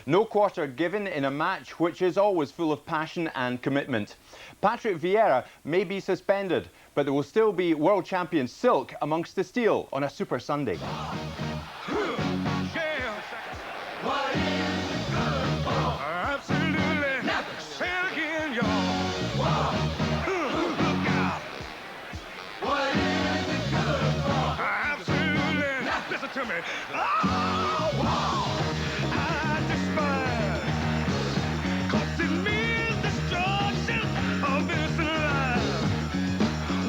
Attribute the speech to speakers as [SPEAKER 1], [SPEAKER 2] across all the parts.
[SPEAKER 1] No quarter given in a match which is always full of passion and commitment. Patrick Vieira may be suspended, but there will still be world champion Silk amongst the steel on a Super Sunday.
[SPEAKER 2] To me. Oh, wow. I despise, 'cause it means destruction of innocent lives.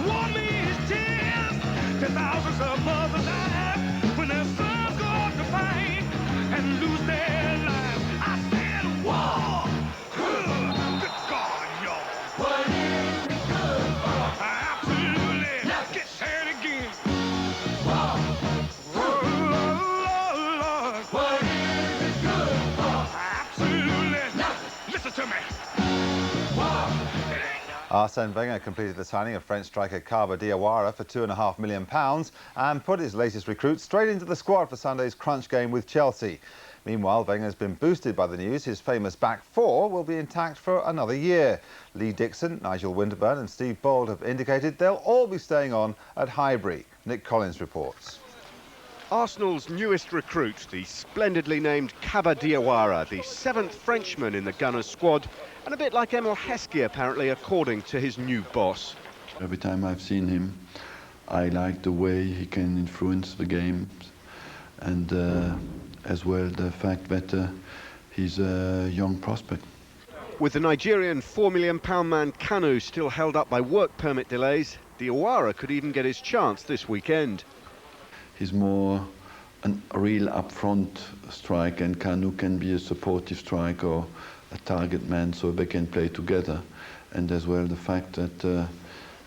[SPEAKER 2] War means tears to thousands of mothers die when their sons go off to fight and lose their lives. I said war. Good God, y'all. What is it good for? Absolutely. Get sad again. War.
[SPEAKER 3] Arsène Wenger completed the signing of French striker Kaba Diawara for £2.5 million and put his latest recruit straight into the squad for Sunday's crunch game with Chelsea. Meanwhile, Wenger's been boosted by the news his famous back four will be intact for another year. Lee Dixon, Nigel Winterburn and Steve Bold have indicated they'll all be staying on at Highbury. Nick Collins reports.
[SPEAKER 4] Arsenal's newest recruit, the splendidly named Kaba Diawara, the seventh Frenchman in the Gunners squad, and a bit like Emil Heskey, apparently, according to his new boss.
[SPEAKER 5] Every time I've seen him, I like the way he can influence the game, and as well the fact that he's a young prospect.
[SPEAKER 4] With the Nigerian £4 million man Kanu still held up by work permit delays, Diawara could even get his chance this weekend.
[SPEAKER 5] He's more a real upfront striker, and Kanu can be a supportive striker or a target man, so they can play together. And as well the fact that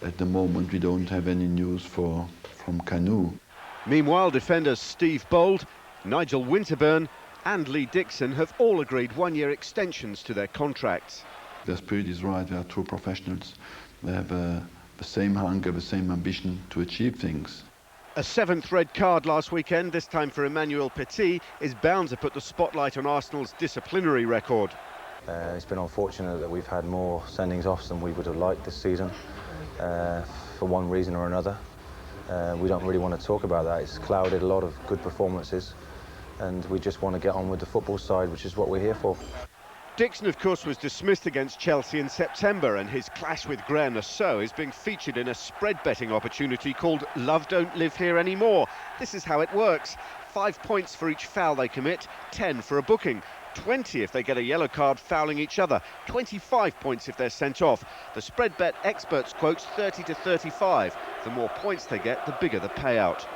[SPEAKER 5] at the moment we don't have any news from Kanu.
[SPEAKER 4] Meanwhile, defenders Steve Bold, Nigel Winterburn and Lee Dixon have all agreed one-year extensions to their contracts.
[SPEAKER 5] Their spirit is right, they are true professionals. They have the same hunger, the same ambition to achieve things.
[SPEAKER 4] A seventh red card last weekend, this time for Emmanuel Petit, is bound to put the spotlight on Arsenal's disciplinary record.
[SPEAKER 6] It's been unfortunate that we've had more sendings off than we would have liked this season, for one reason or another. We don't really want to talk about that. It's clouded a lot of good performances, and we just want to get on with the football side, which is what we're here for.
[SPEAKER 4] Dixon, of course, was dismissed against Chelsea in September, and his clash with Graham Nassau is being featured in a spread betting opportunity called Love Don't Live Here Anymore. This is how it works. 5 points for each foul they commit, 10 for a booking, 20 if they get a yellow card fouling each other, 25 points if they're sent off. The spread bet experts quotes 30 to 35. The more points they get, the bigger the payout.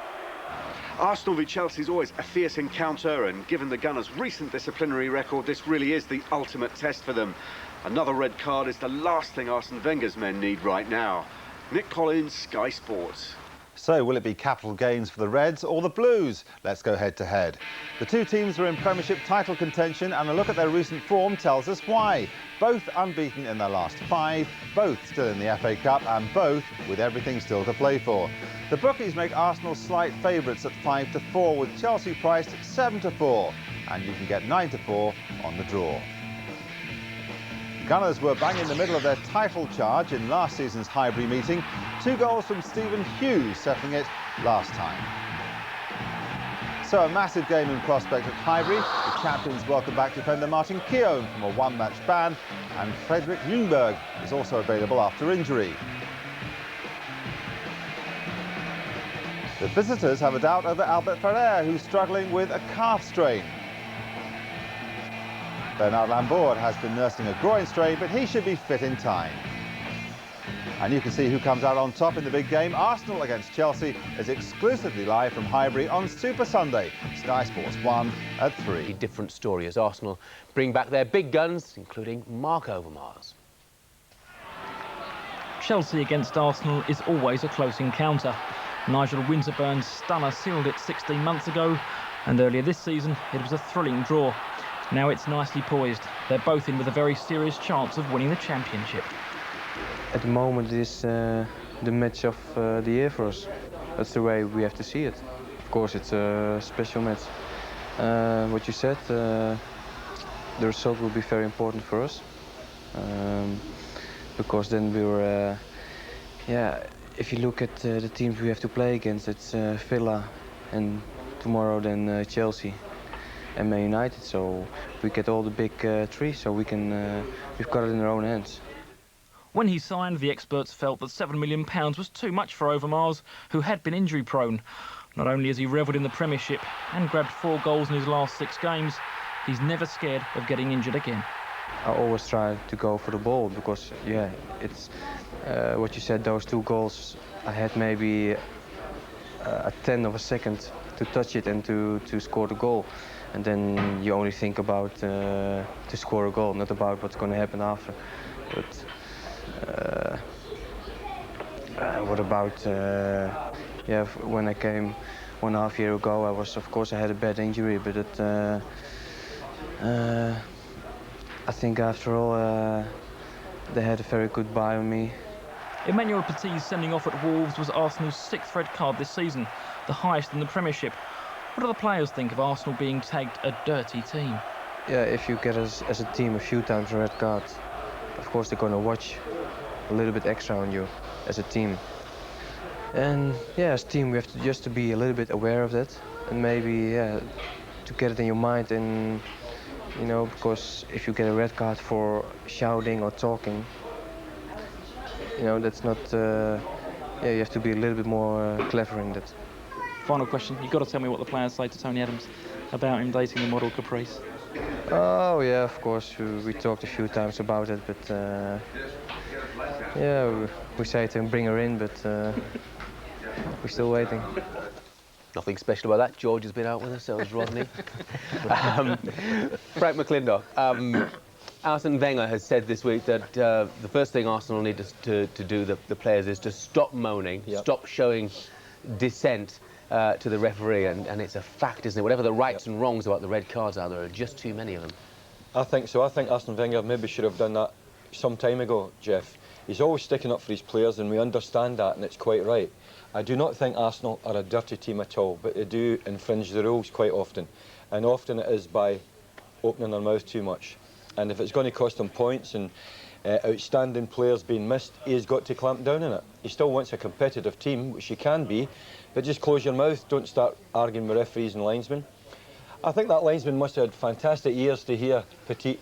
[SPEAKER 4] Arsenal v Chelsea is always a fierce encounter, and given the Gunners' recent disciplinary record, this really is the ultimate test for them. Another red card is the last thing Arsene Wenger's men need right now. Nick Collins, Sky Sports.
[SPEAKER 3] So, will it be capital gains for the Reds or the Blues? Let's go head-to-head. The two teams are in Premiership title contention, and a look at their recent form tells us why. Both unbeaten in their last 5, both still in the FA Cup, and both with everything still to play for. The bookies make Arsenal slight favourites at 5 to 4, with Chelsea priced at 7 to 4, and you can get 9 to 4 on the draw. Gunners were bang in the middle of their title charge in last season's Highbury meeting. 2 goals from Stephen Hughes settling it last time. So a massive game in prospect at Highbury. The champions welcome back defender Martin Keown from a one-match ban, and Frederick Ljungberg is also available after injury. The visitors have a doubt over Albert Ferrer, who's struggling with a calf strain. Bernard Lambourd has been nursing a groin strain, but he should be fit in time. And you can see who comes out on top in the big game. Arsenal against Chelsea is exclusively live from Highbury on Super Sunday. Sky Sports 1 at 3.
[SPEAKER 7] A different story as Arsenal bring back their big guns, including Mark Overmars.
[SPEAKER 8] Chelsea against Arsenal is always a close encounter. Nigel Winterburn's stunner sealed it 16 months ago, and earlier this season it was a thrilling draw. Now it's nicely poised. They're both in with a very serious chance of winning the championship.
[SPEAKER 9] At the moment it is the match of the year for us. That's the way we have to see it. Of course it's a special match. What you said, the result will be very important for us, because then we're, if you look at the teams we have to play against, it's Villa, and tomorrow then Chelsea and Man United. So we get all the big three, so we've got it in our own hands.
[SPEAKER 8] When he signed, the experts felt that £7 million was too much for Overmars, who had been injury-prone. Not only has he revelled in the Premiership and grabbed 4 goals in his last 6 games, he's never scared of getting injured again.
[SPEAKER 9] I always try to go for the ball because, yeah, it's what you said, those 2 goals, I had maybe a tenth of a second to touch it and to score the goal. And then you only think about to score a goal, not about what's going to happen after. But what about, when I came 1.5 years ago, of course I had a bad injury, but I think after all, they had a very good buy on me.
[SPEAKER 8] Emmanuel Petit's sending off at Wolves was Arsenal's 6th red card this season, the highest in the Premiership. What do the players think of Arsenal being tagged a dirty team?
[SPEAKER 9] Yeah, if you get as a team a few times a red card, of course they're going to watch a little bit extra on you as a team. And yeah, as a team we have to just to be a little bit aware of that, and maybe to get it in your mind. And you know, because if you get a red card for shouting or talking, you know, that's not. You have to be a little bit more clever in that.
[SPEAKER 8] Final question, you've got to tell me what the players say to Tony Adams about him dating the model Caprice.
[SPEAKER 9] Oh yeah, of course, we talked a few times about it, but we say to him, bring her in, but we're still waiting.
[SPEAKER 7] Nothing special about that. George has been out with us, so has Rodney. Frank McClintock, Arsene Wenger has said this week that the first thing Arsenal need to do, the players, is to stop moaning, stop showing dissent to the referee, and it's a fact, isn't it? Whatever the rights and wrongs about the red cards are, there are just too many of them.
[SPEAKER 10] I think so. I think Arsene Wenger maybe should have done that some time ago, Jeff. He's always sticking up for his players, and we understand that, and it's quite right. I do not think Arsenal are a dirty team at all, but they do infringe the rules quite often, and often it is by opening their mouth too much. And if it's going to cost them points and outstanding players being missed, he's got to clamp down on it. He still wants a competitive team, which he can be, but just close your mouth, don't start arguing with referees and linesmen. I think that linesman must have had fantastic ears to hear Petit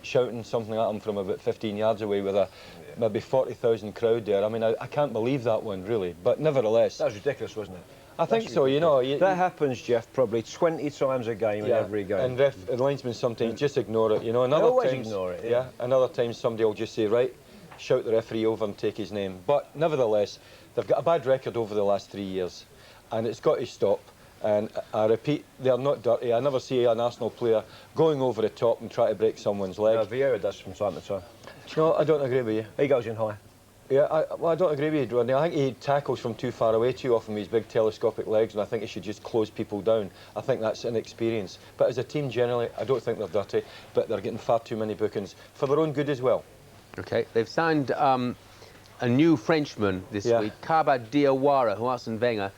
[SPEAKER 10] shouting something at him from about 15 yards away with a maybe 40,000 crowd there. I mean, I can't believe that one, really, but nevertheless...
[SPEAKER 11] That was ridiculous, wasn't it?
[SPEAKER 10] I think so, you know.
[SPEAKER 11] That happens, Jeff, probably 20 times a game in every game.
[SPEAKER 10] And linesmen sometimes just ignore it, you know. And
[SPEAKER 11] they
[SPEAKER 10] other
[SPEAKER 11] always
[SPEAKER 10] times,
[SPEAKER 11] ignore it, yeah.
[SPEAKER 10] And other times somebody will just say, right, shout the referee over and take his name. But nevertheless, they've got a bad record over the last 3 years, and it's got to stop. And I repeat, they're not dirty. I never see an Arsenal player going over the top and try to break someone's leg.
[SPEAKER 11] Vieira does from time to time.
[SPEAKER 10] No, I don't agree with you.
[SPEAKER 11] He goes in high.
[SPEAKER 10] Yeah, I don't agree with you, Rodney. I think he tackles from too far away too often with his big telescopic legs, and I think he should just close people down. I think that's inexperience. But as a team generally, I don't think they're dirty, but they're getting far too many bookings for their own good as well.
[SPEAKER 7] OK, they've signed a new Frenchman this week, Kaba Diawara, who Arsene Wenger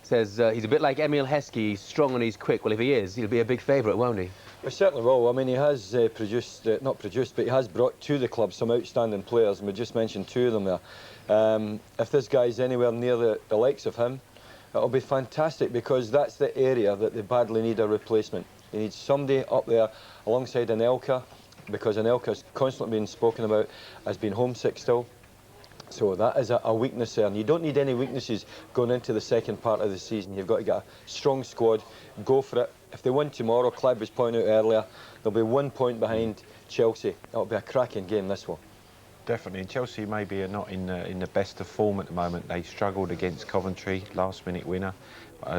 [SPEAKER 7] says he's a bit like Emile Heskey, he's strong and he's quick. Well, if he is, he'll be a big favourite, won't he?
[SPEAKER 10] He certainly will. I mean, he has not produced, but he has brought to the club some outstanding players, and we just mentioned 2 of them there. If this guy's anywhere near the likes of him, it'll be fantastic, because that's the area that they badly need a replacement. They need somebody up there alongside Anelka, because Anelka's constantly being spoken about as being homesick still. So that is a weakness there, and you don't need any weaknesses going into the second part of the season. You've got to get a strong squad, go for it. If they win tomorrow, Clive was pointing out earlier, they'll be 1 point behind Chelsea. That'll be a cracking game, this one.
[SPEAKER 12] Definitely, and Chelsea maybe are not in the best of form at the moment. They struggled against Coventry, last-minute winner.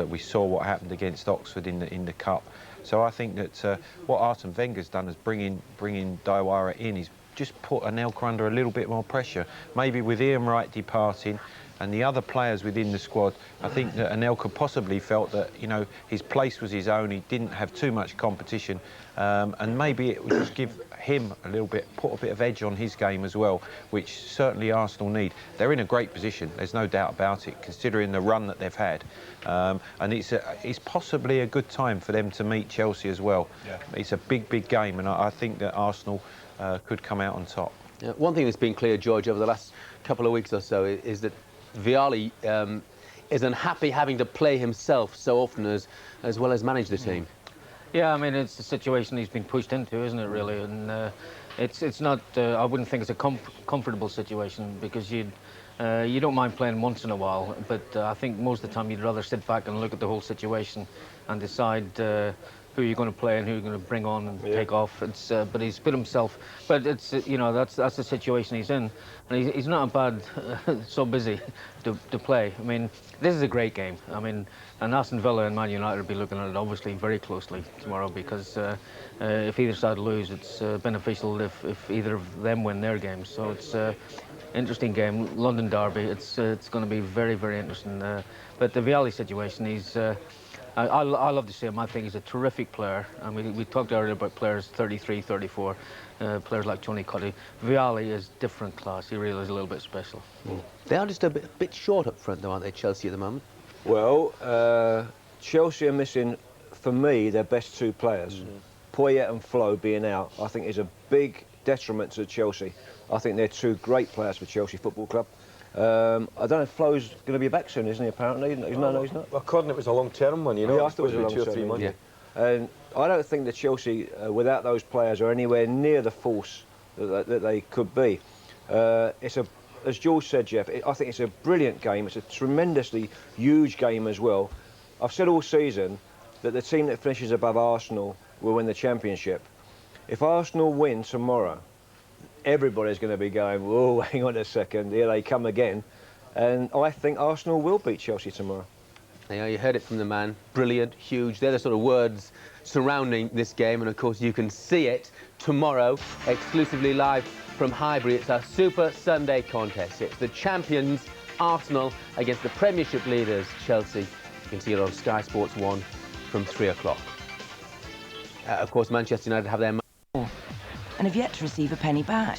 [SPEAKER 12] We saw what happened against Oxford in the Cup. So I think that what Arsene Wenger's done is bringing Diawara in. He's just put Anelka under a little bit more pressure. Maybe with Ian Wright departing, and the other players within the squad, I think that Anelka possibly felt that, you know, his place was his own, he didn't have too much competition, and maybe it would just give him a little bit, put a bit of edge on his game as well, which certainly Arsenal need. They're in a great position, there's no doubt about it, considering the run that they've had. And it's possibly a good time for them to meet Chelsea as well. Yeah. It's a big, big game, and I think that Arsenal could come out on top.
[SPEAKER 7] Yeah, one thing that's been clear, George, over the last couple of weeks or so is that Vialli is unhappy having to play himself so often as well as manage the team.
[SPEAKER 13] Yeah, I mean, it's the situation he's been pushed into, isn't it, really? And it's not, I wouldn't think it's a comfortable situation, because you don't mind playing once in a while, but I think most of the time you'd rather sit back and look at the whole situation and decide who you're going to play and who you're going to bring on and take off. It's, but he's put himself, but it's, you know, that's the situation he's in. And he's not a bad, so busy to play. I mean, this is a great game. I mean, and Aston Villa and Man United will be looking at it obviously very closely tomorrow, because if either side lose, it's beneficial if either of them win their games. So it's interesting game, London derby. It's going to be very, very interesting. But the Vialli situation, he's. I love to see him. I think he's a terrific player. I mean, we talked earlier about players 33, 34, players like Tony Cuddy. Vialli is different class. He really is a little bit special.
[SPEAKER 7] They are just a bit short up front, though, aren't they, Chelsea, at the moment?
[SPEAKER 11] Well, Chelsea are missing, for me, their best two players. Poyet and Flo being out, I think, is a big detriment to Chelsea. I think they're two great players for Chelsea Football Club. I don't know if Flo's going to be back soon, isn't he, apparently? No, he's not.
[SPEAKER 10] Well, according it was a long-term one, you know.
[SPEAKER 11] Yeah, I thought it was a long-term 2 or 3 months. Yeah. And I don't think that Chelsea, without those players, are anywhere near the force that they could be. It's a, as George said, Jeff, I think it's a brilliant game. It's a tremendously huge game as well. I've said all season that the team that finishes above Arsenal will win the championship. If Arsenal win tomorrow, everybody's going to be going, whoa, hang on a second, here they come again. And I think Arsenal will beat Chelsea tomorrow.
[SPEAKER 7] Yeah, you heard it from the man. Brilliant, huge. They're the sort of words surrounding this game. And, of course, you can see it tomorrow, exclusively live from Highbury. It's our Super Sunday contest. It's the champions, Arsenal, against the Premiership leaders, Chelsea. You can see it on Sky Sports 1 from 3 o'clock. Of course, Manchester United have their...
[SPEAKER 14] and have yet to receive a penny back.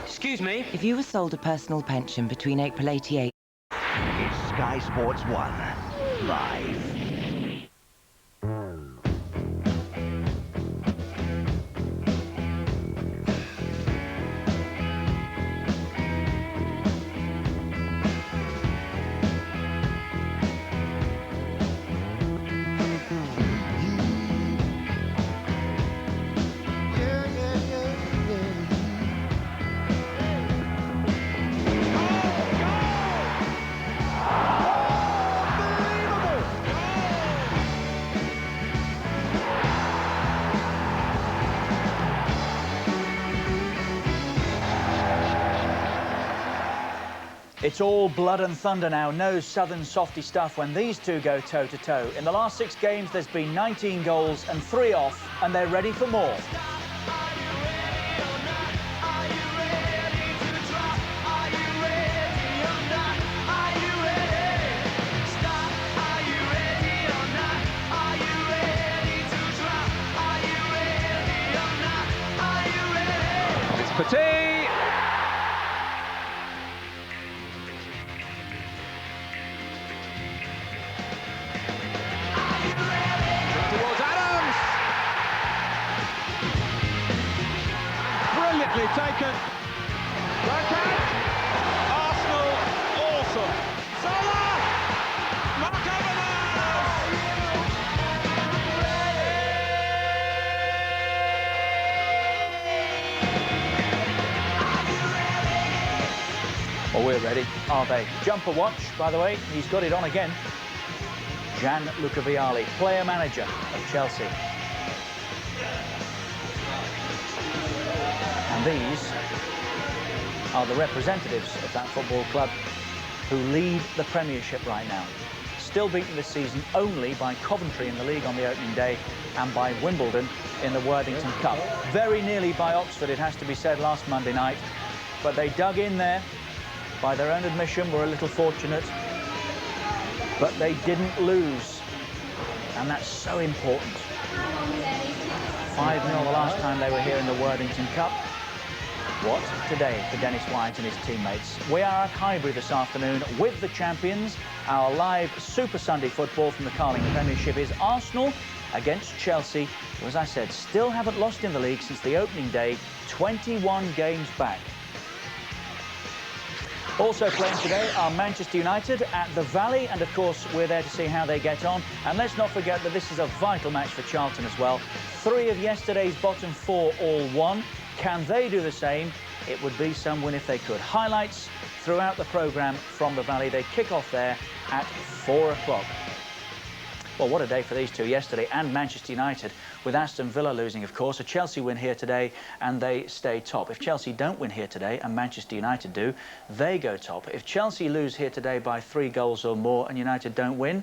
[SPEAKER 15] Excuse me?
[SPEAKER 14] If you were sold a personal pension between April 88...
[SPEAKER 15] It's Sky Sports 1, live.
[SPEAKER 16] It's all blood and thunder now, no southern softy stuff when these two go toe-to-toe. In the last 6 games, there's been 19 goals and 3 off, and they're ready for more.
[SPEAKER 2] It's Petit! Taken. Bergkamp. Arsenal, awesome. Salah. Mark Overmars.
[SPEAKER 16] Well, we're ready, are they? Jumper watch, by the way, he's got it on again. Gianluca Vialli, player manager of Chelsea. And these are the representatives of that football club who lead the Premiership right now. Still beaten this season only by Coventry in the league on the opening day and by Wimbledon in the Worthington Cup. Very nearly by Oxford, it has to be said, last Monday night. But they dug in there by their own admission, were a little fortunate, but they didn't lose, and that's so important. 5-0 the last time they were here in the Worthington Cup. What today for Dennis White and his teammates? We are at Highbury this afternoon with the champions. Our live Super Sunday football from the Carling Premiership is Arsenal against Chelsea, who, as I said, still haven't lost in the league since the opening day, 21 games back. Also playing today are Manchester United at the Valley, and of course we're there to see how they get on. And let's not forget that this is a vital match for Charlton as well. 3 of yesterday's bottom 4 all won. Can they do the same? It would be some win if they could. Highlights throughout the programme from the Valley. They kick off there at 4 o'clock. Well, what a day for these two yesterday, and Manchester United, with Aston Villa losing, of course. A Chelsea win here today and they stay top. If Chelsea don't win here today and Manchester United do, they go top. If Chelsea lose here today by 3 goals or more and United don't win,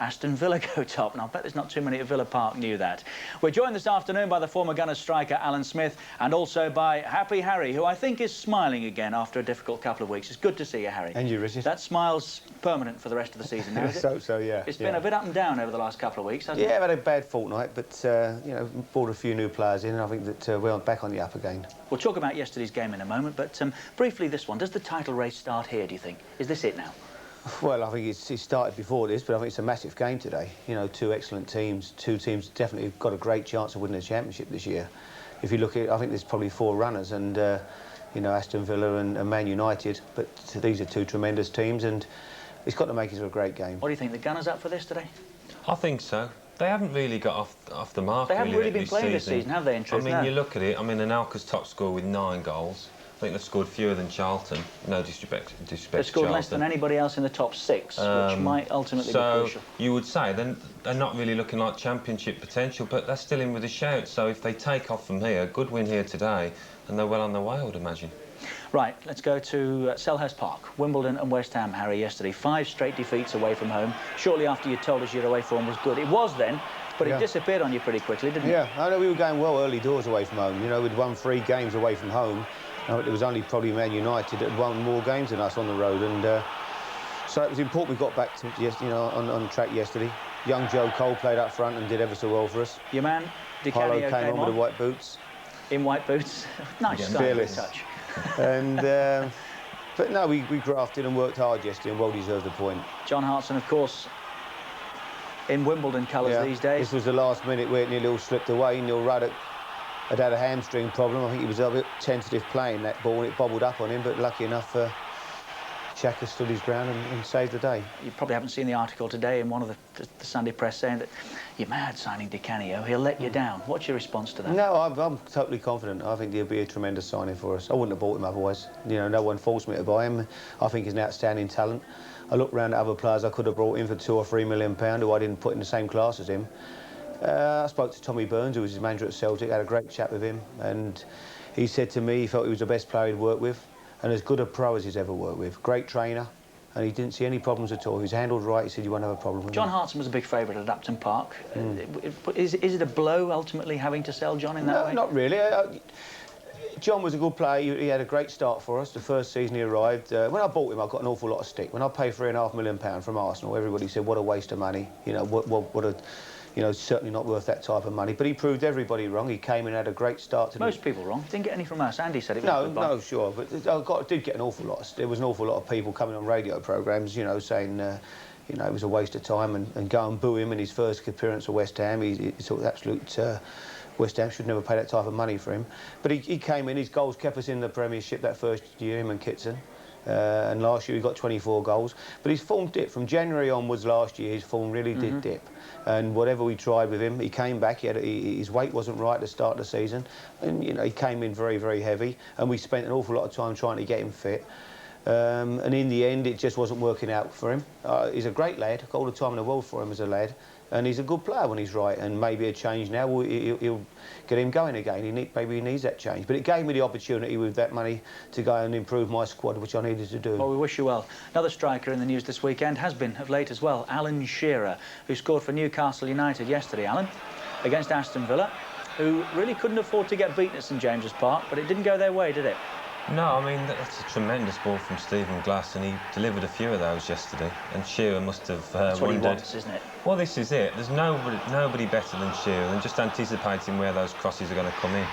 [SPEAKER 16] Aston Villa go top, and I'll bet there's not too many at Villa Park knew that. We're joined this afternoon by the former Gunners striker Alan Smith, and also by Happy Harry, who I think is smiling again after a difficult couple of weeks. It's good to see you, Harry.
[SPEAKER 17] And you, Richard.
[SPEAKER 16] That smile's permanent for the rest of the season now, is it?
[SPEAKER 17] So, yeah.
[SPEAKER 16] It's been a bit up and down over the last couple of weeks, hasn't it?
[SPEAKER 17] Yeah, I've had a bad fortnight, but, you know, brought a few new players in, and I think that we're back on the up again.
[SPEAKER 16] We'll talk about yesterday's game in a moment, but briefly this one. Does the title race start here, do you think? Is this it now?
[SPEAKER 17] Well, I think it started before this, but I think it's a massive game today. You know, 2 excellent teams, 2 teams definitely got a great chance of winning the championship this year. If you look at it, I think there's probably 4 runners, and, you know, Aston Villa and Man United, but these are 2 tremendous teams, and it's got to make it a great game.
[SPEAKER 16] What do you think? The Gunners up for this today?
[SPEAKER 18] I think so. They haven't really got off the mark.
[SPEAKER 16] They haven't really been playing this season, have they, in truth?
[SPEAKER 18] I mean, you look at it, I mean, Anelka's top scorer with 9 goals. I think they've scored fewer than Charlton. No disrespect
[SPEAKER 16] They've
[SPEAKER 18] to
[SPEAKER 16] scored
[SPEAKER 18] Charlton.
[SPEAKER 16] less than anybody else in the top 6, which might ultimately be crucial.
[SPEAKER 18] So you would say they're not really looking like championship potential, but they're still in with a shout. So if they take off from here, good win here today, and they're well on their way, I would imagine.
[SPEAKER 16] Right, let's go to Selhurst Park. Wimbledon and West Ham, Harry, yesterday. 5 straight defeats away from home. Shortly after you told us your away form was good. It was then, but it disappeared on you pretty quickly, didn't it?
[SPEAKER 17] Yeah, I know we were going well early doors away from home. You know, we'd won 3 games away from home. It was only probably Man United that had won more games than us on the road, and so it was important we got back to on track yesterday. Young Joe Cole played up front and did ever so well for us.
[SPEAKER 16] Your man, Di Canio,
[SPEAKER 17] came on with the white boots.
[SPEAKER 16] In white boots, nice
[SPEAKER 17] fearless
[SPEAKER 16] touch.
[SPEAKER 17] And but no, we grafted and worked hard yesterday, and well deserved the point.
[SPEAKER 16] John Hartson, of course, in Wimbledon colours these days.
[SPEAKER 17] This was the last minute where it nearly all slipped away. Neil Ruddock had a hamstring problem. I think he was a bit tentative playing that ball, and it bobbled up on him, but lucky enough, Xhaka stood his ground and saved the day.
[SPEAKER 16] You probably haven't seen the article today in one of the Sunday press saying that you're mad signing Di Canio, he'll let you down. What's your response to that?
[SPEAKER 17] No, I'm totally confident. I think he'll be a tremendous signing for us. I wouldn't have bought him otherwise. You know, no one forced me to buy him. I think he's an outstanding talent. I looked around at other players I could have brought in for £2 or £3 million who I didn't put in the same class as him. I spoke to Tommy Burns, who was his manager at Celtic, had a great chat with him, and he said to me he felt he was the best player he'd worked with, and as good a pro as he's ever worked with. Great trainer, and he didn't see any problems at all. He was handled right. He said you won't have a problem with
[SPEAKER 16] John
[SPEAKER 17] him.
[SPEAKER 16] Hartson was a big favourite at Upton Park. Is it a blow, ultimately, having to sell John in that way?
[SPEAKER 17] No, not really. John was a good player. He had a great start for us the first season he arrived. When I bought him, I got an awful lot of stick. When I paid £3.5 million from Arsenal, everybody said, what a waste of money. You know, what a... You know, certainly not worth that type of money. But he proved everybody wrong. He came and had a great start to
[SPEAKER 16] most people wrong. Didn't get any from us. Andy said it was
[SPEAKER 17] no, sure. But I did get an awful lot. There was an awful lot of people coming on radio programmes, you know, saying, you know, it was a waste of time and go and boo him in his first appearance at West Ham. He thought absolute West Ham should never pay that type of money for him. But he came in. His goals kept us in the Premiership that first year, him and Kitson. And last year he got 24 goals. But his form dipped. From January onwards last year, his form really did dip. And whatever we tried with him, he came back. His weight wasn't right at the start of the season. And, you know, he came in very, very heavy. And we spent an awful lot of time trying to get him fit. And in the end, it just wasn't working out for him. He's a great lad. Got all the time in the world for him as a lad. And he's a good player when he's right. And maybe a change now, he'll get him going again. Maybe he needs that change. But it gave me the opportunity with that money to go and improve my squad, which I needed to do.
[SPEAKER 16] Well, we wish you well. Another striker in the news this weekend has been, of late as well, Alan Shearer, who scored for Newcastle United yesterday, Alan, against Aston Villa, who really couldn't afford to get beaten at St James's Park, but it didn't go their way, did it?
[SPEAKER 18] No, I mean, that's a tremendous ball from Stephen Glass, and he delivered a few of those yesterday, and Shearer must have
[SPEAKER 16] That's what
[SPEAKER 18] wondered...
[SPEAKER 16] he wants, isn't it?
[SPEAKER 18] Well, this is it. There's nobody better than Shearer, and just anticipating where those crosses are going to come in.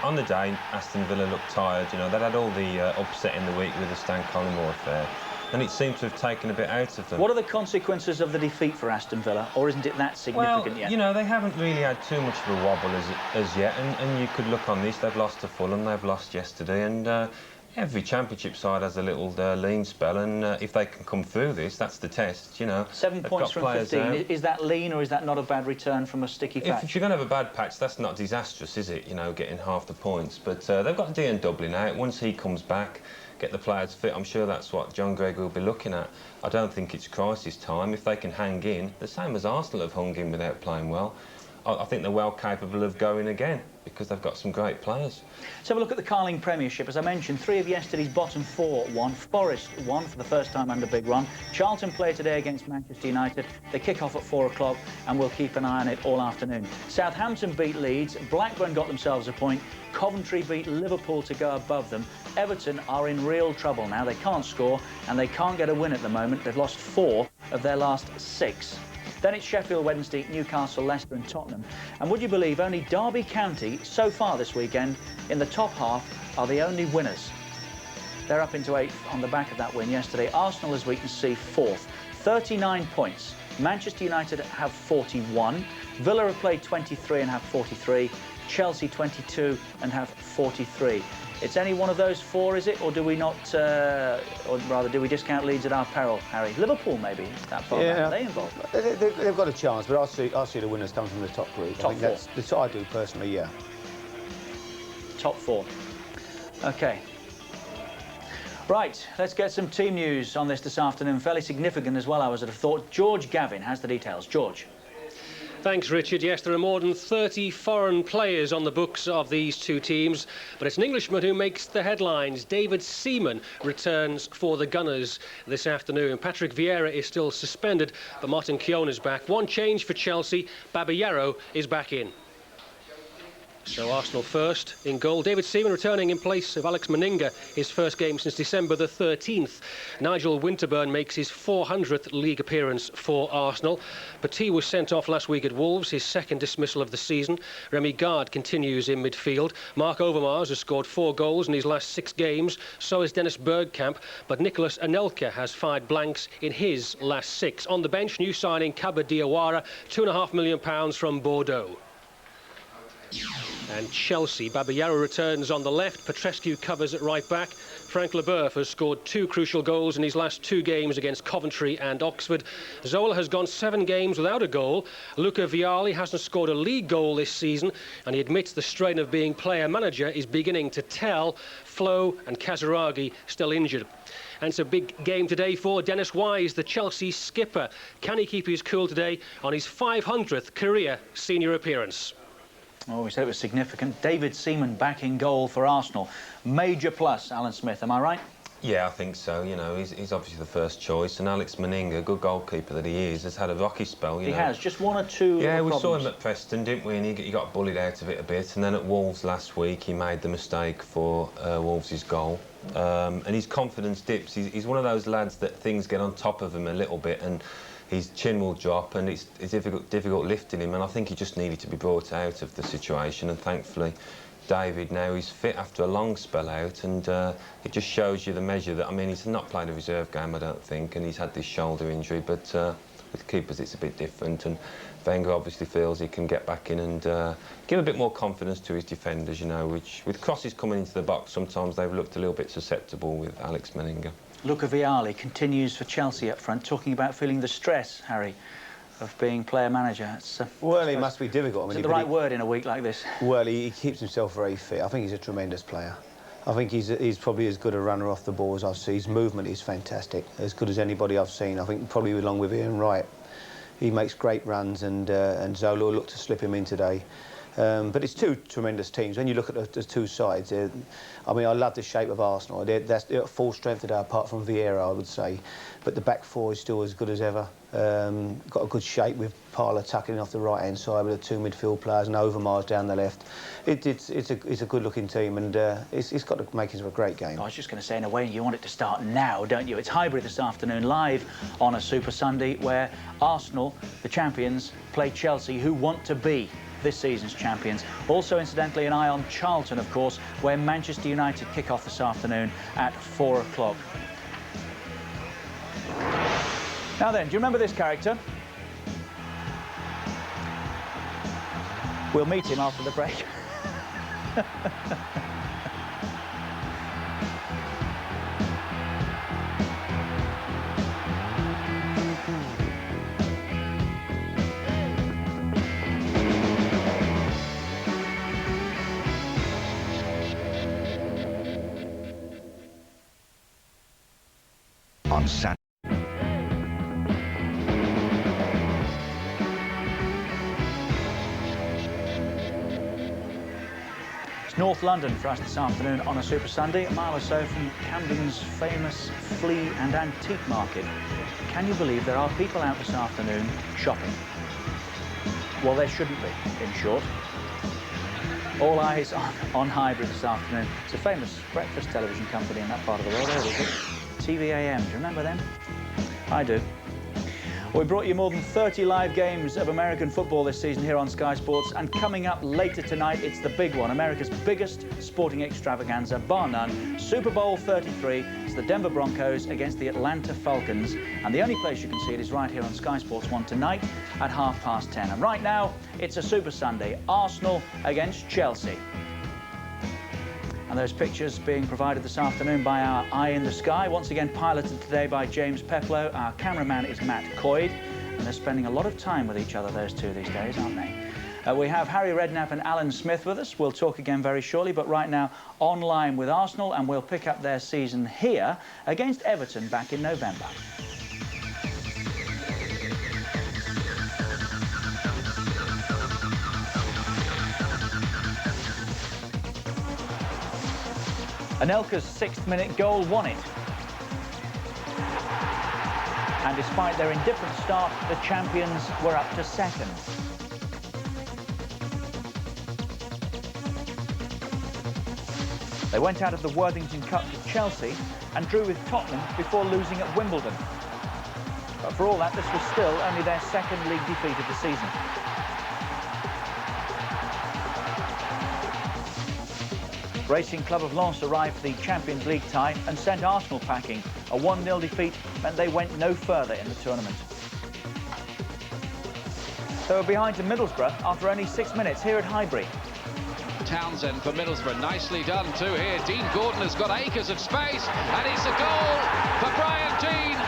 [SPEAKER 18] On the day, Aston Villa looked tired. You know, they'd had all the upset in the week with the Stan Collymore affair, and it seemed to have taken a bit out of them.
[SPEAKER 16] What are the consequences of the defeat for Aston Villa, or isn't it that significant yet?
[SPEAKER 18] You know, they haven't really had too much of a wobble as yet, and you could look on this. They've lost to Fulham, they've lost yesterday, and every Championship side has a little lean spell, and if they can come through this, that's the test, you know.
[SPEAKER 16] 7 points from 15. Is that lean, or is that not a bad return from a sticky patch?
[SPEAKER 18] If you're going to have a bad patch, that's not disastrous, is it? You know, getting half the points. But they've got Dean Dublin out. Once he comes back, get the players fit, I'm sure that's what John Gregg will be looking at. I don't think it's crisis time. If they can hang in, the same as Arsenal have hung in without playing well, I think they're well capable of going again, because they've got some great players.
[SPEAKER 16] Let's have a look at the Carling Premiership. As I mentioned, 3 of yesterday's bottom 4 won. Forest won for the first time under Big Ron. Charlton play today against Manchester United. They kick off at 4 o'clock, and we'll keep an eye on it all afternoon. Southampton beat Leeds. Blackburn got themselves a point. Coventry beat Liverpool to go above them. Everton are in real trouble now. They can't score, and they can't get a win at the moment. They've lost 4 of their last 6. Then it's Sheffield Wednesday, Newcastle, Leicester and Tottenham. And would you believe only Derby County, so far this weekend, in the top half, are the only winners. They're up into 8th on the back of that win yesterday. Arsenal, as we can see, 4th. 39 points. Manchester United have 41. Villa have played 23 and have 43. Chelsea 22 and have 43. It's any one of those 4, is it? Or do we not, or rather, do we discount Leeds at our peril, Harry? Liverpool, maybe, that far back. Are they involved?
[SPEAKER 17] They've got a chance, but I see the winners come from the top group.
[SPEAKER 16] Top 4?
[SPEAKER 17] That's what I do personally, yeah.
[SPEAKER 16] Top 4. OK. Right, let's get some team news on this afternoon. Fairly significant as well, I would have thought. George Gavin has the details. George.
[SPEAKER 19] Thanks, Richard. Yes, there are more than 30 foreign players on the books of these two teams, but it's an Englishman who makes the headlines. David Seaman returns for the Gunners this afternoon. Patrick Vieira is still suspended, but Martin Keown is back. One change for Chelsea. Babayaro is back in. So Arsenal first in goal. David Seaman returning in place of Alex Meninga, his first game since December the 13th. Nigel Winterburn makes his 400th league appearance for Arsenal. Petit was sent off last week at Wolves, his second dismissal of the season. Remy Gard continues in midfield. Mark Overmars has scored 4 goals in his last 6 games. So has Dennis Bergkamp, but Nicolas Anelka has fired blanks in his last 6. On the bench, new signing Kaba Diawara, £2.5 million from Bordeaux. And Chelsea, Babayaro returns on the left, Petrescu covers at right back. Frank Leboeuf has scored 2 crucial goals in his last 2 games against Coventry and Oxford. Zola has gone 7 games without a goal. Luca Vialli hasn't scored a league goal this season, and he admits the strain of being player-manager is beginning to tell. Flo and Kazaragi still injured. And it's a big game today for Dennis Wise, the Chelsea skipper. Can he keep his cool today on his 500th career senior appearance?
[SPEAKER 16] Oh, we said it was significant. David Seaman back in goal for Arsenal. Major plus, Alan Smith, am I right?
[SPEAKER 18] Yeah, I think so. You know, he's obviously the first choice, and Alex Meninga, good goalkeeper that he is, has had a rocky spell.
[SPEAKER 16] He has, just 1 or 2
[SPEAKER 18] Yeah, we
[SPEAKER 16] problems.
[SPEAKER 18] saw him at Preston, didn't we? And he got bullied out of it a bit. And then at Wolves last week, he made the mistake for Wolves' goal. And his confidence dips. He's one of those lads that things get on top of him a little bit, and his chin will drop, and it's difficult lifting him, and I think he just needed to be brought out of the situation, and thankfully David now is fit after a long spell out, and it just shows you the measure that, I mean, he's not played a reserve game, I don't think, and he's had this shoulder injury, but with keepers it's a bit different, and Wenger obviously feels he can get back in and give a bit more confidence to his defenders, you know, which with crosses coming into the box, sometimes they've looked a little bit susceptible with Alex Meninga.
[SPEAKER 16] Luca Vialli continues for Chelsea up front, talking about feeling the stress, Harry, of being player-manager.
[SPEAKER 17] Well, it must be difficult. I mean,
[SPEAKER 16] is it the right word in a week like this?
[SPEAKER 17] Well, he keeps himself very fit. I think he's a tremendous player. I think he's probably as good a runner off the ball as I've seen. His movement is fantastic, as good as anybody I've seen. I think probably along with Ian Wright. He makes great runs, and Zola will look to slip him in today. But it's two tremendous teams. When you look at the two sides, I mean, I love the shape of Arsenal. They're at full strength today, apart from Vieira, I would say. But the back four is still as good as ever. Got a good shape with Parlour tucking in off the right-hand side with the two midfield players and Overmars down the left. It's a good-looking team, and it's got the makings of a great game.
[SPEAKER 16] I was just going to say, in a way, you want it to start now, don't you? It's Highbury this afternoon, live on a Super Sunday, where Arsenal, the champions, play Chelsea, who want to be this season's champions. Also, incidentally, an eye on Charlton, of course, where Manchester United kick off this afternoon at 4 o'clock. Now then, do you remember this character? We'll meet him after the break.
[SPEAKER 15] On Saturday.
[SPEAKER 16] It's North London for us this afternoon on a Super Sunday, a mile or so from Camden's famous flea and antique market. Can you believe there are people out this afternoon shopping? Well, there shouldn't be, in short. All eyes on Highbury this afternoon. It's a famous breakfast television company in that part of the world, is it? TVAM, do you remember them? I do. Well, we brought you more than 30 live games of American football this season here on Sky Sports, and coming up later tonight, it's the big one, America's biggest sporting extravaganza, bar none, Super Bowl 33. It's the Denver Broncos against the Atlanta Falcons, and the only place you can see it is right here on Sky Sports 1 tonight at 10:30. And right now, it's a Super Sunday, Arsenal against Chelsea. And those pictures being provided this afternoon by our Eye in the Sky, once again piloted today by James Peplow. Our cameraman is Matt Coyd, and they're spending a lot of time with each other, those two, these days, aren't they? We have Harry Redknapp and Alan Smith with us. We'll talk again very shortly, but right now online with Arsenal, and we'll pick up their season here against Everton back in November. Anelka's 6th-minute goal won it. And despite their indifferent start, the champions were up to second. They went out of the Worthington Cup to Chelsea and drew with Tottenham before losing at Wimbledon. But for all that, this was still only their second league defeat of the season. Racing Club of Lens arrived for the Champions League tie and sent Arsenal packing. A 1-0 defeat meant they went no further in the tournament. They were behind to Middlesbrough after only 6 minutes here at Highbury.
[SPEAKER 20] Townsend for Middlesbrough, nicely done too here. Dean Gordon has got acres of space, and it's a goal for Brian Dean.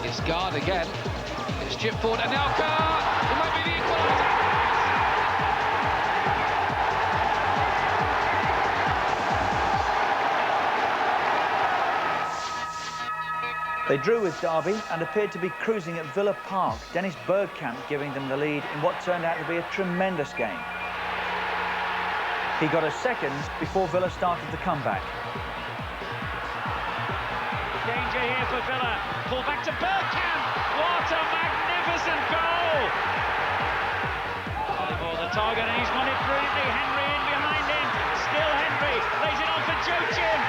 [SPEAKER 20] It's Guard again. It's chipped forward, and now Guard. It might be the equaliser.
[SPEAKER 16] They drew with Derby and appeared to be cruising at Villa Park. Dennis Bergkamp giving them the lead in what turned out to be a tremendous game. He got a second before Villa started the comeback.
[SPEAKER 21] Danger here for Villa. Pull back to Bergkamp. What a magnificent goal! Oliver the target, and he's won it brilliantly. Henry in behind him. Still Henry. Lays it on for Joachim.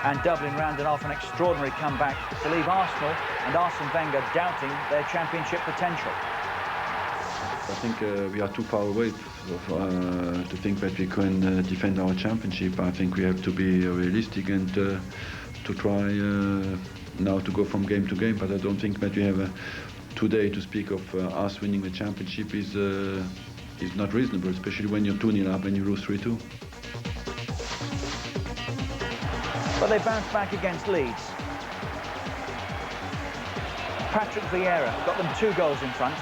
[SPEAKER 16] And Dublin rounded off an extraordinary comeback to leave Arsenal and Arsene Wenger doubting their championship potential.
[SPEAKER 5] I think we are too far away to think that we can defend our championship. I think we have to be realistic and to try now to go from game to game. But I don't think that we have today to speak of us winning the championship is not reasonable, especially when you're 2-0 up and you lose 3-2.
[SPEAKER 16] But they bounced back against Leeds. Patrick Vieira got them 2 goals in front.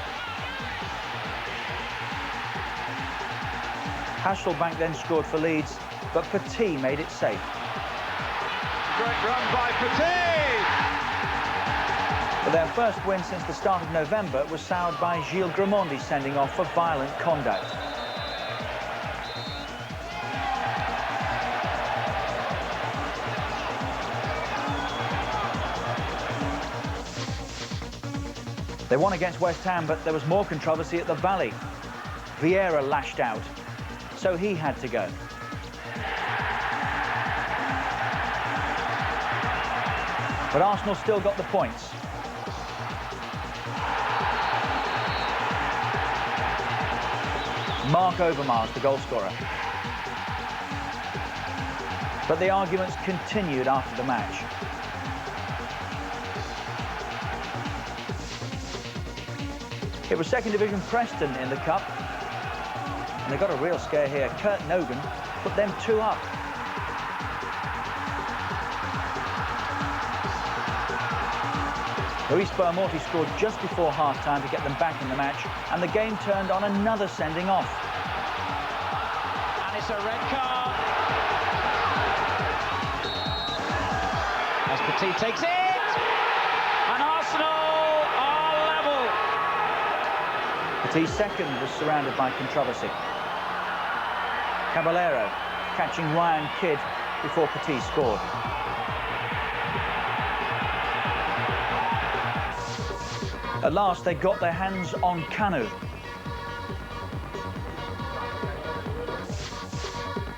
[SPEAKER 16] Hasselbank then scored for Leeds, but Petit made it safe.
[SPEAKER 21] Great run by Petit!
[SPEAKER 16] But their first win since the start of November was soured by Gilles Gramondi sending off for violent conduct. They won against West Ham, but there was more controversy at the Valley. Vieira lashed out, so he had to go. But Arsenal still got the points. Mark Overmars, the goalscorer. But the arguments continued after the match. It was second division Preston in the cup, and they got a real scare here. Kurt Nogan put them 2 up. Luis Bermorti scored just before half-time to get them back in the match, and the game turned on another sending off.
[SPEAKER 21] And it's a red card. As Petit takes it, and Arsenal are level.
[SPEAKER 16] Petit's second was surrounded by controversy. Caballero catching Ryan Kidd before Petit scored. At last, they got their hands on Kanu.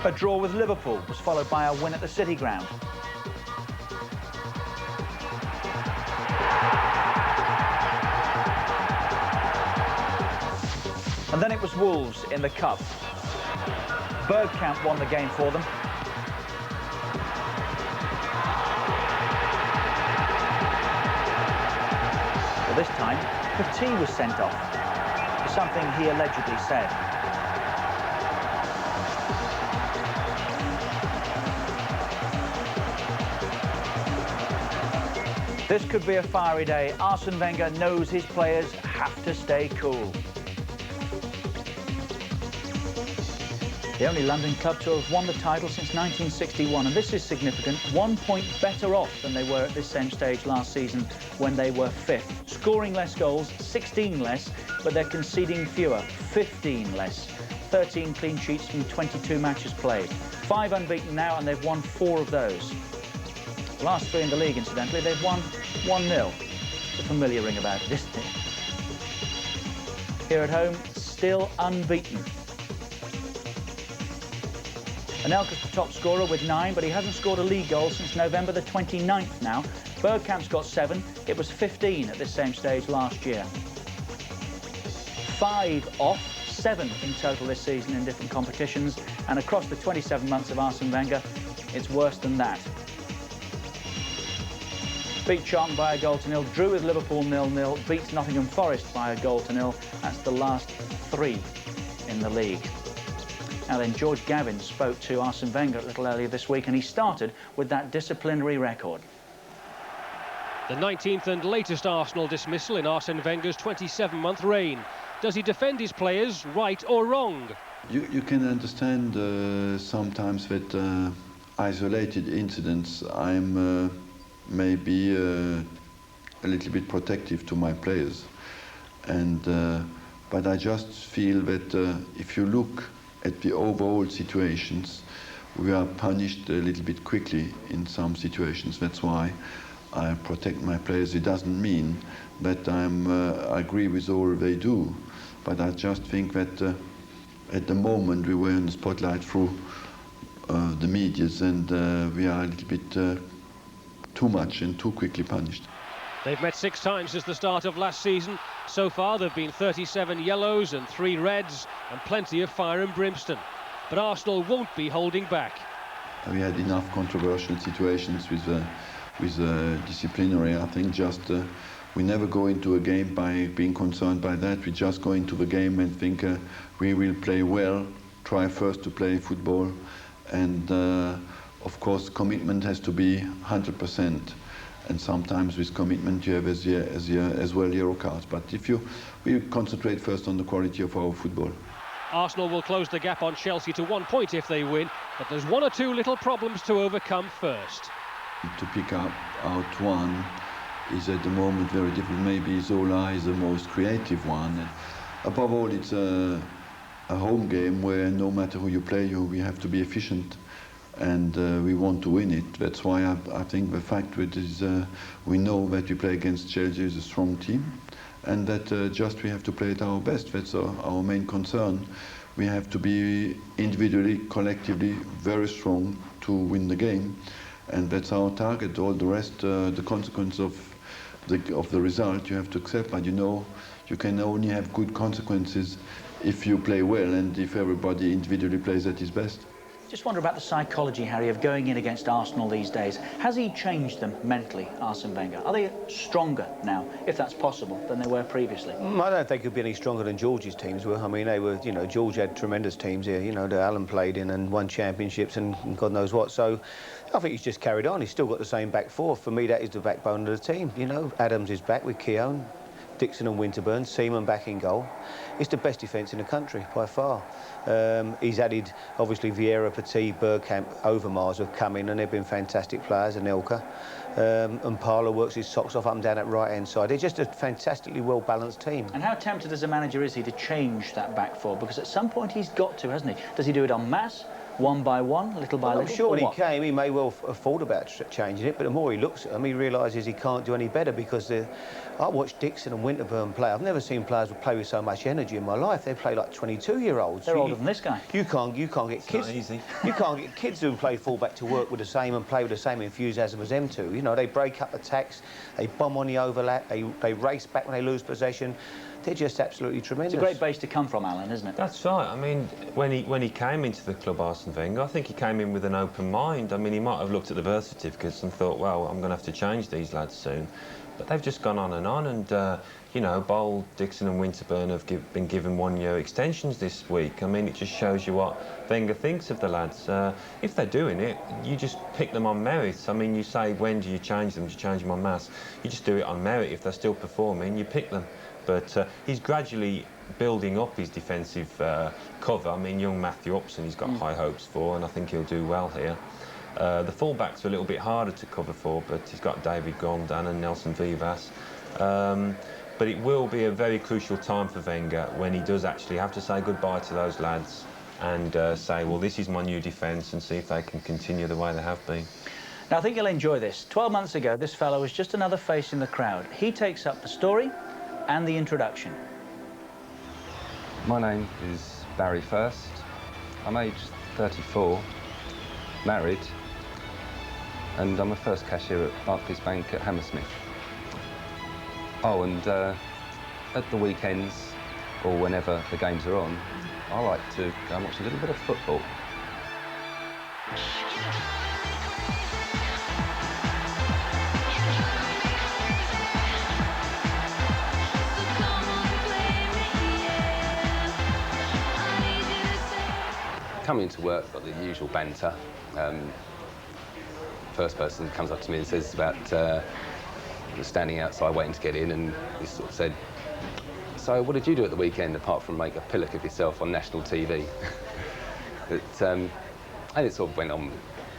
[SPEAKER 16] A draw with Liverpool was followed by a win at the City Ground. And then it was Wolves in the Cup. Bergkamp won the game for them. Well, this time, Petit was sent off for something he allegedly said. This could be a fiery day. Arsene Wenger knows his players have to stay cool. The only London club to have won the title since 1961, and this is significant, 1 point better off than they were at this same stage last season when they were 5th. Scoring less goals, 16 less, but they're conceding fewer, 15 less. 13 clean sheets from 22 matches played. 5 unbeaten now, and they've won 4 of those. The last 3 in the league, incidentally, they've won 1-0. It's a familiar ring about it, isn't it? Here at home, still unbeaten. Anelka's the top scorer with 9, but he hasn't scored a league goal since November the 29th now. Bergkamp's got 7. It was 15 at this same stage last year. 5 off, 7 in total this season in different competitions, and across the 27 months of Arsene Wenger, it's worse than that. Beat Charlton by a goal to 0, drew with Liverpool 0-0, beats Nottingham Forest by a goal to 0. That's the last 3 in the league. Now then, George Gavin spoke to Arsene Wenger a little earlier this week, and he started with that disciplinary record.
[SPEAKER 19] The 19th and latest Arsenal dismissal in Arsene Wenger's 27-month reign. Does he defend his players right or wrong?
[SPEAKER 5] You can understand sometimes that isolated incidents, I'm maybe a little bit protective to my players. But I just feel that if you look at the overall situations, we are punished a little bit quickly in some situations. That's why I protect my players. It doesn't mean that I agree with all they do, but I just think that at the moment we were in the spotlight through the medias, and we are a little bit too much and too quickly punished.
[SPEAKER 19] They've met 6 times since the start of last season. So far, there have been 37 yellows and 3 reds, and plenty of fire and brimstone. But Arsenal won't be holding back.
[SPEAKER 5] We had enough controversial situations with disciplinary. I think just we never go into a game by being concerned by that. We just go into the game and think we will play well, try first to play football, and of course commitment has to be 100%. And sometimes with commitment you have as well yellow cards. But we concentrate first on the quality of our football.
[SPEAKER 19] Arsenal will close the gap on Chelsea to 1 point if they win, but there's one or two little problems to overcome first.
[SPEAKER 5] To pick out one is at the moment very difficult. Maybe Zola is the most creative one. And above all, it's a home game where no matter who you play, we have to be efficient, and we want to win it. That's why I think the fact is we know that we play against Chelsea is a strong team, and that just we have to play at our best. That's our main concern. We have to be individually, collectively very strong to win the game, and that's our target. All the rest, the consequence of the result, you have to accept. But you know, you can only have good consequences if you play well and if everybody individually plays at his best.
[SPEAKER 16] Just wonder about the psychology, Harry, of going in against Arsenal these days. Has he changed them mentally, Arsene Wenger? Are they stronger now, if that's possible, than they were previously?
[SPEAKER 17] I don't think he'll be any stronger than George's teams were. I mean, they were, you know, George had tremendous teams here, you know, that Alan played in and won championships and God knows what. So I think he's just carried on. He's still got the same back four. For me, that is the backbone of the team. You know, Adams is back with Keown, Dixon and Winterburn, Seaman back in goal. It's the best defence in the country, by far. He's added, obviously, Vieira, Petit, Bergkamp, Overmars have come in, and they've been fantastic players, and Elka. And Parlour works his socks off up and down that right-hand side. They're just a fantastically well-balanced team.
[SPEAKER 16] And how tempted as a manager is he to change that back four? Because at some point he's got to, hasn't he? Does he do it en masse? One by one, little by little?
[SPEAKER 17] I'm sure when he came, he may well have thought about changing it, but the more he looks at them, he realises he can't do any better, because I watched Dixon and Winterburn play. I've never seen players play with so much energy in my life. They play like 22-year-olds.
[SPEAKER 16] They're older than this guy.
[SPEAKER 17] You can't get kids. Not easy. You can't get kids who play full-back to work with the same and play with the same enthusiasm as them two. You know, they break up attacks, they bomb on the overlap, they race back when they lose possession. They're just absolutely tremendous.
[SPEAKER 16] It's a great base to come from, Alan, isn't it?
[SPEAKER 18] That's right. I mean, when he came into the club, Arsene Wenger, I think he came in with an open mind. I mean, he might have looked at the birth certificates and thought, well, I'm going to have to change these lads soon. But they've just gone on, and you know, Bold, Dixon and Winterburn have been given 1-year extensions this week. I mean, it just shows you what Wenger thinks of the lads. If they're doing it, you just pick them on merit. I mean, you say, when do you change them? Do you change them en masse? You just do it on merit. If they're still performing, you pick them. But he's gradually building up his defensive cover. I mean, young Matthew Upson, he's got high hopes for, and I think he'll do well here. The fullbacks are a little bit harder to cover for, but he's got David Gondan and Nelson Vivas. But it will be a very crucial time for Wenger when he does actually have to say goodbye to those lads and say, well, this is my new defence, and see if they can continue the way they have been.
[SPEAKER 16] Now, I think you'll enjoy this. 12 months ago, this fellow was just another face in the crowd. He takes up the story and the introduction.
[SPEAKER 1] My name is Barry First. I'm aged 34, married, and I'm a first cashier at Barclays Bank at Hammersmith. Oh, and at the weekends, or whenever the games are on, I like to go and watch a little bit of football. Coming to work, got the usual banter. First person comes up to me and says about standing outside waiting to get in, and he sort of said, "So what did you do at the weekend apart from make a pillock of yourself on national TV?" And it sort of went on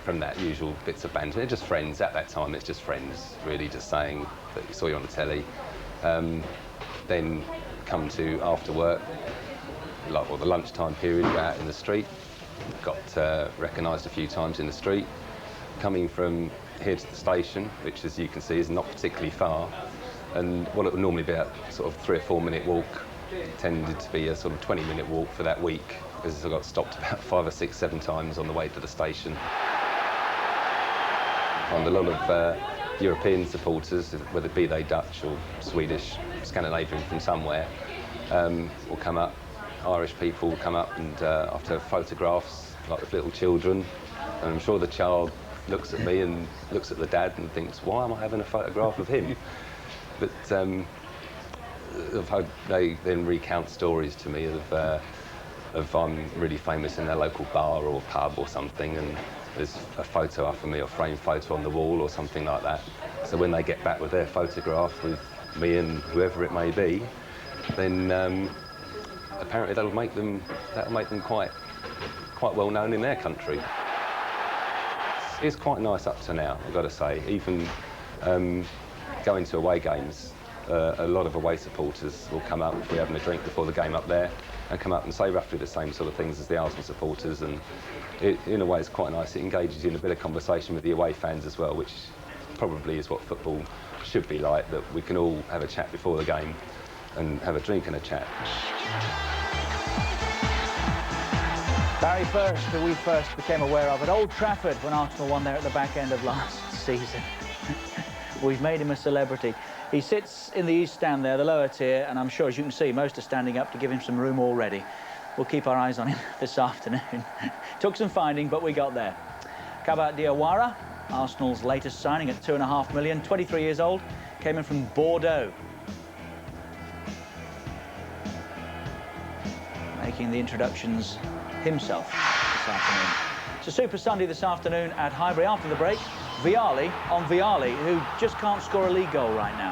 [SPEAKER 1] from that, usual bits of banter. They're just friends at that time. It's just friends, really, just saying that you saw you on the telly. Then come to after work, like, or the lunchtime period, go out in the street. Got recognised a few times in the street. Coming from here to the station, which, as you can see, is not particularly far, and what it would normally be a sort of 3 or 4 minute walk tended to be a sort of 20-minute walk for that week, because I got stopped about 5 or 6, 7 times on the way to the station. And a lot of European supporters, whether be they Dutch or Swedish, Scandinavian from somewhere, will come up. Irish people will come up and after photographs, like with little children, and I'm sure the child looks at me and looks at the dad and thinks, why am I having a photograph of him? But they then recount stories to me of I'm really famous in their local bar or pub or something, and there's a photo up of me, or framed photo on the wall or something like that. So when they get back with their photograph with me and whoever it may be, then apparently that'll make them quite well known in their country. It's quite nice up to now, I've got to say. Even going to away games, a lot of away supporters will come up if we're having a drink before the game up there, and come up and say roughly the same sort of things as the Arsenal supporters, and in a way it's quite nice. It engages you in a bit of conversation with the away fans as well, which probably is what football should be like, that we can all have a chat before the game and have a drink and a chat.
[SPEAKER 16] Barry First, who we first became aware of at Old Trafford when Arsenal won there at the back end of last season. We've made him a celebrity. He sits in the East Stand there, the lower tier, and I'm sure, as you can see, most are standing up to give him some room already. We'll keep our eyes on him this afternoon. Took some finding, but we got there. Kaba Diawara, Arsenal's latest signing at £2.5 million, 23 years old, came in from Bordeaux. Making the introductions himself this afternoon. It's a Super Sunday this afternoon at Highbury. After the break, Vialli on Vialli, who just can't score a league goal right now.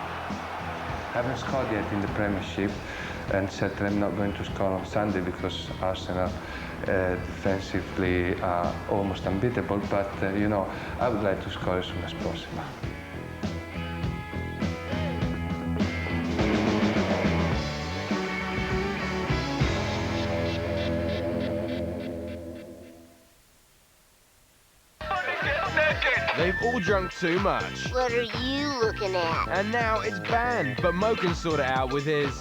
[SPEAKER 6] Haven't scored yet in the Premiership, and certainly I'm not going to score on Sunday because Arsenal defensively are almost unbeatable, but you know, I would like to score as soon as possible.
[SPEAKER 22] They've all drunk too much.
[SPEAKER 23] What are you looking at?
[SPEAKER 22] And now it's banned, but Mo can sort it out with his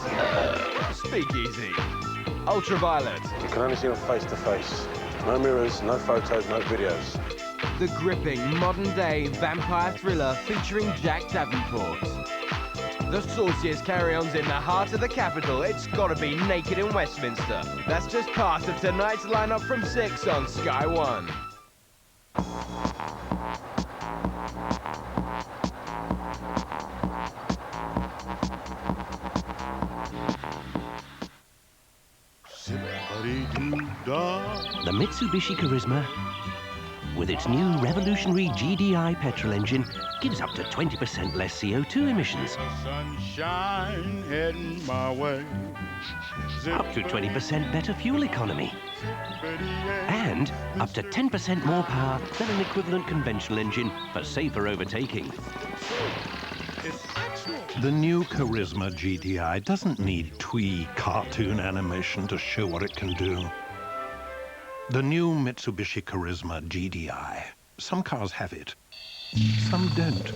[SPEAKER 22] speakeasy. Ultraviolet.
[SPEAKER 24] You can only see them face to face. No mirrors, no photos, no videos.
[SPEAKER 22] The gripping, modern-day vampire thriller featuring Jack Davenport. The sauciest carry-ons in the heart of the capital. It's gotta be Naked in Westminster. That's just part of tonight's lineup from 6 on Sky One.
[SPEAKER 25] The Mitsubishi Charisma, with its new revolutionary GDI petrol engine, gives up to 20% less CO2 emissions.
[SPEAKER 2] Sunshine heading my way.
[SPEAKER 25] Up to 20% better fuel economy. And up to 10% more power than an equivalent conventional engine for safer overtaking.
[SPEAKER 26] The new Charisma GDI doesn't need twee cartoon animation to show what it can do. The new Mitsubishi Charisma GDI. Some cars have it, some don't.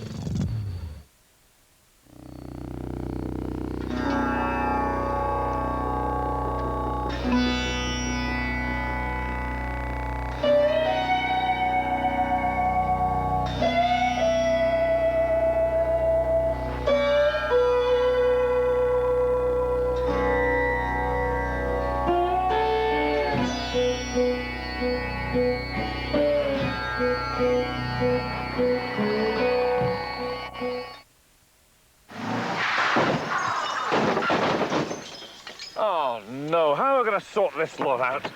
[SPEAKER 21] Oh no, how am I going to sort this lot out?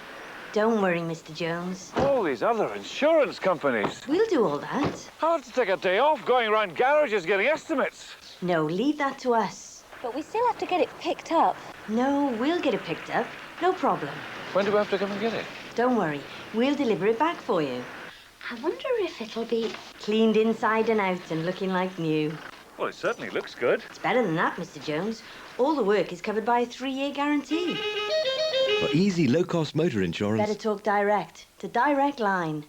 [SPEAKER 23] Don't worry, Mr. Jones.
[SPEAKER 21] All these other insurance companies.
[SPEAKER 23] We'll do all that.
[SPEAKER 21] I'll have to take a day off going around garages getting estimates.
[SPEAKER 23] No, leave that to us.
[SPEAKER 27] But we still have to get it picked up.
[SPEAKER 23] No, we'll get it picked up. No problem.
[SPEAKER 21] When do we have to come and get it?
[SPEAKER 23] Don't worry. We'll deliver it back for you.
[SPEAKER 27] I wonder if it'll be...
[SPEAKER 23] Cleaned inside and out and looking like new.
[SPEAKER 21] Well, it certainly looks good.
[SPEAKER 23] It's better than that, Mr. Jones. All the work is covered by a 3-year guarantee.
[SPEAKER 28] For easy, low-cost motor insurance...
[SPEAKER 23] Better talk direct to Direct Line.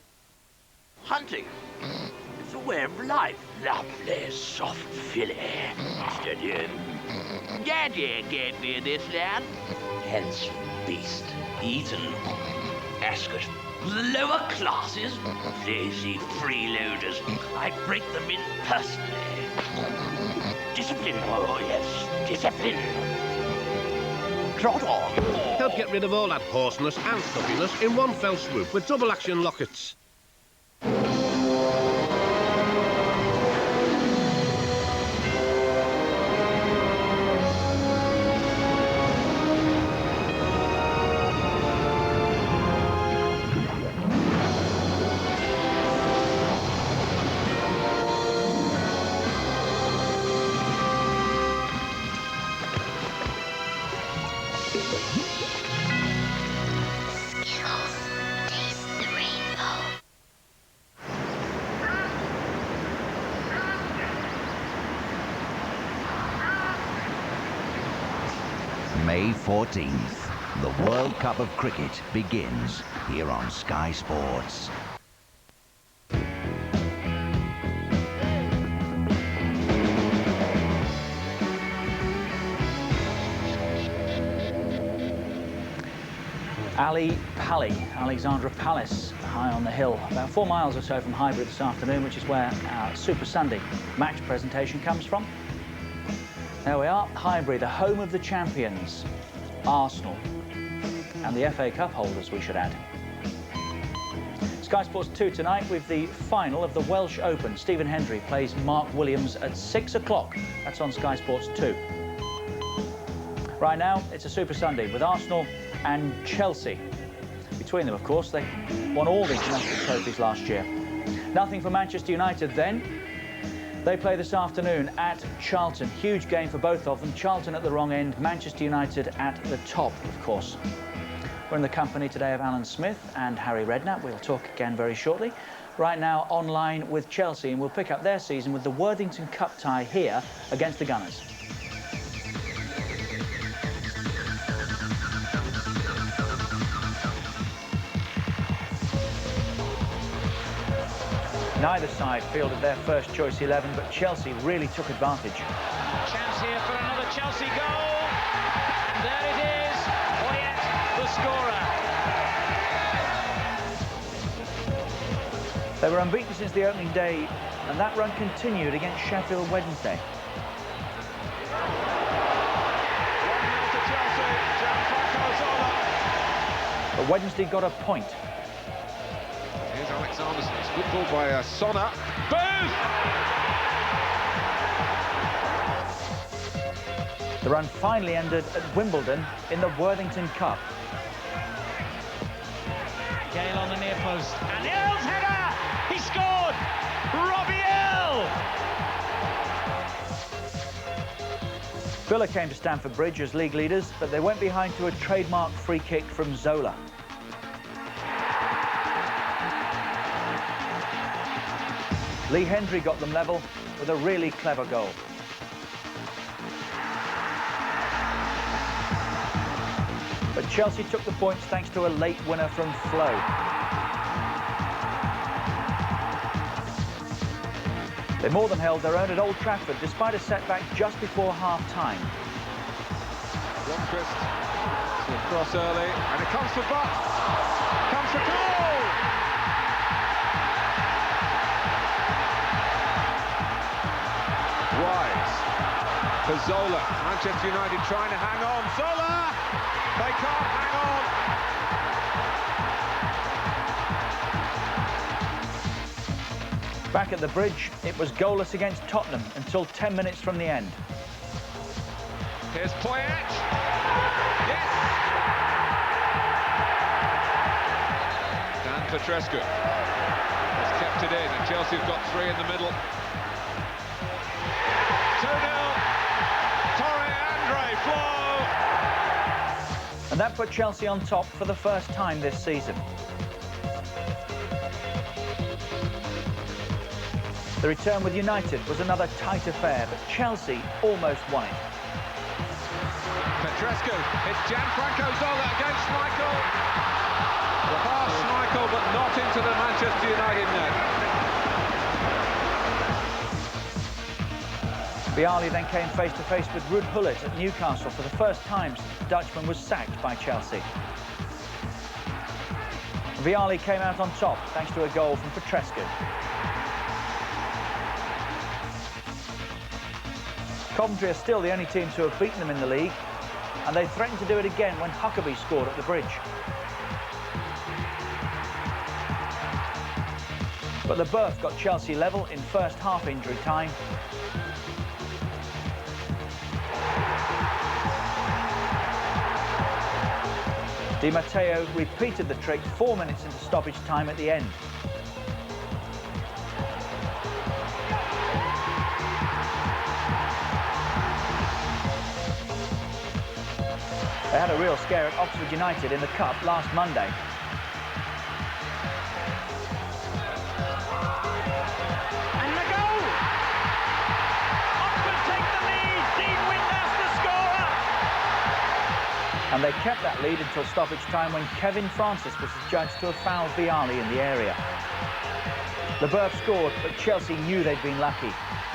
[SPEAKER 29] Hunting. It's a way of life. Lovely, soft filly. Steady. Daddy gave me this land. Handsome beast. Eaten. Ascot. The lower classes. Lazy freeloaders. I break them in personally. Discipline. Oh, yes. Discipline. Trot on.
[SPEAKER 30] Help get rid of all that hoarseness and stuffiness in one fell swoop with double action lockets.
[SPEAKER 15] May 14th, the World Cup of Cricket begins here on Sky Sports.
[SPEAKER 16] Alexandra Palace, high on the hill, about 4 miles or so from Highbury this afternoon, which is where our Super Sunday match presentation comes from. There we are, Highbury, the home of the champions, Arsenal, and the FA Cup holders, we should add. Sky Sports 2 tonight with the final of the Welsh Open. Stephen Hendry plays Mark Williams at 6 o'clock. That's on Sky Sports 2. Right now, it's a Super Sunday with Arsenal and Chelsea. Between them, of course, they won all the international trophies last year. Nothing for Manchester United then. They play this afternoon at Charlton. Huge game for both of them. Charlton at the wrong end, Manchester United at the top, of course. We're in the company today of Alan Smith and Harry Redknapp. We'll talk again very shortly. Right now, online with Chelsea, and we'll pick up their season with the Worthington Cup tie here against the Gunners. Neither side fielded their first choice 11, but Chelsea really took advantage.
[SPEAKER 21] Chance here for another Chelsea goal. And there it is. Poyet, the scorer.
[SPEAKER 16] They were unbeaten since the opening day, and that run continued against Sheffield Wednesday.
[SPEAKER 21] 1-0 to Chelsea. Gianfranco Zola.
[SPEAKER 16] But Wednesday got a point.
[SPEAKER 20] Here's Alexander. It's good ball by Sonna. Booth!
[SPEAKER 16] The run finally ended at Wimbledon in the Worthington Cup.
[SPEAKER 21] Gale on the near post. And Earl's header! He scored! Robbie Earl!
[SPEAKER 16] Villa came to Stamford Bridge as league leaders, but they went behind to a trademark free kick from Zola. Lee Hendry got them level with a really clever goal. But Chelsea took the points thanks to a late winner from Flo. They more than held their own at Old Trafford despite a setback just before half-time.
[SPEAKER 20] Blomqvist to cross early, and it comes for Butt. Comes for goal! Wise for Zola. Manchester United trying to hang on. Zola! They can't hang on.
[SPEAKER 16] Back at the Bridge, it was goalless against Tottenham until 10 minutes from the end.
[SPEAKER 20] Here's Poyet. Yes! Dan Petrescu has kept it in, and Chelsea have got 3 in the middle. 2-0. Torre Andre Flo.
[SPEAKER 16] And that put Chelsea on top for the first time this season. The return with United was another tight affair, but Chelsea almost won it.
[SPEAKER 20] Petrescu, it's Gianfranco Zola against Schmeichel. Past Schmeichel, but not into the Manchester United net.
[SPEAKER 16] Vialli then came face-to-face with Ruud Gullit at Newcastle for the first time since the Dutchman was sacked by Chelsea. Vialli came out on top thanks to a goal from Petrescu. Coventry are still the only team to have beaten them in the league, and they threatened to do it again when Huckabee scored at the Bridge. But the berth got Chelsea level in first half injury time. Di Matteo repeated the trick 4 minutes into stoppage time at the end. They had a real scare at Oxford United in the Cup last Monday.
[SPEAKER 21] And the goal! Oxford take the lead. Dean Windass the scorer.
[SPEAKER 16] And they kept that lead until stoppage time when Kevin Francis was judged to have fouled Vialli in the area. The Burf scored, but Chelsea knew they'd been lucky.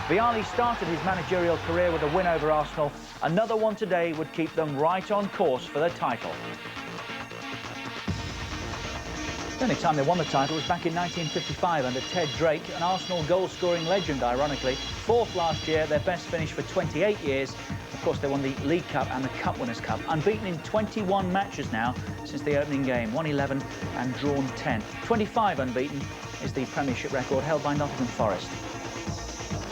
[SPEAKER 16] Vialli started his managerial career with a win over Arsenal. Another one today would keep them right on course for the title. The only time they won the title was back in 1955 under Ted Drake, an Arsenal goal-scoring legend, ironically. Fourth last year, their best finish for 28 years. Of course, they won the League Cup and the Cup Winners' Cup. Unbeaten in 21 matches now since the opening game, won 11 and drawn 10. 25 unbeaten is the Premiership record held by Nottingham Forest.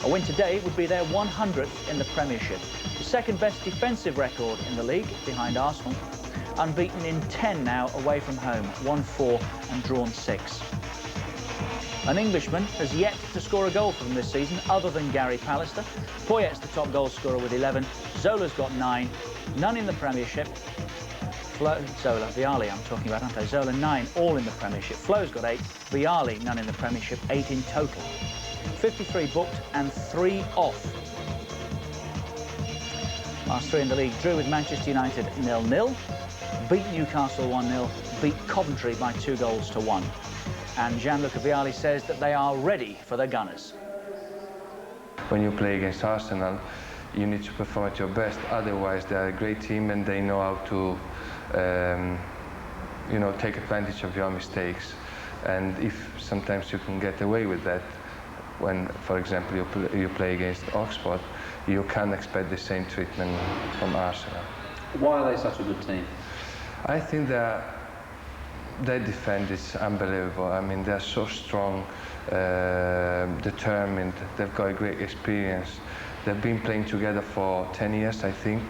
[SPEAKER 16] A win today would be their 100th in the Premiership. The second best defensive record in the league, behind Arsenal. Unbeaten in 10 now away from home, won 4 and drawn 6. An Englishman has yet to score a goal for them this season, other than Gary Pallister. Poyet's the top goal scorer with 11. Zola's got 9. None in the Premiership. Zola, Vialli I'm talking about, aren't I? Zola 9, all in the Premiership. Flo's got 8. Vialli, none in the Premiership, 8 in total. 53 booked and 3 off. Last 3 in the league. Drew with Manchester United 0-0. Beat Newcastle 1-0. Beat Coventry by 2 goals to 1. And Gianluca Vialli says that they are ready for the Gunners.
[SPEAKER 6] When you play against Arsenal, you need to perform at your best. Otherwise, they're a great team and they know how to, you know, take advantage of your mistakes. And if sometimes you can get away with that, when, for example, you play against Oxford, you can't expect the same treatment from Arsenal.
[SPEAKER 3] Why are they such a good team?
[SPEAKER 6] I think their defense is unbelievable. I mean, they're so strong, determined. They've got a great experience. They've been playing together for 10 years, I think,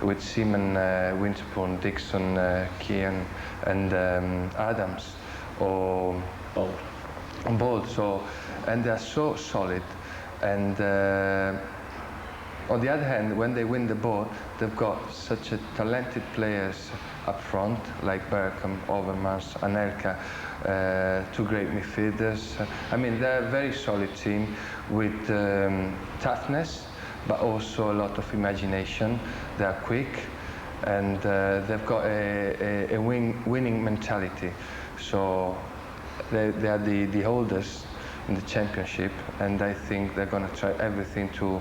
[SPEAKER 6] with Seaman, Winterbourne, Dixon, Keane, and Adams, or Bold. So, and they're so solid. And on the other hand, when they win the ball, they've got such a talented players up front, like Bergkamp, Overmars, Anelka, 2 great midfielders. I mean, they're a very solid team with toughness, but also a lot of imagination. They're quick, and they've got a winning mentality. So they are the holders in the championship, and I think they're going to try everything to,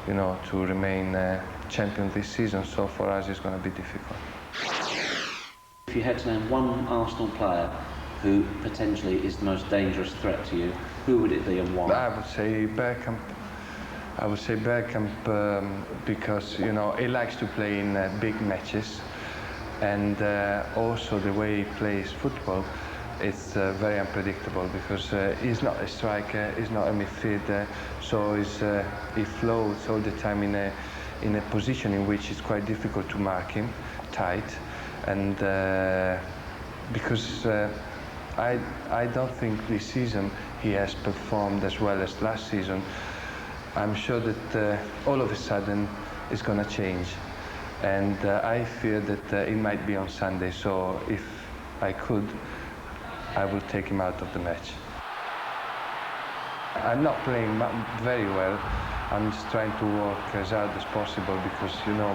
[SPEAKER 6] you know, to remain champion this season. So for us, it's going to be difficult.
[SPEAKER 3] If you had to name one Arsenal player who potentially is the most dangerous threat to you, who would it be and why?
[SPEAKER 6] I would say Bergkamp. I would say Bergkamp because, you know, he likes to play in big matches, and also the way he plays football is very unpredictable, because he's not a striker, he's not a midfielder, so he floats all the time in a position in which it's quite difficult to mark him tight. And because I don't think this season he has performed as well as last season, I'm sure that all of a sudden it's going to change. And I fear that it might be on Sunday, so if I could, I will take him out of the match. I'm not playing very well. I'm just trying to work as hard as possible because, you know,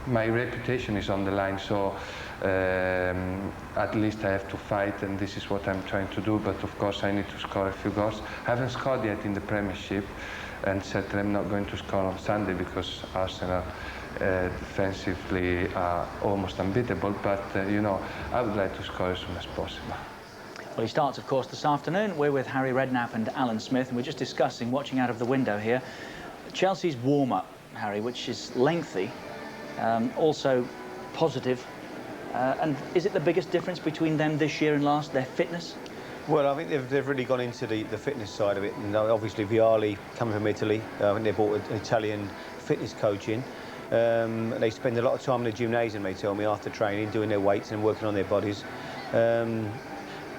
[SPEAKER 6] my reputation is on the line, so at least I have to fight, and this is what I'm trying to do. But of course I need to score a few goals. I haven't scored yet in the Premiership, and certainly I'm not going to score on Sunday because Arsenal defensively are almost unbeatable, but you know, I would like to score as soon as possible.
[SPEAKER 16] Well, he starts, of course, this afternoon. We're with Harry Redknapp and Alan Smith, and we're just discussing, watching out of the window here, Chelsea's warm-up, Harry, which is lengthy, also positive. And is it the biggest difference between them this year and last, their fitness?
[SPEAKER 17] Well, I think they've really gone into the fitness side of it. And obviously, Vialli, coming from Italy, I think they brought an Italian fitness coach in. They spend a lot of time in the gymnasium, they tell me, after training, doing their weights and working on their bodies.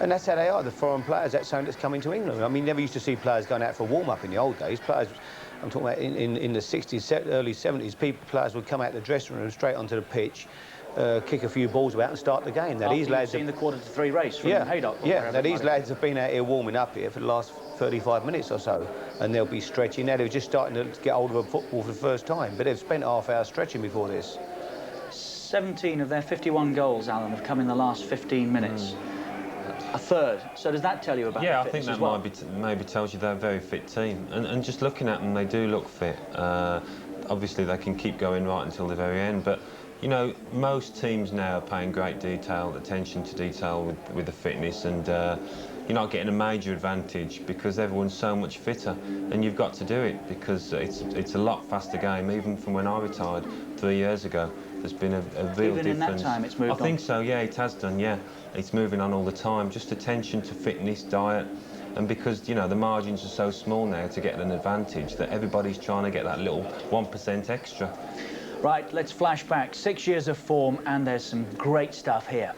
[SPEAKER 17] And that's how they are, the foreign players. That's something that's coming to England. I mean, never used to see players going out for a warm-up in the old days. Players, I'm talking about in the 60s, early 70s, players would come out the dressing room straight onto the pitch, kick a few balls about and start the game. Now, these lads
[SPEAKER 16] have seen the quarter-to-3 race from Haydock.
[SPEAKER 17] Yeah, now these lads have been out here warming up here for the last 35 minutes or so, and they'll be stretching. Now they're just starting to get hold of a football for the first time, but they've spent half hour stretching before this.
[SPEAKER 16] 17 of their 51 goals, Alan, have come in the last 15 minutes. A third. So does that tell you about
[SPEAKER 18] Yeah,
[SPEAKER 16] the
[SPEAKER 18] I think
[SPEAKER 16] fitness
[SPEAKER 18] that
[SPEAKER 16] as well?
[SPEAKER 18] maybe tells you they're a very fit team. And just looking at them, they do look fit. Obviously, they can keep going right until the very end. But, you know, most teams now are paying great attention to detail with the fitness. And you're not getting a major advantage because everyone's so much fitter. And you've got to do it because it's a lot faster game, even from when I retired 3 years ago. There's been a real difference.
[SPEAKER 16] Even in that time, it's moved on?
[SPEAKER 18] I think so, yeah, it has done, yeah. It's moving on all the time. Just attention to fitness, diet, and because, you know, the margins are so small now to get an advantage that everybody's trying to get that little 1% extra.
[SPEAKER 16] Right, let's flash back. 6 years of form, and there's some great stuff here.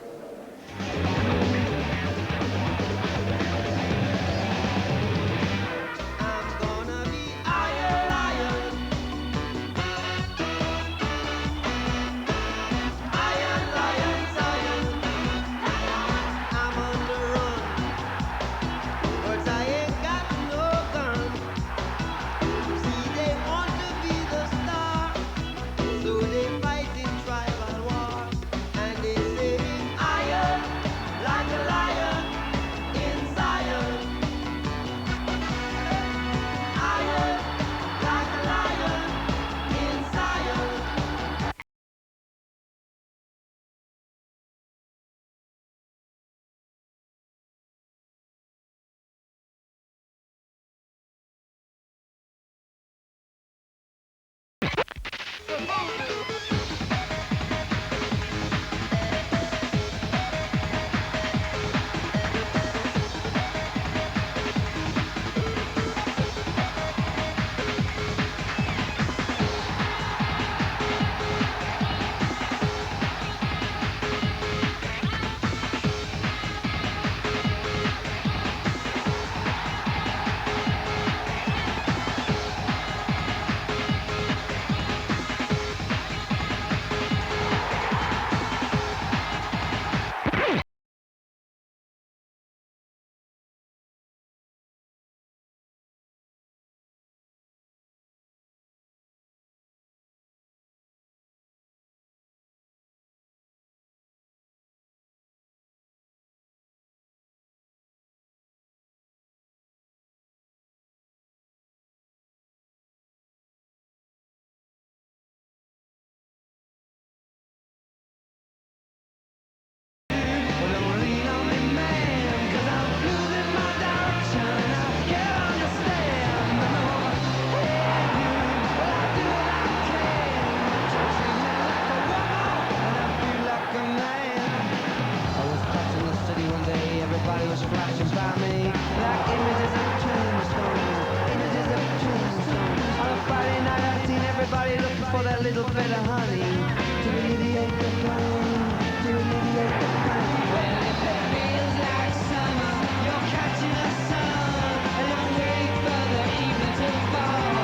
[SPEAKER 4] Little bit of honey to alleviate the pain, to alleviate the pain. Well, if it feels like summer, you're catching the sun, and don't wait for the evening to fall.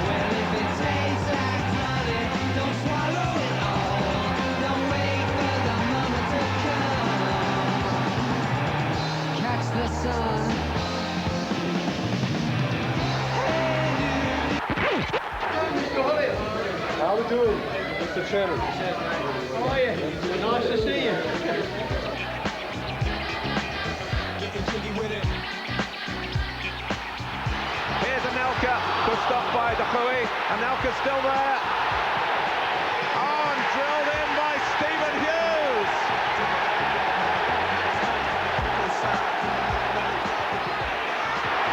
[SPEAKER 4] Well, if it tastes like honey, don't swallow it all. Don't wait for the moment to come. Catch the sun.
[SPEAKER 24] How are we doing, Mr. Chairman?
[SPEAKER 4] How are you? Nice to see you.
[SPEAKER 7] Here's Anelka, good stop by De Goey. Anelka's still there. Oh, and drilled in by Stephen Hughes.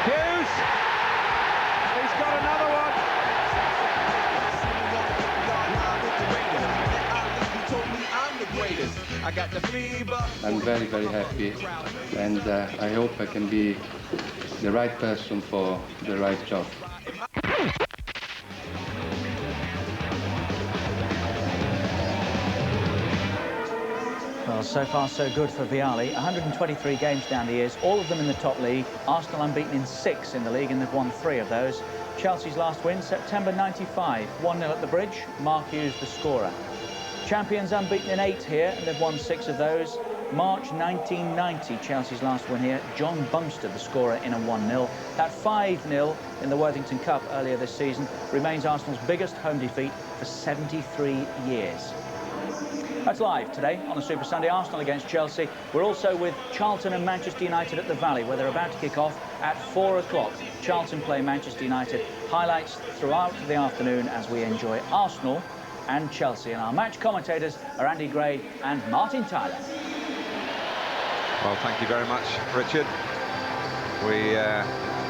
[SPEAKER 7] Hughes, he's got another one.
[SPEAKER 4] I got the fever.
[SPEAKER 8] I'm very, very happy, and I hope I can be the right person for the right job.
[SPEAKER 16] Well, so far so good for Vialli. 123 games down the years, all of them in the top league. Arsenal unbeaten in 6 in the league, and they've won 3 of those. Chelsea's last win, September '95, 1-0 at the Bridge. Mark Hughes the scorer. Champions unbeaten in 8 here, and they've won 6 of those. March 1990, Chelsea's last win here. John Bumstead, the scorer, in a 1-0. That 5-0 in the Worthington Cup earlier this season remains Arsenal's biggest home defeat for 73 years. That's live today on the Super Sunday. Arsenal against Chelsea. We're also with Charlton and Manchester United at the Valley, where they're about to kick off at 4 o'clock. Charlton play Manchester United. Highlights throughout the afternoon as we enjoy Arsenal and Chelsea. And our match commentators are Andy Gray and Martin Tyler.
[SPEAKER 7] Well, thank you very much, Richard. We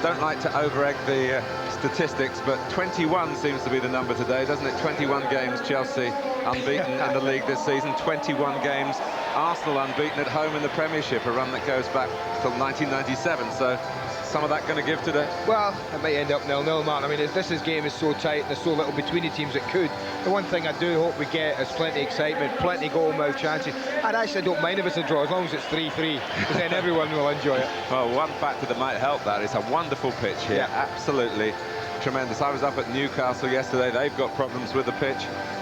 [SPEAKER 7] don't like to over-egg the statistics, but 21 seems to be the number today, doesn't it? 21 games Chelsea unbeaten in the league this season, 21 games Arsenal unbeaten at home in the Premiership, a run that goes back till 1997, so some of that going to give today?
[SPEAKER 1] Well, it might end up 0-0, Martin. I mean, this game is so tight, there's so little between the teams, it could. The one thing I do hope we get is plenty of excitement, plenty of goal-mouth chances. I actually don't mind if it's a draw, as long as it's 3-3, because then everyone will enjoy it.
[SPEAKER 7] Well, one factor that might help that is a wonderful pitch here, absolutely tremendous. I was up at Newcastle yesterday, they've got problems with the pitch.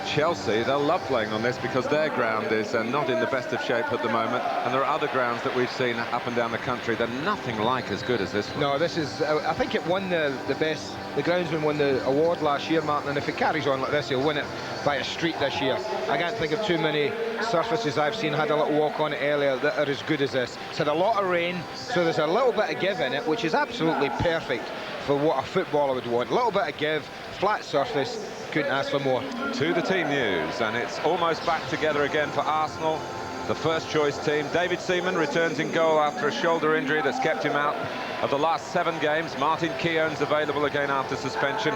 [SPEAKER 7] Chelsea, they'll love playing on this because their ground is not in the best of shape at the moment, and there are other grounds that we've seen up and down the country. They're nothing like as good as this one.
[SPEAKER 1] No, this is, I think it won the best, the groundsman won the award last year, Martin, and if it carries on like this, he'll win it by a street this year. I can't think of too many surfaces I've seen, had a little walk on it earlier, that are as good as this. It's had a lot of rain, so there's a little bit of give in it, which is absolutely perfect for what a footballer would want. A little bit of give, flat surface, couldn't ask for more.
[SPEAKER 7] To the team news, and it's almost back together again for Arsenal. The first choice team. David Seaman returns in goal after a shoulder injury that's kept him out of the last 7 games. Martin Keown's available again after suspension.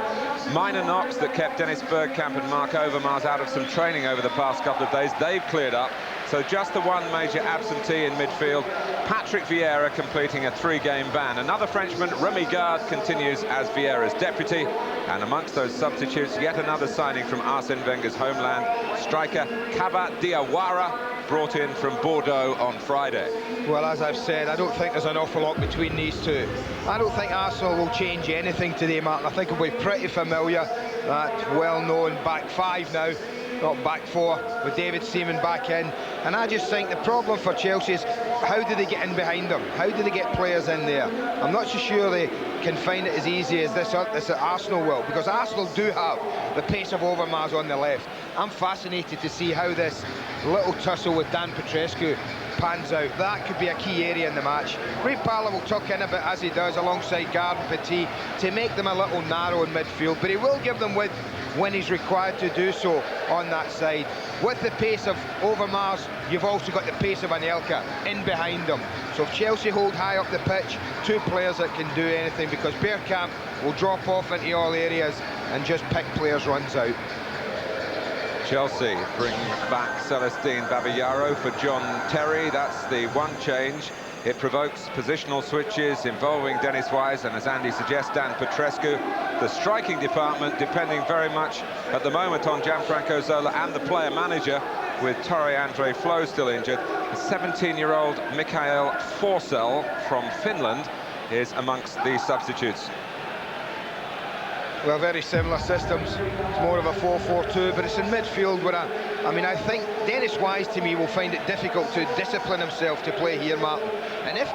[SPEAKER 7] Minor knocks that kept Dennis Bergkamp and Mark Overmars out of some training over the past couple of days. They've cleared up. So just the one major absentee in midfield. Patrick Vieira completing a 3-game ban. Another Frenchman, Remy Gard, continues as Vieira's deputy. And amongst those substitutes, yet another signing from Arsene Wenger's homeland. Striker Kaba Diawara, brought in from Bordeaux on Friday.
[SPEAKER 1] Well, as I've said, I don't think there's an awful lot between these two. I don't think Arsenal will change anything today, Martin. I think it'll be pretty familiar. That well-known back 5 now, not back 4, with David Seaman back in. And I just think the problem for Chelsea is how do they get in behind them? How do they get players in there? I'm not so sure they can find it as easy as this Arsenal will, because Arsenal do have the pace of Overmars on the left. I'm fascinated to see how this little tussle with Dan Petrescu pans out. That could be a key area in the match. Ray Parlour will tuck in a bit as he does alongside Gard and Petit to make them a little narrow in midfield, but he will give them width when he's required to do so on that side. With the pace of Overmars, you've also got the pace of Anelka in behind them. So if Chelsea hold high up the pitch, 2 players that can do anything, because Bergkamp will drop off into all areas and just pick players' runs out.
[SPEAKER 7] Chelsea bring back Celestine Babayaro for John Terry. That's the one change. It provokes positional switches involving Dennis Wise and, as Andy suggests, Dan Petrescu. The striking department depending very much at the moment on Gianfranco Zola and the player manager, with Torre Andre Flo still injured. The 17-year-old Mikael Forsell from Finland is amongst the substitutes.
[SPEAKER 1] Well, very similar systems. It's more of a 4-4-2, but it's in midfield where I mean, I think Dennis Wise, to me, will find it difficult to discipline himself to play here, Martin.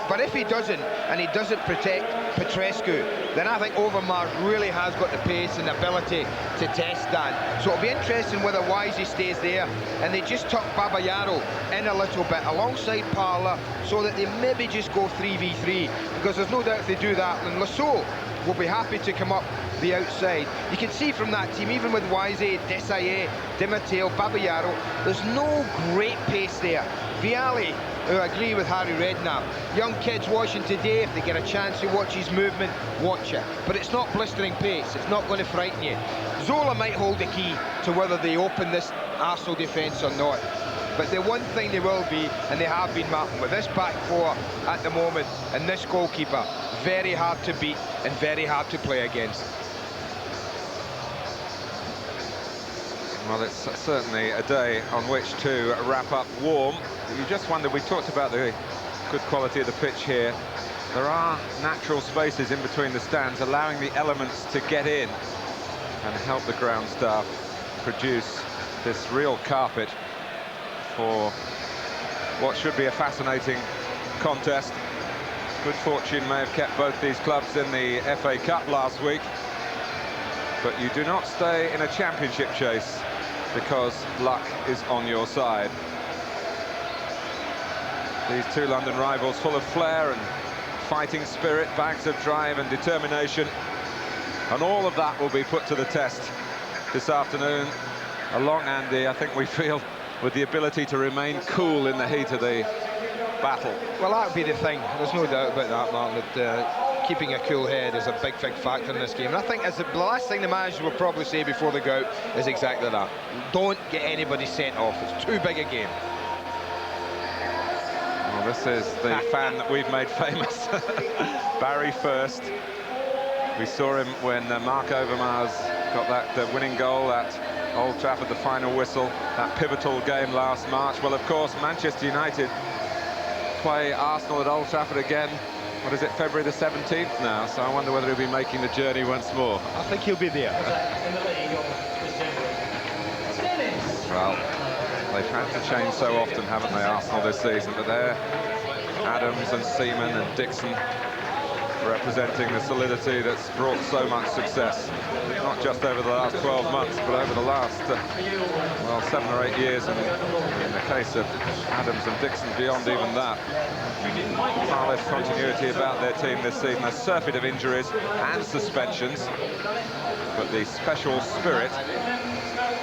[SPEAKER 1] But if he doesn't, and he doesn't protect Petrescu, then I think Overmars really has got the pace and the ability to test Dan. So it'll be interesting whether Wisey stays there, and they just tuck Babayaro in a little bit alongside Parlour, so that they maybe just go 3v3, because there's no doubt if they do that, then Lasso will be happy to come up the outside. You can see from that team, even with Wisey, Desailly, Di Matteo, Babayaro, there's no great pace there. Vialli, who I agree with Harry Redknapp, young kids watching today, if they get a chance to watch his movement, watch it. But it's not blistering pace, it's not going to frighten you. Zola might hold the key to whether they open this Arsenal defence or not. But the one thing they will be, and they have been, Martin, with this back 4 at the moment, and this goalkeeper, very hard to beat and very hard to play against.
[SPEAKER 7] Well, it's certainly a day on which to wrap up warm. You just wonder, we talked about the good quality of the pitch here. There are natural spaces in between the stands, allowing the elements to get in and help the ground staff produce this real carpet for what should be a fascinating contest. Good fortune may have kept both these clubs in the FA Cup last week, but you do not stay in a championship chase because luck is on your side. These two London rivals full of flair and fighting spirit, bags of drive and determination. And all of that will be put to the test this afternoon. Along, Andy, I think we feel, with the ability to remain cool in the heat of the battle.
[SPEAKER 1] Well, that would be the thing. There's no doubt about that, Martin, that keeping a cool head is a big factor in this game. And I think as the last thing the manager will probably say before they go out is exactly that. Don't get anybody sent off. It's too big a game.
[SPEAKER 7] Well, this is the fan that we've made famous. Barry first. We saw him when Mark Overmars got that winning goal at Old Trafford, the final whistle, that pivotal game last March. Well, of course, Manchester United play Arsenal at Old Trafford again. What is it, February the 17th now? So I wonder whether he'll be making the journey once more.
[SPEAKER 1] I think he'll be there.
[SPEAKER 7] Well, they've had to change so often, haven't they, Arsenal, this season? But there, Adams and Seaman and Dixon representing the solidity that's brought so much success, not just over the last 12 months, but over the last, well, 7 or 8 years, and in the case of Adams and Dixon, beyond even that. Far less continuity about their team this season, a surfeit of injuries and suspensions, but the special spirit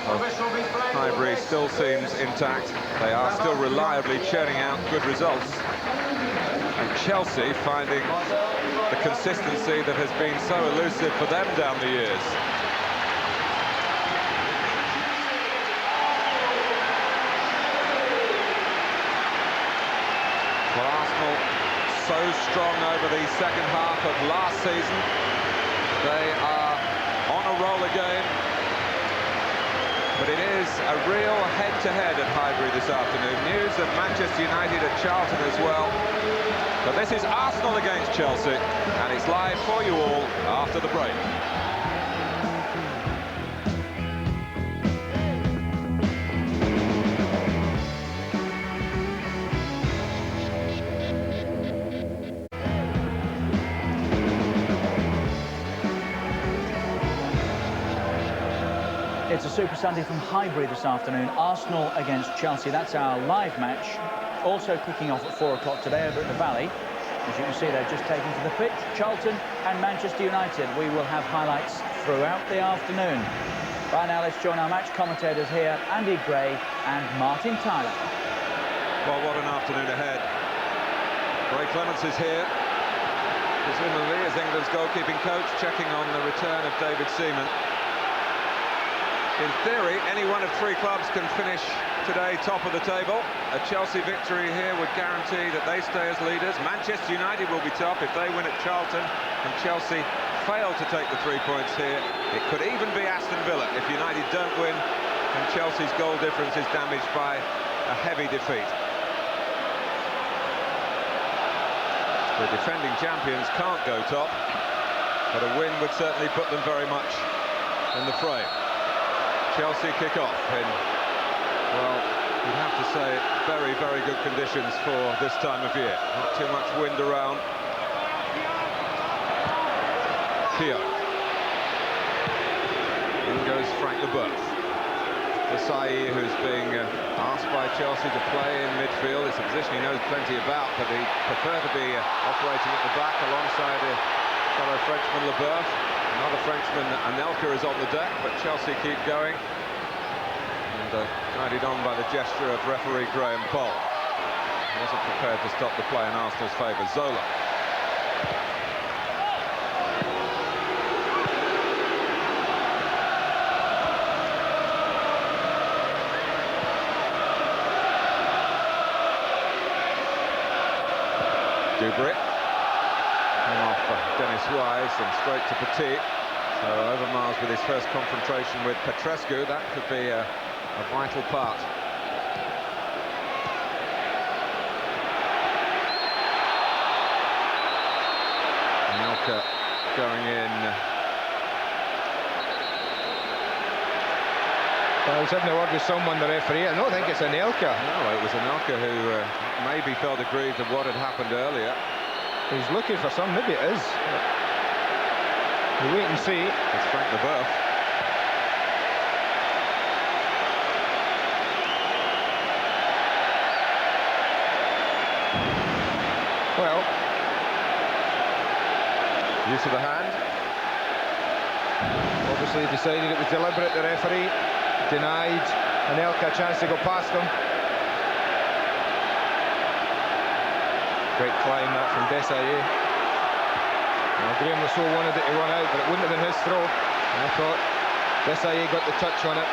[SPEAKER 7] of Highbury still seems intact. They are still reliably churning out good results. And Chelsea finding the consistency that has been so elusive for them down the years. Well, Arsenal so strong over the second half of last season. They are on a roll again. But it is a real head-to-head at Highbury this afternoon. News of Manchester United at Charlton as well. But this is Arsenal against Chelsea, and it's live for you all after the break.
[SPEAKER 16] It's a Super Sunday from Highbury this afternoon. Arsenal against Chelsea. That's our live match. Also kicking off at 4 o'clock today over at the Valley. As you can see, they're just taken to the pitch. Charlton and Manchester United. We will have highlights throughout the afternoon. Right now, let's join our match commentators here, Andy Gray and Martin Tyler.
[SPEAKER 7] Well, what an afternoon ahead. Ray Clements is here, presumably as England's goalkeeping coach, checking on the return of David Seaman. In theory, any one of 3 clubs can finish today top of the table. A Chelsea victory here would guarantee that they stay as leaders. Manchester United will be top if they win at Charlton and Chelsea fail to take the 3 points here. It could even be Aston Villa if United don't win and Chelsea's goal difference is damaged by a heavy defeat. The defending champions can't go top, but a win would certainly put them very much in the fray. Chelsea kick off in, well, you'd have to say very, very good conditions for this time of year. Not too much wind around. Keogh. In goes Frank Leboeuf. Desai, who's being asked by Chelsea to play in midfield. It's a position he knows plenty about, but he'd prefer to be operating at the back alongside fellow Frenchman Leboeuf. Another Frenchman, Anelka, is on the deck, but Chelsea keep going. And guided on by the gesture of referee Graham Poll. He wasn't prepared to stop the play in Arsenal's favour. Zola. Dubrick. Off Dennis Wise and straight to Petit. So Overmars with his first confrontation with Petrescu. That could be a vital part. Anelka going in.
[SPEAKER 1] I was having a word with someone, the referee. I don't think it's Anelka.
[SPEAKER 7] No, it was Anelka who maybe felt aggrieved at what had happened earlier.
[SPEAKER 1] He's looking for some, maybe it is. We'll wait and see.
[SPEAKER 7] It's Frank Leboeuf.
[SPEAKER 1] Well,
[SPEAKER 7] use of the hand.
[SPEAKER 1] Obviously decided it was deliberate, the referee. Denied Anelka a chance to go past him. Great climb that from Desailly. Well, Graham Lasso wanted it to run out, but it wouldn't have been his throw. And I thought Desailly got the touch on it.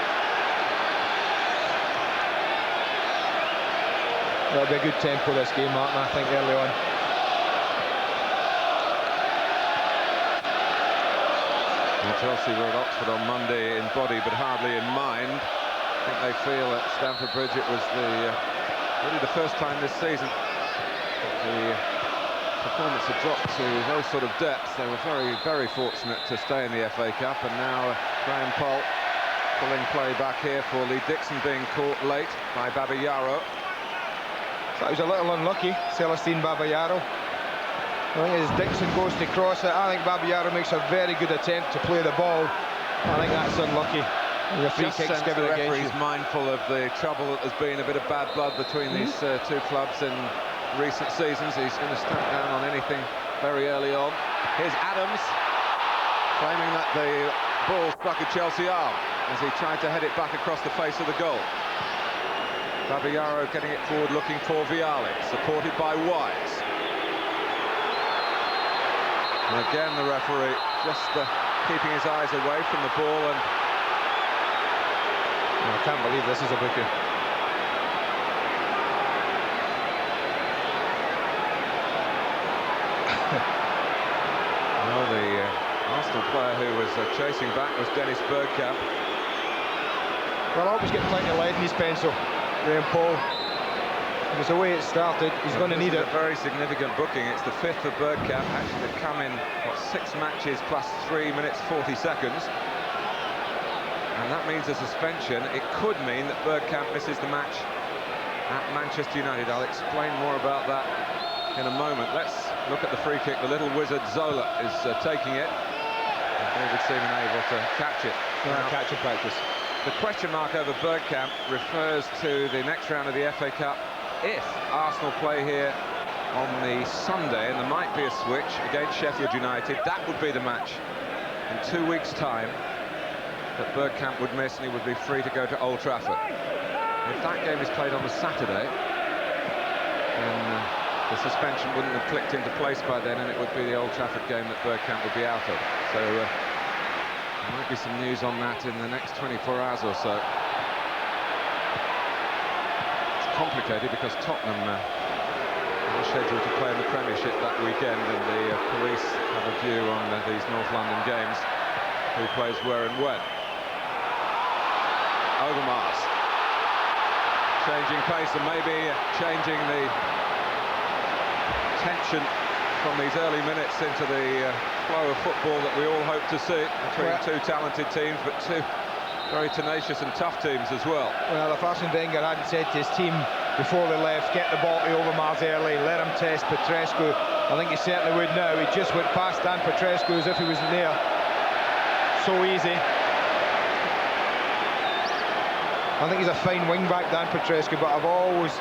[SPEAKER 1] That'll be a good tempo this game, Martin, I think, early on.
[SPEAKER 7] Well, Chelsea were at Oxford on Monday in body but hardly in mind. I think they feel at Stamford Bridge it was really the first time this season that the performance had dropped to those sort of depths. They were very, very fortunate to stay in the FA Cup, and now Graham Poll pulling play back here for Lee Dixon, being caught late by Babayaro.
[SPEAKER 1] That was a little unlucky, Celestine Babayaro. I think as Dixon goes to cross it, I think Babayaro makes a very good attempt to play the ball. I think that's unlucky. The free kick's given
[SPEAKER 7] the
[SPEAKER 1] against
[SPEAKER 7] referee's
[SPEAKER 1] you.
[SPEAKER 7] mindful of the trouble that there's been, a bit of bad blood between these two clubs in recent seasons. He's going to stamp down on anything very early on. Here's Adams, claiming that the ball struck a Chelsea arm as he tried to head it back across the face of the goal. Babayaro getting it forward, looking for Vialli, supported by Wise. And again, the referee just keeping his eyes away from the ball, and
[SPEAKER 1] I can't believe this is a booking.
[SPEAKER 7] Well, the Arsenal player who was chasing back was Dennis Bergkamp.
[SPEAKER 1] Well, I always get plenty of lead in his pencil, Graham Poll. Because the way it started, he's going to need it.
[SPEAKER 7] A very significant booking. It's the 5th for Bergkamp. Actually, they've come in, what, 6 matches plus 3 minutes 40 seconds. And that means a suspension. It could mean that Bergkamp misses the match at Manchester United. I'll explain more about that in a moment. Let's look at the free kick. The little wizard Zola is taking it. David Seaman able to catch it.
[SPEAKER 1] Catch in practice.
[SPEAKER 7] The question mark over Bergkamp refers to the next round of the FA Cup. If Arsenal play here on the Sunday, and there might be a switch against Sheffield United, that would be the match in 2 weeks' time that Bergkamp would miss, and he would be free to go to Old Trafford. If that game is played on the Saturday, then the suspension wouldn't have clicked into place by then, and it would be the Old Trafford game that Bergkamp would be out of. So there might be some news on that in the next 24 hours or so. It's complicated because Tottenham are scheduled to play in the Premiership that weekend, and the police have a view on these North London games, who plays where and when. Overmars changing pace and maybe changing the tension from these early minutes into the flow of football that we all hope to see between two talented teams, but two very tenacious and tough teams as well.
[SPEAKER 1] Well, if Arsene Wenger hadn't said to his team before they left, get the ball to Overmars early, let him test Petrescu, I think he certainly would now. He just went past Dan Petrescu as if he wasn't there. So easy. I think he's a fine wing-back, Dan Petrescu, but I've always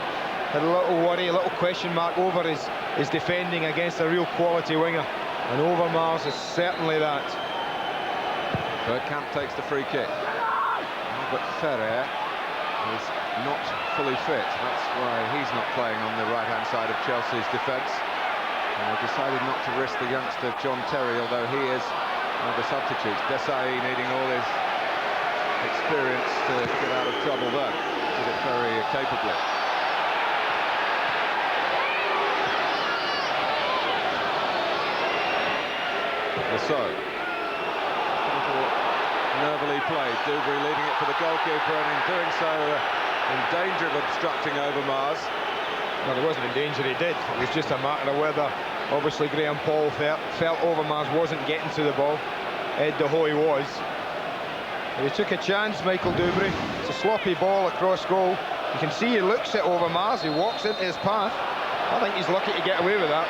[SPEAKER 1] had a little worry, a little question mark over his defending against a real quality winger. And Overmars is certainly that.
[SPEAKER 7] Bergkamp takes the free kick. But Ferrer is not fully fit. That's why he's not playing on the right-hand side of Chelsea's defence. And they've decided not to risk the youngster John Terry, although he is one of the substitutes. Desailly needing all his experience to get out of trouble there. Did it very capably. So, nervily played. Dubry leading it for the goalkeeper, and in doing so, in danger of obstructing Overmars.
[SPEAKER 1] Well, he wasn't in danger, he did. It was just a matter of whether, obviously, Graham Poll felt Overmars wasn't getting to the ball. Ed de Hoy was. But he took a chance, Michael Dubry. It's a sloppy ball across goal. You can see he looks at Overmars, he walks into his path. I think he's lucky to get away with that.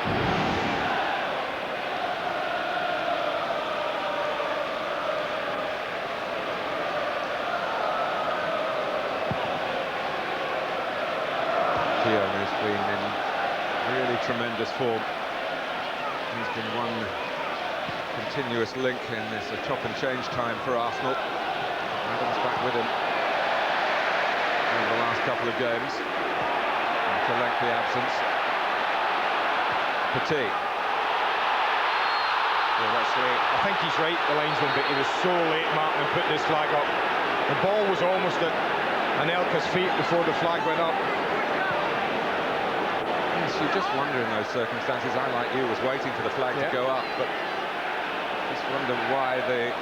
[SPEAKER 7] Really tremendous form. He's been one continuous link in this chop and change time for Arsenal. Adams back with him over the last couple of games after a lengthy absence. Petit.
[SPEAKER 1] Yeah, that's late. I think he's right, the linesman, but he was so late, Martin, in putting his flag up. The ball was almost at Anelka's feet before the flag went up.
[SPEAKER 7] Yes, you just wonder in those circumstances. I, like you, was waiting for the flag to go up, but just wonder why there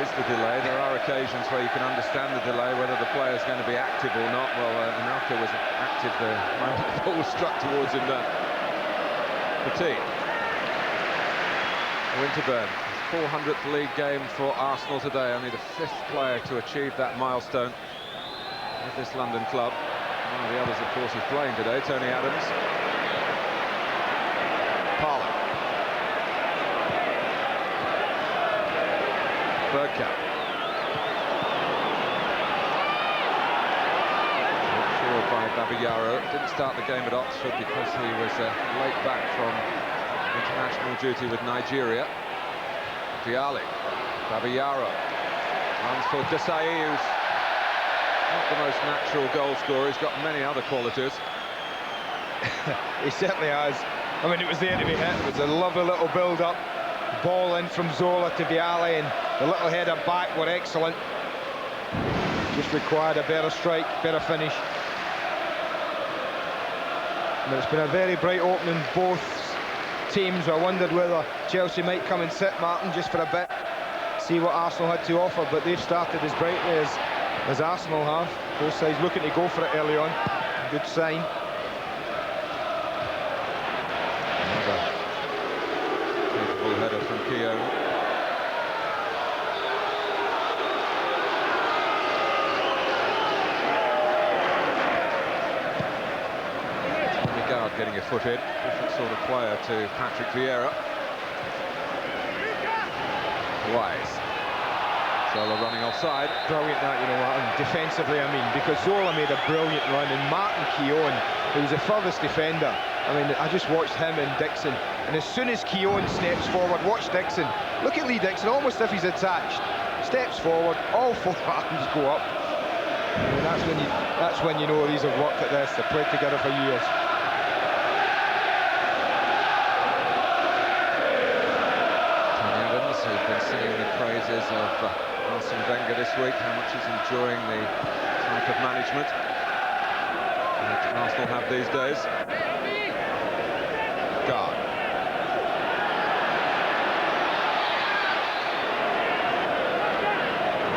[SPEAKER 7] is the delay. There are occasions where you can understand the delay, whether the player's going to be active or not. Well, Anelka was active the moment the ball was struck towards him there. Petit. Winterburn, 400th league game for Arsenal today, only the 5th player to achieve that milestone with this London club. One of the others, of course, is playing today, Tony Adams. Parlour. Bergkamp. Sure by Babayaro. Didn't start the game at Oxford because he was late back from international duty with Nigeria. Vialli, Babayaro runs for Desai, who's not the most natural goal scorer. He's got many other qualities.
[SPEAKER 1] He certainly has. I mean, it was there to be hit. It was a lovely little build-up. Ball in from Zola to Vialli, and the little header back were excellent. Just required a better strike, better finish. And it's been a very bright opening, both teams. I wondered whether Chelsea might come and sit, Martin, just for a bit, see what Arsenal had to offer, but they've started as brightly as Arsenal have. Both sides looking to go for it early on. Good sign.
[SPEAKER 7] Another capable header from Keown. Odegaard getting a foot in, different sort of player to Patrick Vieira. Wise. Zola running offside.
[SPEAKER 1] Brilliant that, you know what, and defensively, I mean, because Zola made a brilliant run, and Martin Keown, who was the furthest defender, I mean, I just watched him and Dixon, and as soon as Keown steps forward, watch Dixon, look at Lee Dixon, almost if he's attached, steps forward, all 4 arms go up. I mean, that's when you know these have worked at this. They've played together for years.
[SPEAKER 7] Tony Adams, who's been singing the praises of Arsene Wenger this week, how much he's enjoying the type of management that Arsenal have these days. Guard.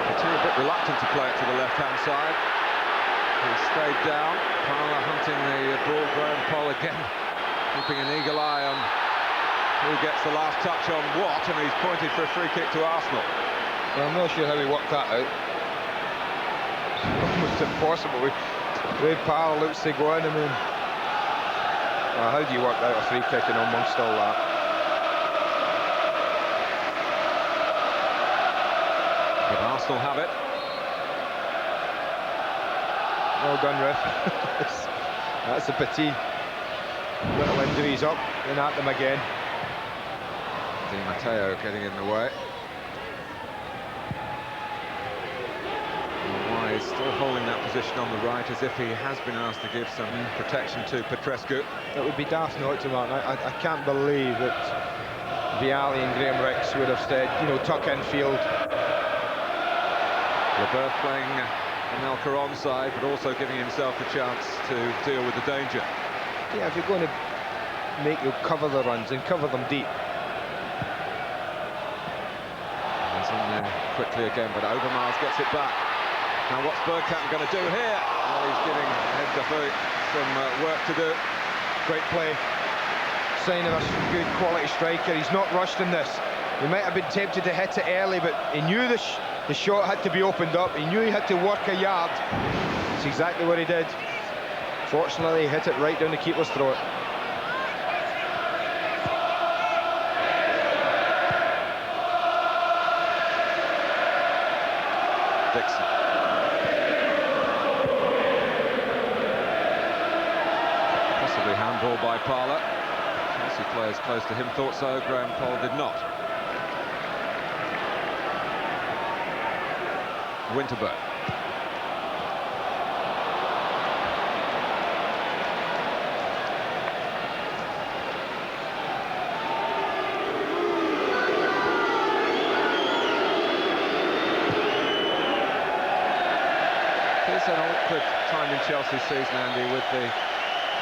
[SPEAKER 7] Petit a bit reluctant to play it to the left-hand side. He stayed down. Parlour hunting the ball. Graham Poll again, keeping an eagle eye on who gets the last touch on what, and he's pointed for a free kick to Arsenal.
[SPEAKER 1] Well, I'm not sure how he worked that out. It's almost impossible. The way Parlour looks to go in, I mean, how do you work out a free kick in amongst all that?
[SPEAKER 7] But Arsenal have it.
[SPEAKER 1] Well done, ref. That's a Petit. Little injuries up, and at them again.
[SPEAKER 7] Di Matteo getting in the way. Wise still holding that position on the right, as if he has been asked to give some protection to Petrescu.
[SPEAKER 1] It would be daft not to, Martin. I can't believe that Vialli and Graham Rix would have said, you know, tuck in field.
[SPEAKER 7] Leboeuf playing Anelka onside, but also giving himself a chance to deal with the danger.
[SPEAKER 1] Yeah, if you're going to make you cover the runs and cover them deep.
[SPEAKER 7] He's in there quickly again, but Overmars gets it back. Now what's Bergkamp going to do here? Well, he's giving Ed Defoe some work to do.
[SPEAKER 1] Great play. Sign of a good quality striker. He's not rushed in this. He might have been tempted to hit it early, but he knew the shot had to be opened up. He knew he had to work a yard. That's exactly what he did. Fortunately, he hit it right down the keeper's throat.
[SPEAKER 7] Dixon. Possibly handball by Parlour. Chelsea players close to him thought so. Graham Poll did not. Winterburn. It's an awkward time in Chelsea's season, Andy, with the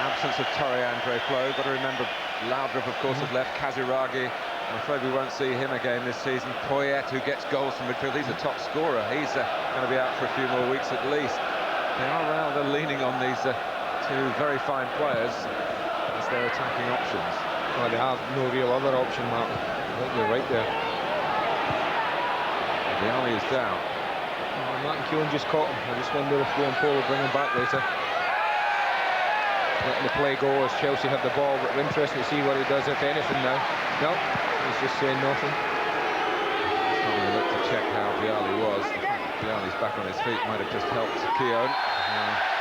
[SPEAKER 7] absence of Torre Andre Flo. Got to remember, Laudrup, of course, has left. Kaziragi, I'm afraid we won't see him again this season. Poyet, who gets goals from midfield, he's a top scorer. He's going to be out for a few more weeks at least. They are rather leaning on these two very fine players as their attacking options.
[SPEAKER 1] Well, they have no real other option, Martin. I think you're right there.
[SPEAKER 7] Vialli is down.
[SPEAKER 1] Oh, Martin Keown just caught him. I just wonder if Graham Poll will bring him back later. Letting the play go as Chelsea have the ball, but we're interested to see what he does, if anything, now. No, he's just saying nothing.
[SPEAKER 7] He's having a look to check how Vialli was. The fact that Vialli's back on his feet might have just helped Keown.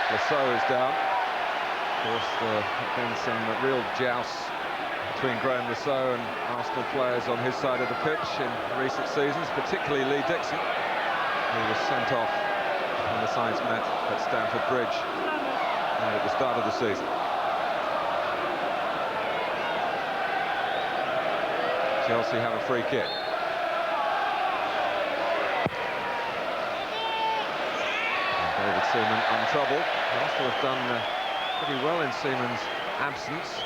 [SPEAKER 7] Lasso is down. Of course, there have been some real jousts between Graham Lasso and Arsenal players on his side of the pitch in recent seasons, particularly Lee Dixon, who was sent off when the sides met at Stamford Bridge at the start of the season. Chelsea have a free kick. And David Seaman untroubled. Arsenal have done pretty well in Seaman's absence.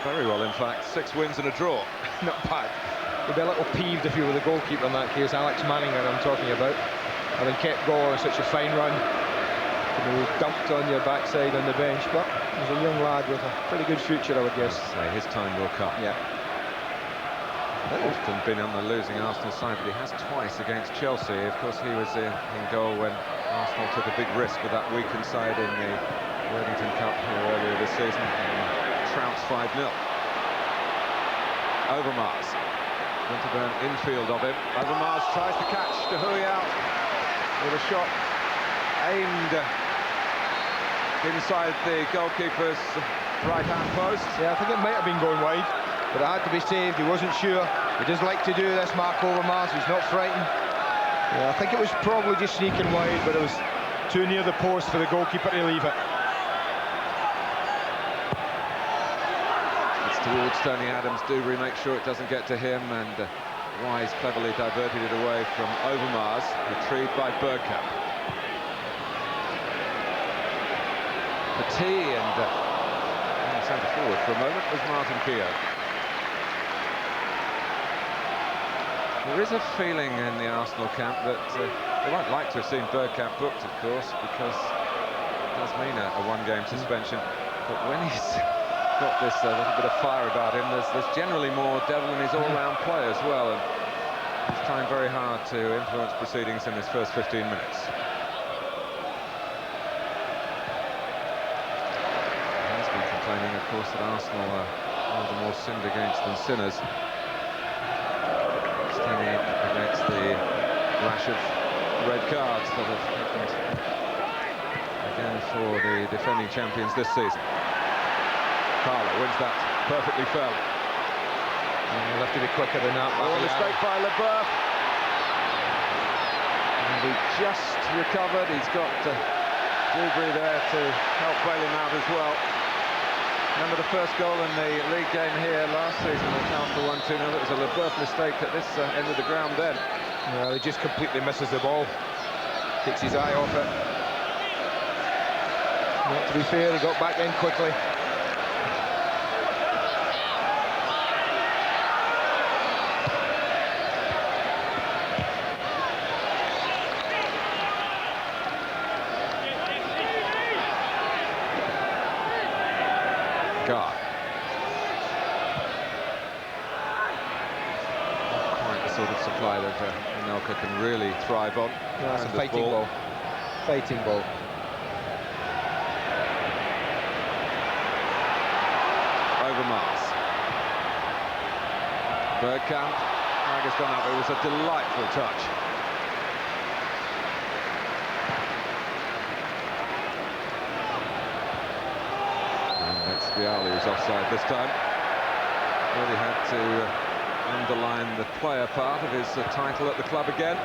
[SPEAKER 7] Very well, in fact. 6 wins and a draw.
[SPEAKER 1] Not bad. You'd be a little peeved if you were the goalkeeper in that case. Alex Manninger I'm talking about. Having kept goal on such a fine run. To be dumped on your backside on the bench. But he's a young lad with a pretty good future, I would guess.
[SPEAKER 7] His time will come.
[SPEAKER 1] Yeah.
[SPEAKER 7] Often been on the losing Arsenal side, but he has twice against Chelsea. Of course, he was in goal when Arsenal took a big risk with that weakened side in the Worthington Cup here earlier this season. Trounced 5-0. Overmars. Winterburn infield of him. Overmars tries to catch De Hui out with a shot aimed inside the goalkeeper's right-hand post.
[SPEAKER 1] Yeah, I think it might have been going wide, but it had to be saved. He wasn't sure. He does like to do this, Mark Overmars. He's not frightened. Yeah, I think it was probably just sneaking wide, but it was too near the post for the goalkeeper to leave it.
[SPEAKER 7] Towards Tony Adams. Dubry makes sure it doesn't get to him, and Wise cleverly diverted it away from Overmars, retrieved by Bergkamp. Petit and centre forward for a moment was Martin Keown. There is a feeling in the Arsenal camp that they won't like to have seen Bergkamp booked, of course, because it does mean a one-game suspension. But when he's got this little bit of fire about him, there's generally more devil in his all-round play as well, and he's trying very hard to influence proceedings in his first 15 minutes. He has been complaining, of course, that Arsenal are one of the more sinned against than sinners, standing against the rash of red cards that have happened again for the defending champions this season. Carlo wins that perfectly fair.
[SPEAKER 1] He'll have to be quicker than that.
[SPEAKER 7] Oh, a mistake by Leboeuf. And he just recovered. He's got Dubry there to help bail him out as well. Remember the first goal in the league game here last season when Arsenal won 2-0. It was a Leboeuf mistake at this end of the ground then.
[SPEAKER 1] No, he just completely misses the ball. Takes his eye off it. Not to be fair, he got back in quickly.
[SPEAKER 7] Guard. Quite the sort of supply that Anelka can really thrive on.
[SPEAKER 1] Yeah, it's a fighting ball. Fighting ball.
[SPEAKER 7] Overmars. Bergkamp. Flag has gone up. It was a delightful touch. it's Vialli who's offside this time. Really had to underline the player part of his title at the club again.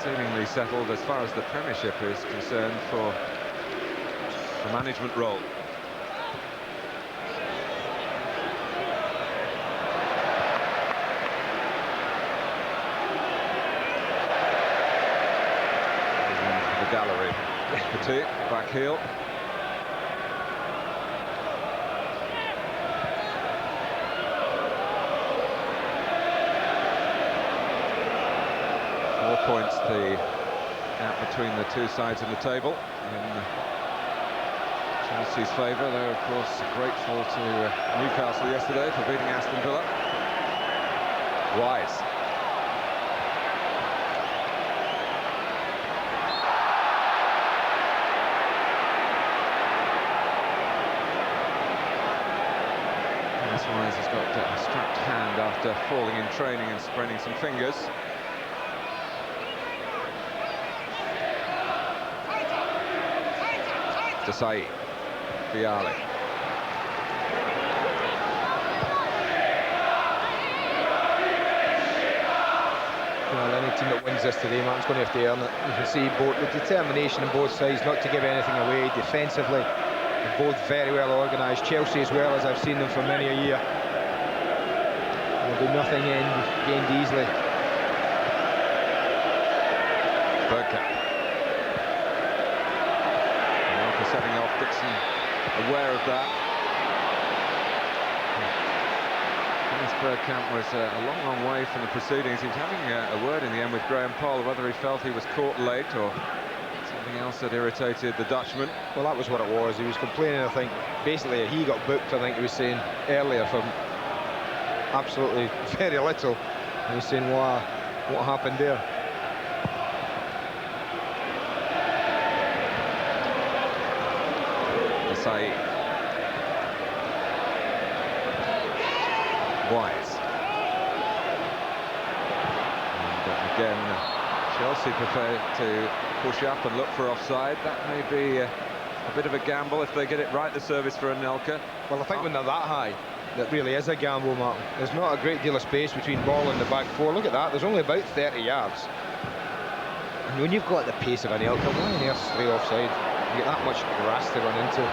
[SPEAKER 7] Seemingly settled as far as the Premiership is concerned for the management role. The gallery. Petit, back heel. Points the gap between the two sides of the table in Chelsea's favour. They're of course grateful to Newcastle yesterday for beating Aston Villa. Wise. Wise has got a strapped hand after falling in training and spraining some fingers. Desai, Vialli.
[SPEAKER 1] Well, any team that wins this today, Martin's going to have to earn it. You can see both the determination on both sides not to give anything away defensively. They're both very well organised. Chelsea as well, as I've seen them for many a year. They'll do nothing gained easily.
[SPEAKER 7] Bergkamp. Setting off, Dixon aware of that. Dennis Bergkamp was a long way from the proceedings. He was having a word in the end with Graham Poll, whether he felt he was caught late or something else that irritated the Dutchman.
[SPEAKER 1] Well, that was what it was. He was complaining, I think. Basically, he got booked, I think he was saying earlier, for absolutely very little. And he was saying, wow, what happened there?
[SPEAKER 7] Wise. And again, Chelsea prefer to push up and look for offside. That may be a bit of a gamble if they get it right, the service for Anelka.
[SPEAKER 1] Well, I think when they're that high, that really is a gamble, Martin. There's not a great deal of space between ball and the back four. Look at that, there's only about 30 yards. And when you've got the pace of Anelka, why on earth straight offside? You get that much grass to run into.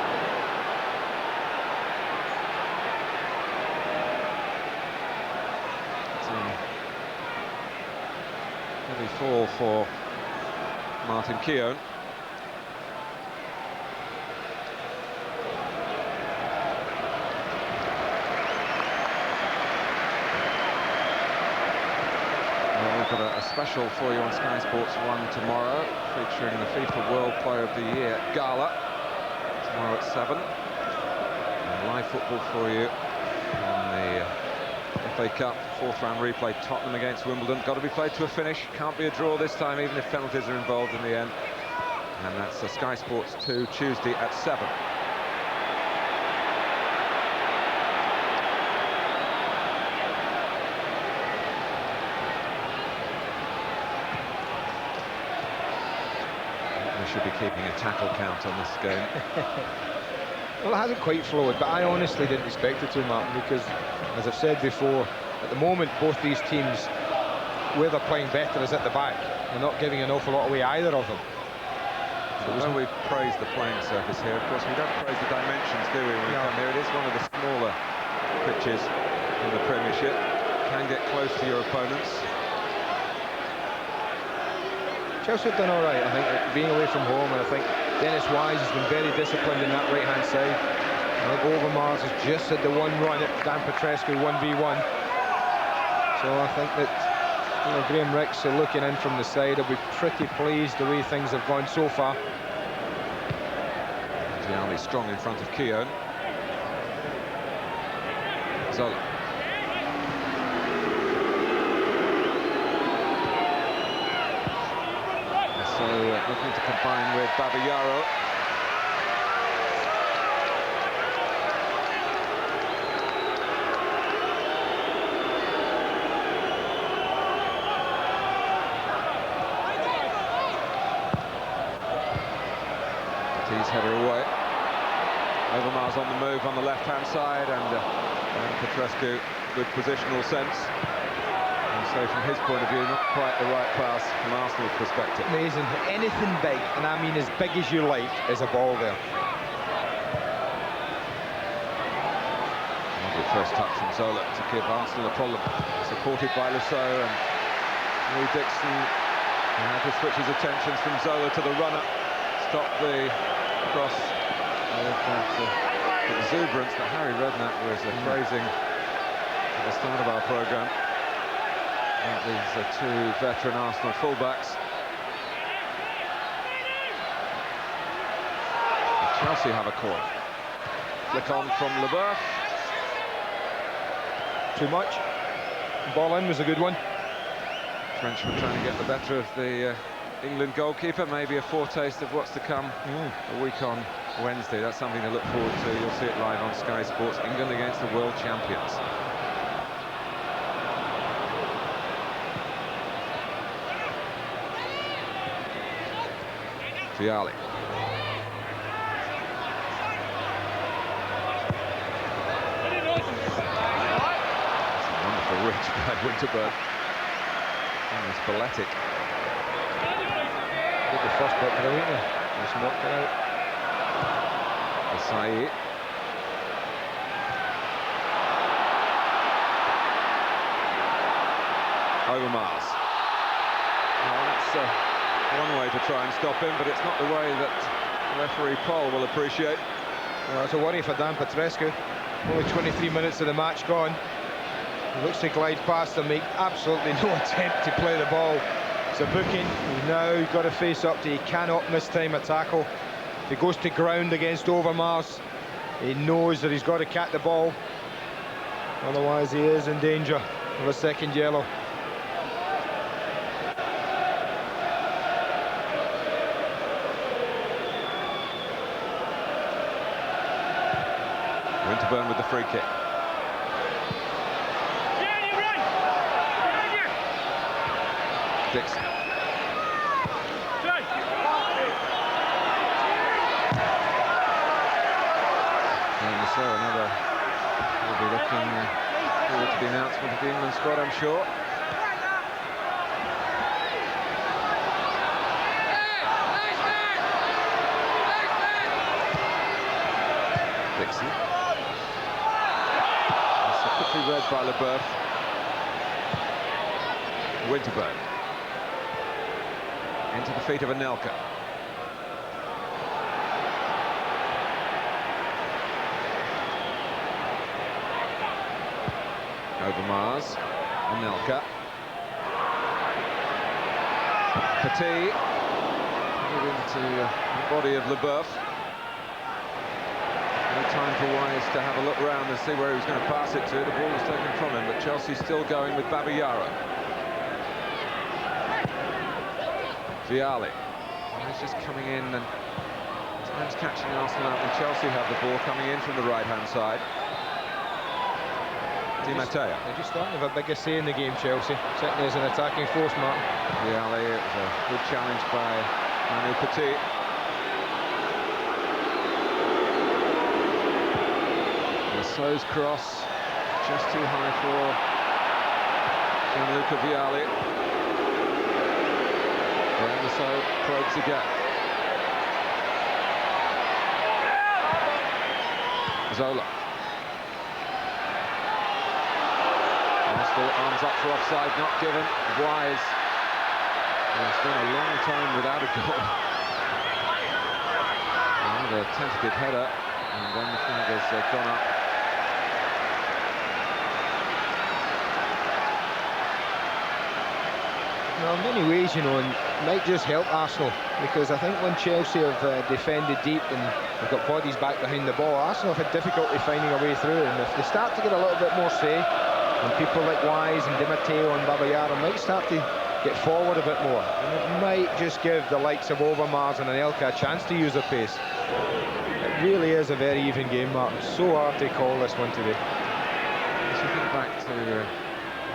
[SPEAKER 7] Heavy fall for Martin Keown. Well, we've got a special for you on Sky Sports 1 tomorrow, featuring the FIFA World Player of the Year Gala, tomorrow at 7. And live football for you on the FA Cup, 4th round replay, Tottenham against Wimbledon. Got to be played to a finish, can't be a draw this time, even if penalties are involved in the end. And that's Sky Sports 2, Tuesday at 7. We should be keeping a tackle count on this game.
[SPEAKER 1] Well, it hasn't quite flowed, but I honestly didn't expect it to, Martin, because, as I've said before, at the moment, both these teams, where they're playing better is at the back. They're not giving an awful lot away, either of them.
[SPEAKER 7] So when we praise the playing surface here, of course, we don't praise the dimensions, do we, when we come here? It is one of the smaller pitches in the Premiership. Can get close to your opponents.
[SPEAKER 1] Chelsea have done all right, I think, being away from home, and I think Dennis Wise has been very disciplined in that right-hand side. I think Overmars has just had the one run at Dan Petrescu 1v1. So I think that, you know, Graham Ricks are looking in from the side. He'll be pretty pleased the way things have gone so far.
[SPEAKER 7] Vialli strong in front of Keown. Zola. So looking to combine with Babayaro. He's header away. Overmars on the move on the left-hand side, and Petrescu with positional sense. And so from his point of view, not quite the right pass from Arsenal's perspective.
[SPEAKER 1] Amazing. Anything big, and I mean as big as you like, is a ball there.
[SPEAKER 7] Lovely first touch from Zola to give Arsenal a problem. Supported by Lusso, and Lee Dixon had to switch his attentions from Zola to the runner. Stop the cross with that exuberance that Harry Redknapp was phrasing at the start of our programme. These are two veteran Arsenal fullbacks. Chelsea have a corner. Flick on from Leboeuf.
[SPEAKER 1] Too much. Ball in was a good one.
[SPEAKER 7] Frenchman trying to get the better of the England goalkeeper. Maybe a foretaste of what's to come a week on Wednesday. That's something to look forward to. You'll see it live on Sky Sports. England against the world champions. Vialli. Wonderful reach by Winterberg. And it's balletic.
[SPEAKER 1] Did the first bit brilliantly. Just knocked it out.
[SPEAKER 7] Asai. Overmars. Well, that's one way to try and stop him, but it's not the way that referee Paul will appreciate.
[SPEAKER 1] Well, it's a worry for Dan Petrescu. Only 23 minutes of the match gone. He looks to glide past and make absolutely no attempt to play the ball. It's a booking. He's now got to face up to, he cannot mistime a tackle. If he goes to ground against Overmars, he knows that he's got to catch the ball. Otherwise he is in danger of a second yellow.
[SPEAKER 7] Winterburn with the free kick. Dixon. And so another will be looking forward to the announcement of the England squad, I'm sure. Dixon. That's quickly read by Leboeuf. Winterburn. Into the feet of Anelka. Overmars. Anelka. Petit. Put it into the body of Leboeuf. No time for Wise to have a look round and see where he was going to pass it to. The ball was taken from him, but Chelsea's still going with Babayaro. Vialli. He's just coming in and times catching Arsenal out when Chelsea have the ball, coming in from the right-hand side. Di Matteo.
[SPEAKER 1] They're just starting to have a bigger say in the game, Chelsea. Certainly as an attacking force, Martin.
[SPEAKER 7] Vialli, it was a good challenge by Manu Petit. Lasso's cross, just too high for Gianluca Vialli. So probes again. Zola. Arsenal arms up for offside, not given. Wise. It's been a long time without a goal. Another tentative header, and then the flag has gone up.
[SPEAKER 1] Well, in many ways, you know, and it might just help Arsenal, because I think when Chelsea have defended deep and they've got bodies back behind the ball, Arsenal have had difficulty finding a way through, and if they start to get a little bit more say, and people like Wise and Di Matteo and Babayaro might start to get forward a bit more, and it might just give the likes of Overmars and Anelka a chance to use their pace. It really is a very even game, Martin. So hard to call this one today.
[SPEAKER 7] As you think back to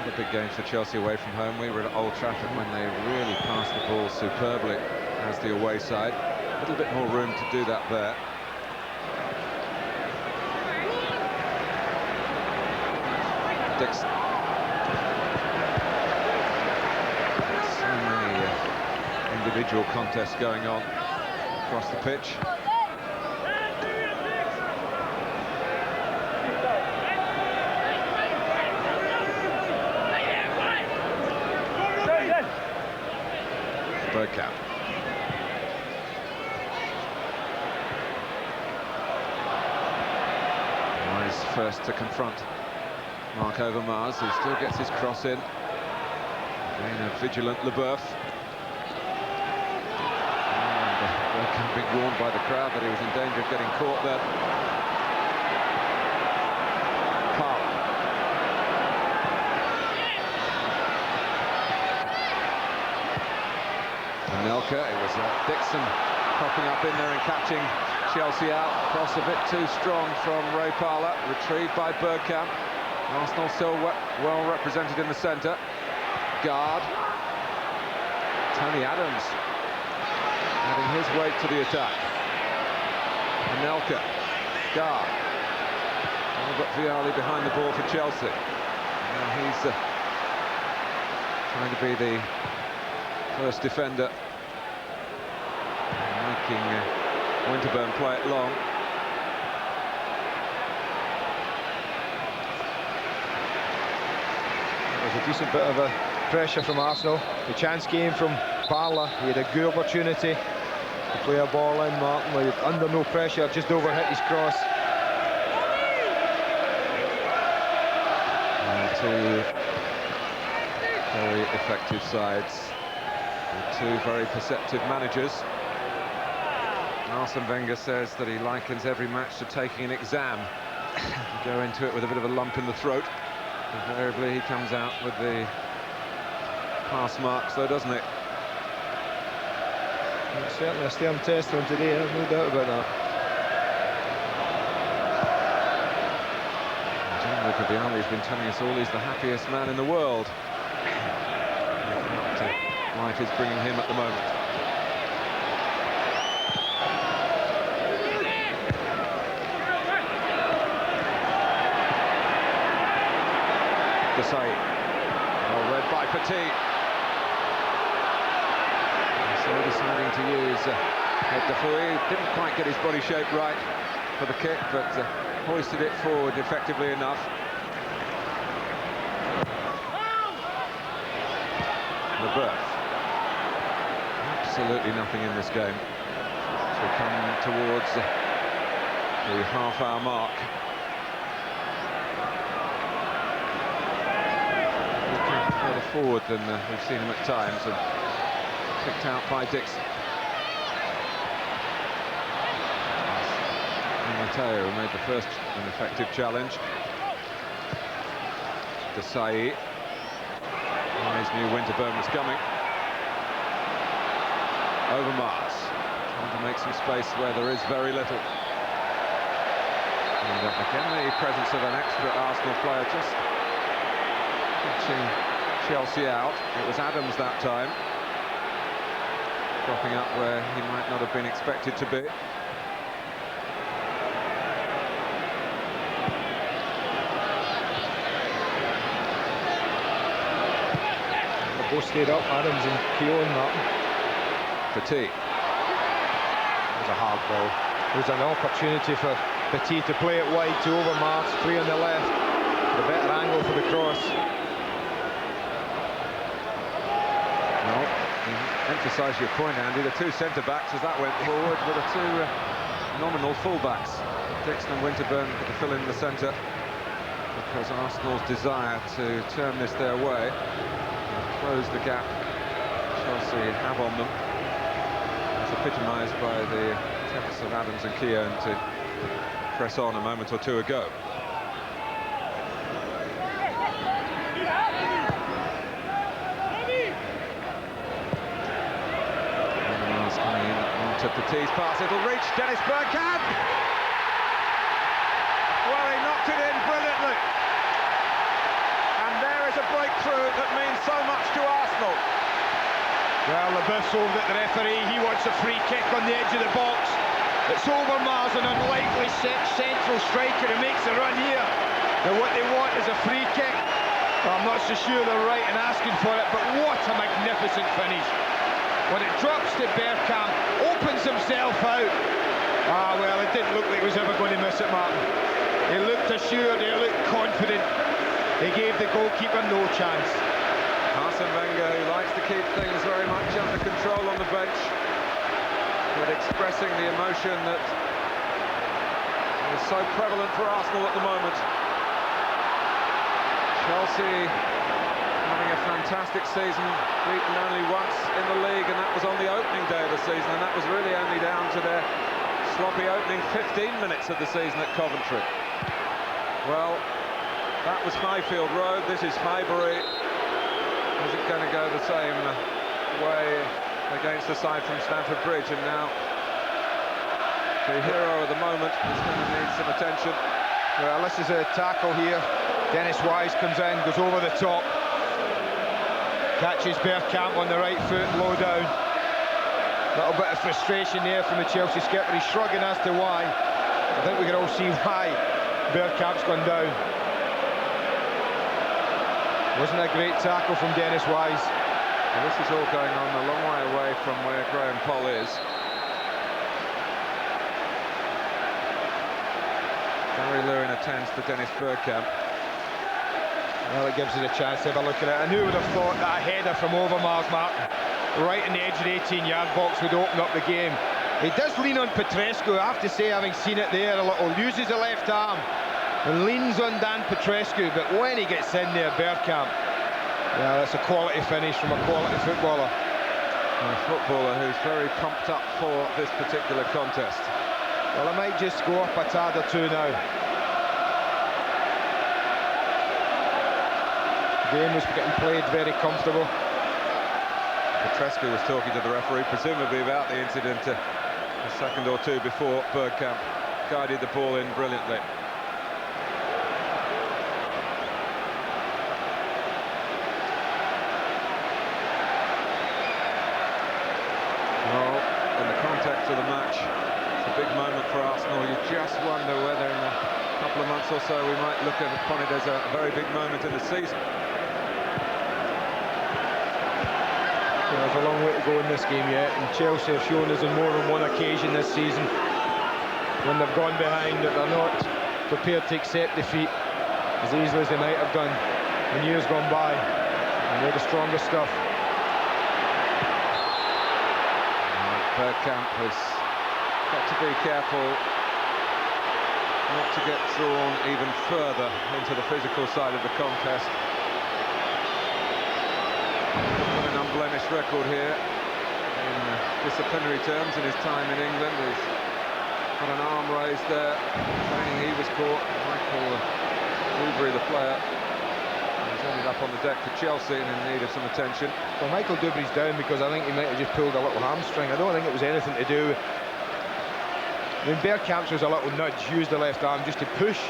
[SPEAKER 7] the big games for Chelsea away from home, we were at Old Trafford when they really passed the ball superbly as the away side. A little bit more room to do that there. Dixon. So many individual contests going on across the pitch. Bergkamp. He's first to confront Mark Overmars, who still gets his cross in. Again, a vigilant Leboeuf. And Bergkamp being warned by the crowd that he was in danger of getting caught there. Anelka, it was Dixon popping up in there and catching Chelsea out. Cross a bit too strong from Ray Parlour, retrieved by Bergkamp. Arsenal still well represented in the centre. Guard. Tony Adams adding his weight to the attack. Anelka. Guard. Albert Vialli behind the ball for Chelsea. And he's trying to be the first defender, making Winterburn play it long.
[SPEAKER 1] There was a decent bit of pressure from Arsenal. The chance came from Parlour. He had a good opportunity to play a ball in, Martin, where under no pressure, just overhit his cross.
[SPEAKER 7] Two very effective sides. Two very perceptive managers. Arsene Wenger says that he likens every match to taking an exam. You go into it with a bit of a lump in the throat. Invariably he comes out with the pass marks though, doesn't it?
[SPEAKER 1] It's certainly a stern test on today, no doubt about that.
[SPEAKER 7] Gianluca Vialli has been telling us all he's the happiest man in the world. Life is bringing him at the moment. Desai. Well read by Petit. So deciding to use Defoe. Didn't quite get his body shape right for the kick, but hoisted it forward effectively enough. Leboeuf. Absolutely nothing in this game. So we come towards the half-hour mark. Looking further forward than we've seen him at times, and picked out by Dixon. Mateo who made the first ineffective challenge. Desai. Eyes knew Winterburn was coming. Overmars trying to make some space where there is very little. And again the presence of an extra Arsenal player just pitching Chelsea out. It was Adams that time, dropping up where he might not have been expected to be.
[SPEAKER 1] They both stayed up, Adams and Keown, Martin.
[SPEAKER 7] Petit.
[SPEAKER 1] It was a hard ball. There was an opportunity for Petit to play it wide to Overmars, free on the left. The better angle for the cross.
[SPEAKER 7] No, emphasise your point, Andy. The two centre-backs, as that went forward, were the two nominal full-backs. Dixon and Winterburn to fill in the centre, because Arsenal's desire to turn this their way and close the gap Chelsea have on them, epitomised by the attempts of Adams and Keown to press on a moment or two ago. Overmars coming in onto Petit's pass, it'll reach Dennis Bergkamp! Well, he knocked it in brilliantly. And there is a breakthrough that means so much to Arsenal.
[SPEAKER 1] Well, Leboeuf sold at the referee. He wants a free kick on the edge of the box. It's Overmars, an unlikely central striker, who makes the run here. Now what they want is a free kick. Well, I'm not so sure they're right in asking for it, but what a magnificent finish. When it drops to Bergkamp, opens himself out. Ah, well, it didn't look like he was ever going to miss it, Martin. He looked assured, he looked confident. He gave the goalkeeper no chance.
[SPEAKER 7] Arsene Wenger, who likes to keep things very much under control on the bench, but expressing the emotion that is so prevalent for Arsenal at the moment. Chelsea having a fantastic season, beaten only once in the league, and that was on the opening day of the season, and that was really only down to their sloppy opening 15 minutes of the season at Coventry. Well, that was Highfield Road, this is Highbury. Is it going to go the same way against the side from Stamford Bridge? And now the hero of the moment is going to need some attention.
[SPEAKER 1] Well, this is a tackle here. Dennis Wise comes in, goes over the top, catches Bergkamp on the right foot, low down. A little bit of frustration there from the Chelsea skipper. He's shrugging as to why. I think we can all see why Bergkamp's gone down. Wasn't a great tackle from Dennis Wise.
[SPEAKER 7] Well, this is all going on a long way away from where Graham Poll is. Gary Lewin attends to Dennis Bergkamp.
[SPEAKER 1] Well, it gives us a chance to have a look at it. And who would have thought that a header from Overmars, Martin, right in the edge of the 18-yard box would open up the game. He does lean on Petrescu, I have to say, having seen it there a little, uses the left arm and leans on Dan Petrescu, but when he gets in there, Bergkamp, yeah, that's a quality finish from a quality footballer.
[SPEAKER 7] A footballer who's very pumped up for this particular contest.
[SPEAKER 1] Well, I might just go up a tad or two now. The game was getting played very comfortable.
[SPEAKER 7] Petrescu was talking to the referee, presumably about the incident a second or two before. Bergkamp guided the ball in brilliantly. Well, in the context of the match, it's a big moment for Arsenal. You just wonder whether in a couple of months or so we might look upon it as a very big moment in the season.
[SPEAKER 1] There's a long way to go in this game yet, and Chelsea have shown us on more than one occasion this season when they've gone behind that they're not prepared to accept defeat as easily as they might have done in years gone by, and they're the strongest stuff.
[SPEAKER 7] Bergkamp has got to be careful not to get drawn even further into the physical side of the contest. An unblemished record here in disciplinary terms in his time in England. He's got an arm raised there, saying he was caught. Michael Dubry, the player, he's ended up on the deck for Chelsea and in need of some attention.
[SPEAKER 1] Well, Michael Dubry's down because I think he might have just pulled a little hamstring. I don't think it was anything to do with... I mean, Bergkamp's was a little nudge, used the left arm just to push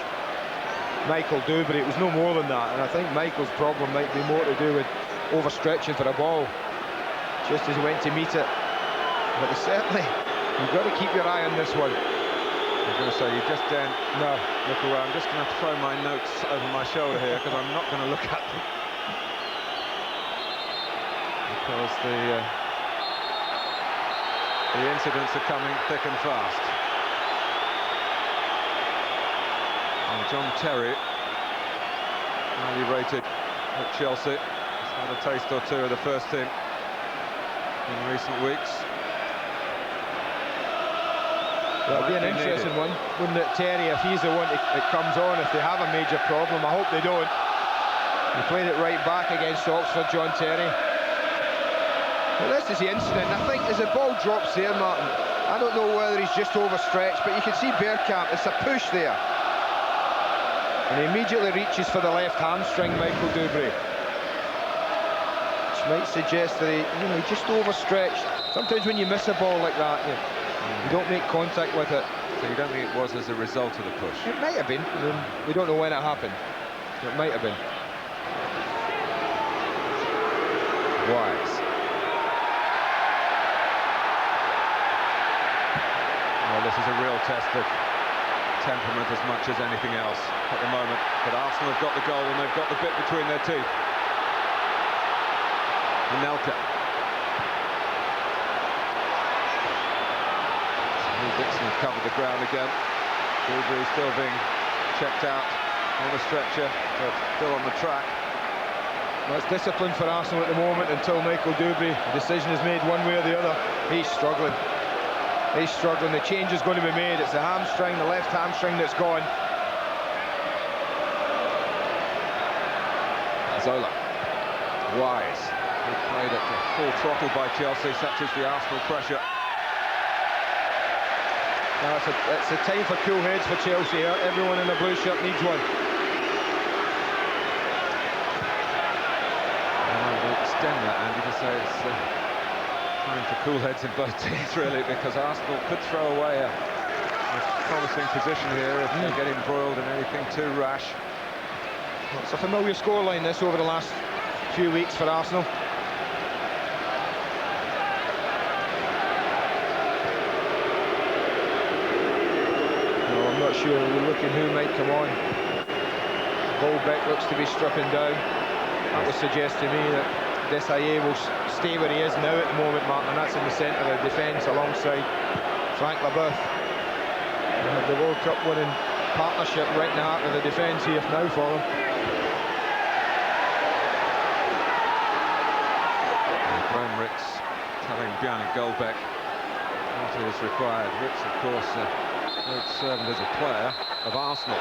[SPEAKER 1] Michael Dubry. It was no more than that, and I think Michael's problem might be more to do with overstretching for a ball just as he went to meet it. But certainly you've got to keep your eye on this one.
[SPEAKER 7] I was going to say, you just don't look away. I'm just going to have to throw my notes over my shoulder here because I'm not going to look at them, because the incidents are coming thick and fast. And John Terry, highly rated at Chelsea, had a taste or two of the first team in recent weeks.
[SPEAKER 1] That'll be an interesting one, wouldn't it, Terry, if he's the one that comes on, if they have a major problem. I hope they don't. He played it right back against Oxford, John Terry. Well, this is the incident. I think as the ball drops there, Martin, I don't know whether he's just overstretched, but you can see Bergkamp, it's a push there. And he immediately reaches for the left hamstring, Michael Dubry. Which might suggest that he just overstretched. Sometimes when you miss a ball like that, you don't make contact with it.
[SPEAKER 7] So you don't think it was as a result of the push?
[SPEAKER 1] It might have been. I mean, we don't know when it happened. It might have been.
[SPEAKER 7] Wise. Well, this is a real test of temperament as much as anything else at the moment. But Arsenal have got the goal and they've got the bit between their teeth. Anelka. Dixon has covered the ground again. Dewberry still being checked out on the stretcher, but still on the track.
[SPEAKER 1] Well, it's discipline for Arsenal at the moment until Michael Dewberry, the decision is made one way or the other. He's struggling. He's struggling. The change is going to be made. It's the hamstring, the left hamstring that's gone.
[SPEAKER 7] Zola. Wise. He played at full throttle by Chelsea, such is the Arsenal pressure.
[SPEAKER 1] Now it's a time for cool heads for Chelsea. Everyone in a blue shirt needs one.
[SPEAKER 7] I'll extend that, Andy, to say it's time for cool heads in both teams, really, because Arsenal could throw away a promising position here if they get embroiled in anything too rash.
[SPEAKER 1] It's a familiar scoreline, this, over the last few weeks for Arsenal. Not sure, we're looking who might come on. Goldbeck looks to be stripping down. That would suggest to me that Desailly will stay where he is now at the moment, Martin, and that's in the centre of the defence alongside Frank Leboeuf. They have the World Cup winning partnership right in the heart of the defence here now for them.
[SPEAKER 7] Graham Ricks telling Bjarne Goldbeck what is required. Ricks, of course, great servant as a player of Arsenal.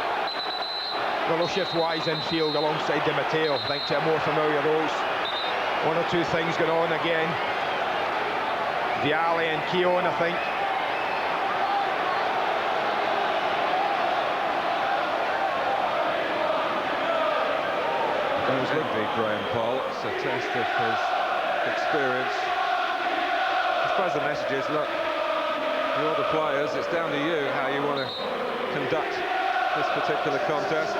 [SPEAKER 1] Well, they'll shift Wise infield alongside Di Matteo, I think, to a more familiar roles. One or two things going on again. Vialli and Keown, I think.
[SPEAKER 7] Don't envy Graham Poll. It's a test of his experience. I suppose the message is, look, you're the players, it's down to you how you want to conduct this particular contest.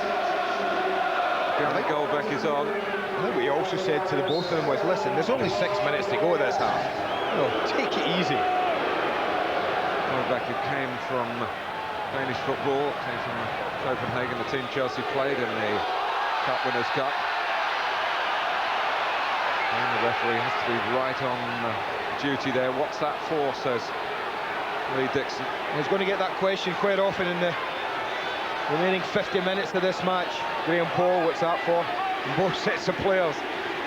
[SPEAKER 7] Bjarne Goldbeck is on.
[SPEAKER 1] I think what he also said to the both of them was, listen, there's only 6 minutes to go this half. You know, take it easy.
[SPEAKER 7] Goldbeck, who came from Danish football, came from Copenhagen, the team Chelsea played in the Cup Winners' Cup. And the referee has to be right on duty there. What's that for, says Lee Dixon.
[SPEAKER 1] He's going to get that question quite often in the remaining 50 minutes of this match. Graham Poll, what's that for? And both sets of players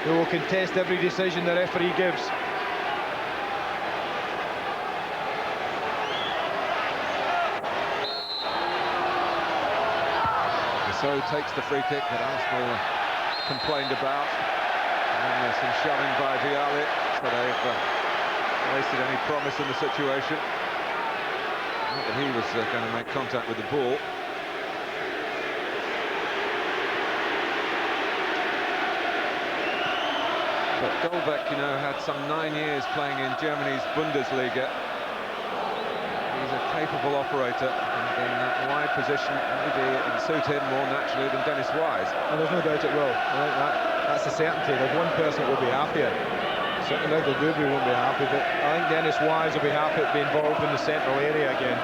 [SPEAKER 1] who will contest every decision the referee gives.
[SPEAKER 7] So takes the free kick that Arsenal complained about. And there's some shoving by Vialli, so they've wasted any promise in the situation. Not that he was going to make contact with the ball. But Goldbeck, you know, had some 9 years playing in Germany's Bundesliga. He's a capable operator, and in that wide position, maybe it would suit him more naturally than Dennis Wise.
[SPEAKER 1] And there's no doubt it will. I think that's a certainty. There's one person that will be happier. Certainly Michael Dewberry won't be happy, but I think Dennis Wise will be happy to be involved in the central area again.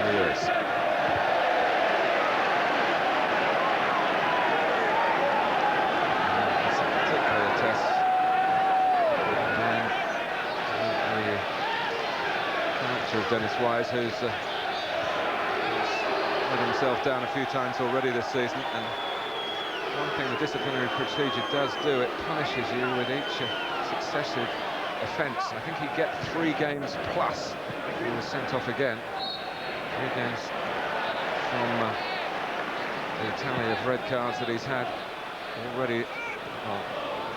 [SPEAKER 7] There he is. It's particularly a test. The character of Dennis Wise, who's let himself down a few times already this season, and one thing the disciplinary procedure does do, it punishes you with each successive offence. I think he'd get 3 games plus if he was sent off again. 3 games from the tally of red cards that he's had already. Well,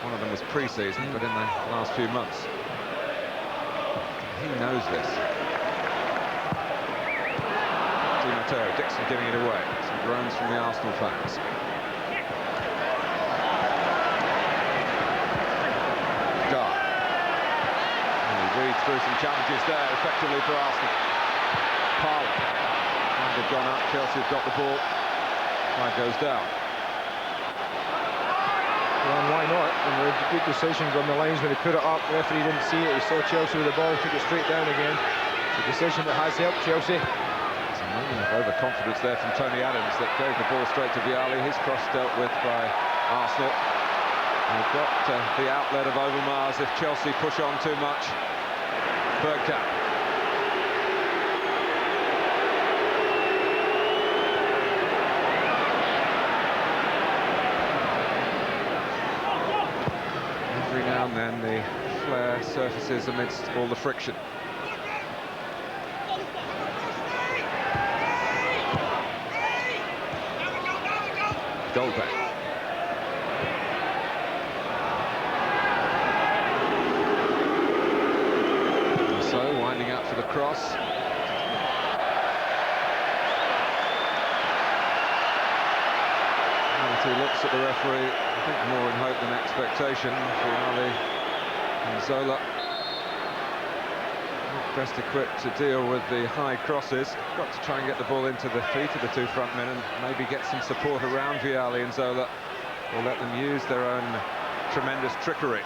[SPEAKER 7] one of them was pre-season, but in the last few months. He knows this. Di Matteo, Dixon giving it away. Some groans from the Arsenal fans. Through some challenges there effectively for Arsenal. Parlour have gone up, Chelsea have got the ball. Flag goes down.
[SPEAKER 1] Well, and why not? And the good decisions on the lines when he put it up, the referee didn't see it, he saw Chelsea with the ball, took it straight down again. It's a decision that has helped Chelsea.
[SPEAKER 7] It's a moment of overconfidence there from Tony Adams that gave the ball straight to Vialli. His cross dealt with by Arsenal. They've got the outlet of Overmars if Chelsea push on too much. Bergkamp. Every now and then the flare surfaces amidst all the friction. Goldback. So winding up for the cross. As he looks at the referee, I think more in hope than expectation. Vialli and Zola not best equipped to deal with the high crosses. Got to try and get the ball into the feet of the two front men and maybe get some support around Vialli and Zola, or let them use their own tremendous trickery.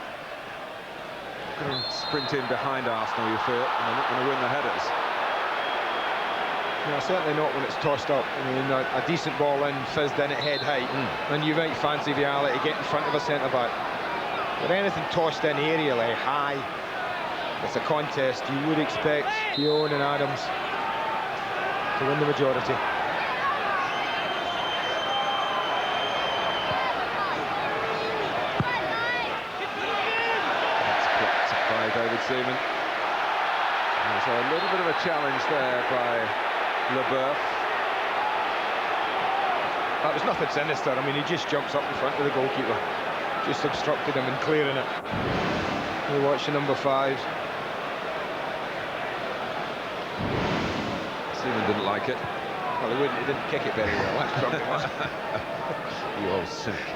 [SPEAKER 7] Going to sprint in behind Arsenal, you feel, and they're not going to win the headers.
[SPEAKER 1] No, certainly not when it's tossed up. I mean, a decent ball in, fizzed in at head height, and you might fancy Vialli to get in front of a centre-back. But anything tossed in aerially, high, it's a contest. You would expect Keown and Adams to win the majority.
[SPEAKER 7] That's blocked by David Seaman. There's a little bit of a challenge there by LeBeuf.
[SPEAKER 1] That was nothing sinister. I mean, he just jumps up in front of the goalkeeper, just obstructed him and clearing it. You watch the number 5.
[SPEAKER 7] Seaman didn't like it.
[SPEAKER 1] Well, he didn't kick it very well. That's probably what.
[SPEAKER 7] You old cynic.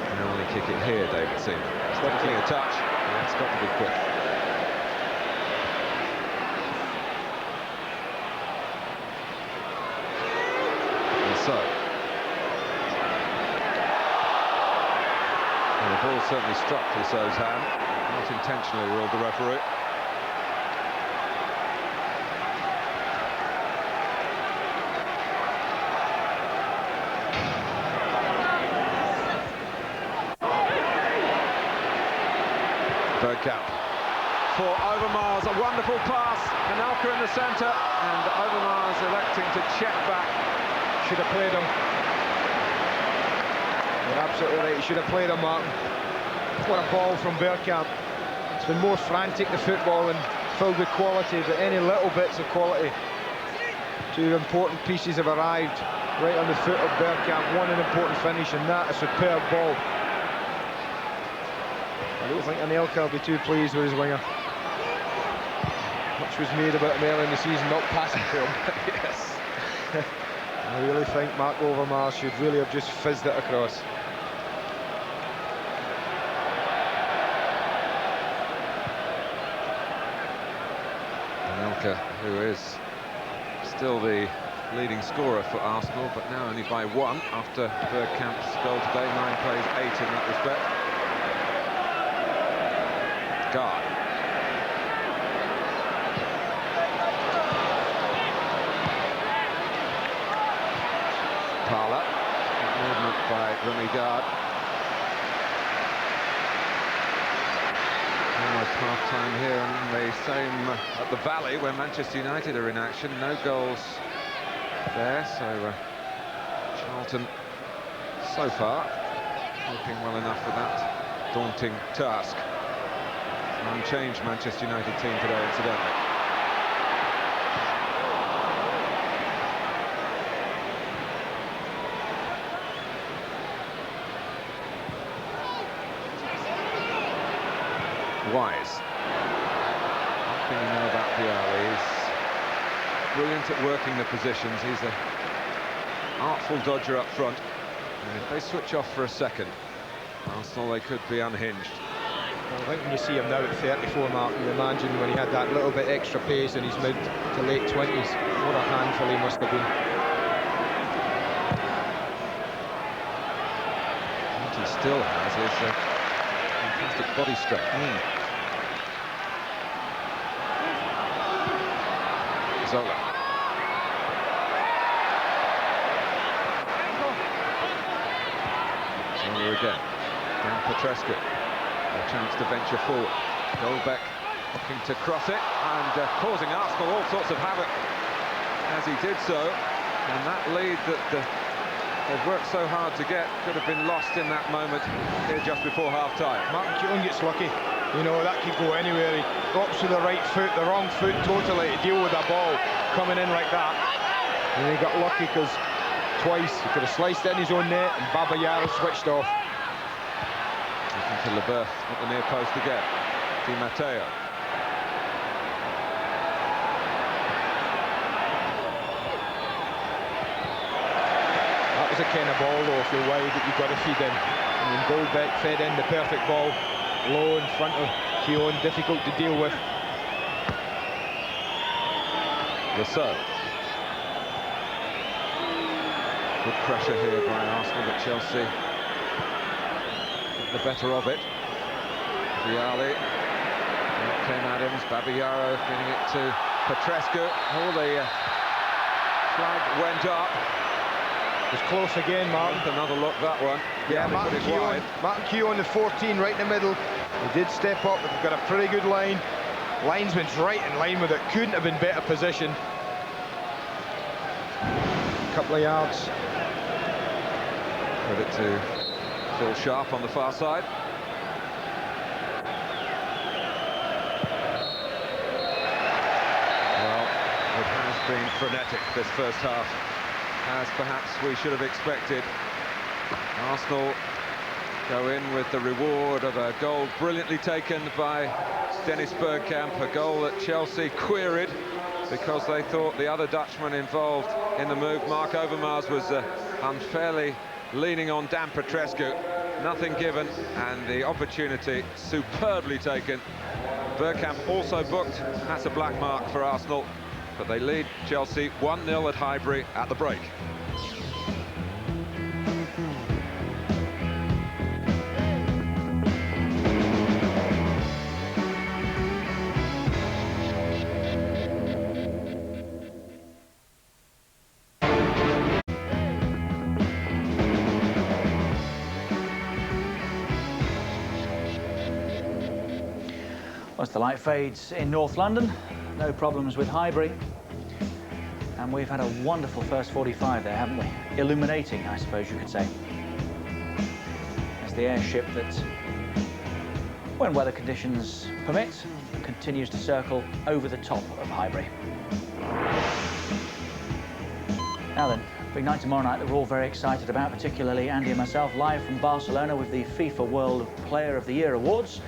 [SPEAKER 7] Can only kick it here, David Seaman. It's not a touch. Yeah, it's got to be quick. So, well, the ball certainly struck Clouseau's hand, not intentionally, ruled the referee. Bergkamp for Overmars, a wonderful pass, Anelka in the centre, and Overmars electing to check back.
[SPEAKER 1] Should have played him. You're absolutely right, he should have played him, Martin. What a ball from Bergkamp. It's been more frantic, the football, and filled with quality, but any little bits of quality. 2 important pieces have arrived right on the foot of Bergkamp. One an important finish, and that a superb ball. I don't think Anelka will be too pleased with his winger. Much was made about him early in the season, not passing to him.
[SPEAKER 7] Yes.
[SPEAKER 1] I really think Mark Overmars should really have just fizzed it across.
[SPEAKER 7] Anelka, who is still the leading scorer for Arsenal, but now only by 1 after Bergkamp's goal today. 9 plays 8 in that respect. Guard. Parla, movement by Remy Gard. Almost half-time here, and the same at the Valley, where Manchester United are in action. No goals there, so Charlton, so far, looking well enough for that daunting task. Unchanged Manchester United team today, incidentally. Wise. One thing you know about Vialli, he's brilliant at working the positions. He's an artful dodger up front, and if they switch off for a second, Arsenal, they could be unhinged.
[SPEAKER 1] Well, I think when you see him now at 34, Mark, you imagine when he had that little bit extra pace in his mid to late 20s, what a handful he must have been.
[SPEAKER 7] What he still has is fantastic body strength. Zola. Zola again. Down Petrescu. A chance to venture forward. Goldbeck looking to cross it and causing Arsenal all sorts of havoc as he did so. And that lead that they've worked so hard to get could have been lost in that moment here just before half-time.
[SPEAKER 1] Martin Keown gets lucky. You know, that could go anywhere. He drops with the right foot, the wrong foot totally to deal with a ball coming in like that. And he got lucky because twice he could have sliced it in his own net and Babayaro switched off.
[SPEAKER 7] Looking to Leboeuf at the near post again. Di Matteo.
[SPEAKER 1] That was a kind of ball though, if you're wide, that you've got to feed in. And then Goldbeck fed in the perfect ball, low in front of Keown, difficult to deal with.
[SPEAKER 7] Rousseau. Good pressure here by Arsenal, but Chelsea the better of it. Vialli. Came Adams, Babayaro getting it to Petrescu. Oh, the flag went up.
[SPEAKER 1] It was close again, Martin.
[SPEAKER 7] Another look, that one.
[SPEAKER 1] Yeah, Martin Keown, the 14 right in the middle. He did step up, but they've got a pretty good line. Linesman's right in line with it. Couldn't have been better positioned. A couple of yards.
[SPEAKER 7] Credit to Phil Sharp on the far side. Well, it has been frenetic this first half, as perhaps we should have expected. Arsenal go in with the reward of a goal brilliantly taken by Dennis Bergkamp, a goal that Chelsea queried because they thought the other Dutchman involved in the move, Mark Overmars, was unfairly leaning on Dan Petrescu. Nothing given, and the opportunity superbly taken. Bergkamp also booked. That's a black mark for Arsenal, but they lead Chelsea 1-0 at Highbury at the break.
[SPEAKER 16] As the light fades in North London, no problems with Highbury. And we've had a wonderful first 45 there, haven't we? Illuminating, I suppose you could say. As the airship that, when weather conditions permit, continues to circle over the top of Highbury. Now then, big night tomorrow night that we're all very excited about, particularly Andy and myself, live from Barcelona with the FIFA World Player of the Year Awards.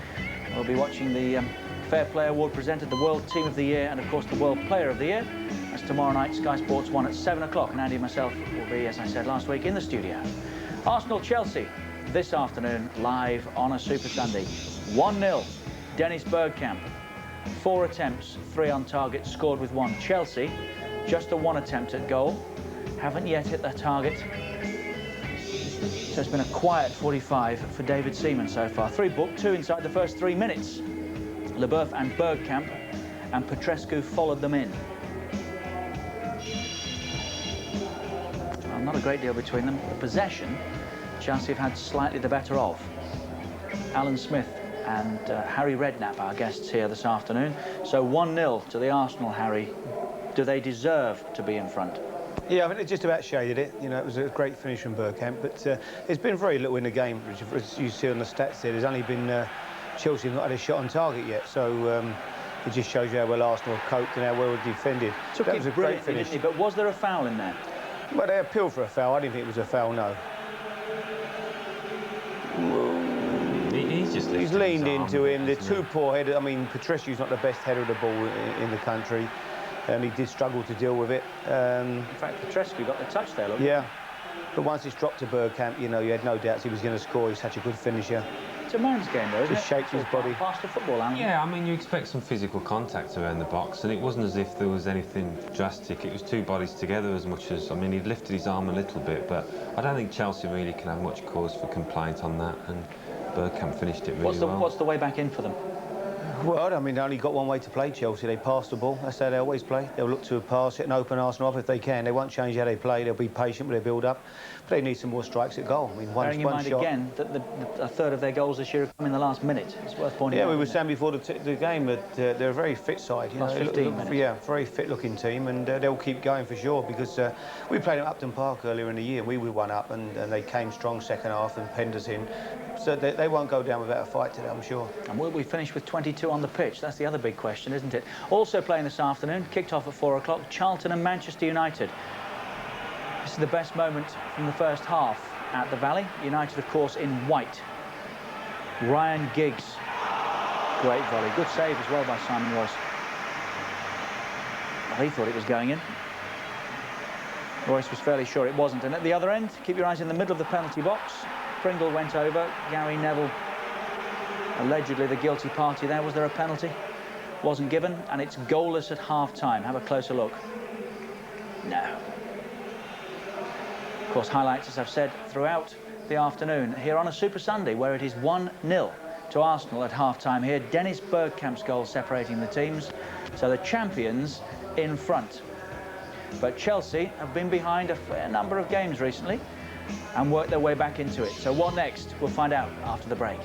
[SPEAKER 16] We'll be watching the Fair Play Award presented, the World Team of the Year, and of course the World Player of the Year. That's tomorrow night, Sky Sports 1 at 7 o'clock, and Andy and myself will be, as I said last week, in the studio. Arsenal-Chelsea this afternoon, live on a Super Sunday. 1-0, Dennis Bergkamp. 4 attempts, 3 on target, scored with 1. Chelsea, just a 1 attempt at goal. Haven't yet hit their target. So it's been a quiet 45 for David Seaman so far. 3 booked, 2 inside the first 3 minutes. Leboeuf and Bergkamp, and Petrescu followed them in. Well, not a great deal between them. The possession, Chelsea have had slightly the better of. Alan Smith and Harry Redknapp, our guests here this afternoon. So 1-0 to the Arsenal, Harry. Do they deserve to be in front?
[SPEAKER 17] Yeah, I think they just about shaded it. You know, it was a great finish from Bergkamp, but it's been very little in the game. As you see on the stats there, there's only been Chelsea have not had a shot on target yet, so it just shows you how well Arsenal have coped and how well they defended. That was a great finish.
[SPEAKER 16] Didn't he? But was there a foul in there?
[SPEAKER 17] Well, they appealed for a foul. I didn't think it was a foul, no. He's leaned into him. They're too poor headed. I mean, Petrescu's not the best header of the ball in the country. And he did struggle to deal with it.
[SPEAKER 16] In fact, Petrescu got the touch there, look.
[SPEAKER 17] Yeah, but once it's dropped to Bergkamp, you know, you had no doubts he was going to score. He's such a good finisher.
[SPEAKER 16] It's a man's game, though, isn't it?
[SPEAKER 17] Just shapes his body.
[SPEAKER 16] Faster football, Alan.
[SPEAKER 18] Yeah, I mean, you expect some physical contact around the box, and it wasn't as if there was anything drastic. It was 2 bodies together as much as, I mean, he'd lifted his arm a little bit, but I don't think Chelsea really can have much cause for complaint on that, and Bergkamp finished it really well.
[SPEAKER 16] What's the way back in for them?
[SPEAKER 17] Well, I mean, they only got one way to play, Chelsea. They pass the ball. That's how they always play. They'll look to pass it and open Arsenal up if they can. They won't change how they play. They'll be patient with their build-up. But they need some more strikes at goal. I mean,
[SPEAKER 16] Bearing in mind
[SPEAKER 17] shot.
[SPEAKER 16] again that a third of their goals this year have come in the last minute. It's worth pointing out.
[SPEAKER 17] Yeah, we were saying before the game that they're a very fit side.
[SPEAKER 16] Last 15 minutes.
[SPEAKER 17] Yeah, very fit-looking team, and they'll keep going for sure because we played at Upton Park earlier in the year. We were one up, and they came strong second half and penned us in. So they won't go down without a fight today, I'm sure.
[SPEAKER 16] And will we finish with 22 on the pitch? That's the other big question, isn't it? Also playing this afternoon, kicked off at 4 o'clock, Charlton and Manchester United. This is the best moment from the first half at the Valley. United, of course, in white. Ryan Giggs. Great volley. Good save as well by Simon Royce. Well, he thought it was going in. Royce was fairly sure it wasn't. And at the other end, keep your eyes in the middle of the penalty box. Pringle went over. Gary Neville, allegedly the guilty party there. Was there a penalty? Wasn't given, and it's goalless at half-time. Have a closer look. No. Of course, highlights, as I've said, throughout the afternoon. Here on a Super Sunday, where it is 1-0 to Arsenal at half-time here. Dennis Bergkamp's goal separating the teams. So the champions in front. But Chelsea have been behind a fair number of games recently and worked their way back into it. So what next? We'll find out after the break.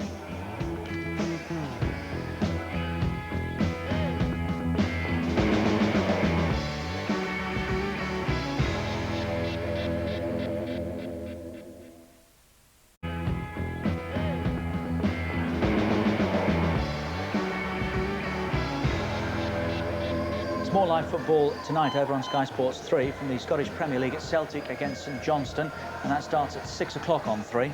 [SPEAKER 16] More live football tonight over on Sky Sports 3 from the Scottish Premier League at Celtic against St Johnstone, and that starts at 6 o'clock on 3.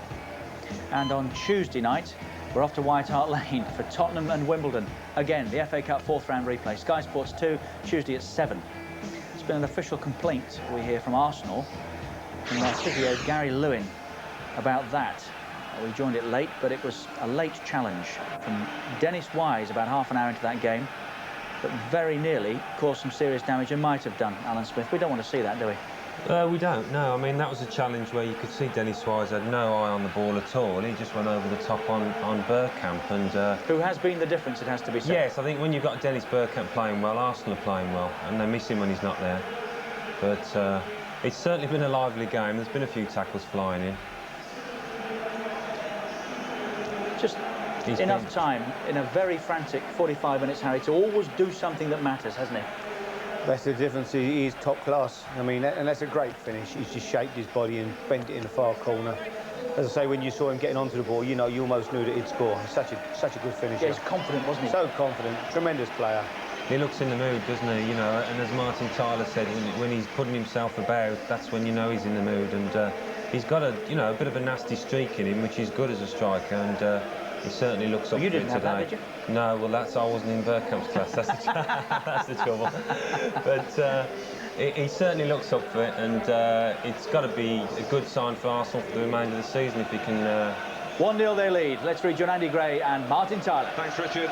[SPEAKER 16] And on Tuesday night, we're off to White Hart Lane for Tottenham and Wimbledon. Again, the FA Cup 4th round replay. Sky Sports 2, Tuesday at 7. It's been an official complaint, we hear, from Arsenal, from their physio Gary Lewin, about that. We joined it late, but it was a late challenge from Dennis Wise about half an hour into that game. But very nearly caused some serious damage and might have done, Alan Smith. We don't want to see that, do we?
[SPEAKER 18] We don't, no. I mean, that was a challenge where you could see Dennis Wise had no eye on the ball at all. He just went over the top on Bergkamp. And who
[SPEAKER 16] has been the difference, it has to be said.
[SPEAKER 18] Yes, I think when you've got Dennis Bergkamp playing well, Arsenal are playing well, and they miss him when he's not there. But it's certainly been a lively game. There's been a few tackles flying in.
[SPEAKER 16] Just enough time in a very frantic 45 minutes, Harry, to always do something that matters, hasn't he?
[SPEAKER 17] That's the difference. He is top class. I mean, and that's a great finish. He's just shaped his body and bent it in the far corner. As I say, when you saw him getting onto the ball, you know, you almost knew that he'd score. Such a good finisher.
[SPEAKER 16] Yeah, he's confident, wasn't he?
[SPEAKER 17] So confident. Tremendous player.
[SPEAKER 18] He looks in the mood, doesn't he? You know, and as Martin Tyler said, when he's putting himself about, that's when you know he's in the mood. And he's got a bit of a nasty streak in him, which is good as a striker. And he certainly looks up for it today.
[SPEAKER 16] You didn't have that, did you?
[SPEAKER 18] No, well, I wasn't in Bergkamp's class. That's the trouble. But he certainly looks up for it, and it's got to be a good sign for Arsenal for the remainder of the season if he can.
[SPEAKER 16] 1-0 they lead. Let's read John Andy Gray and Martin Tyler.
[SPEAKER 7] Thanks, Richard.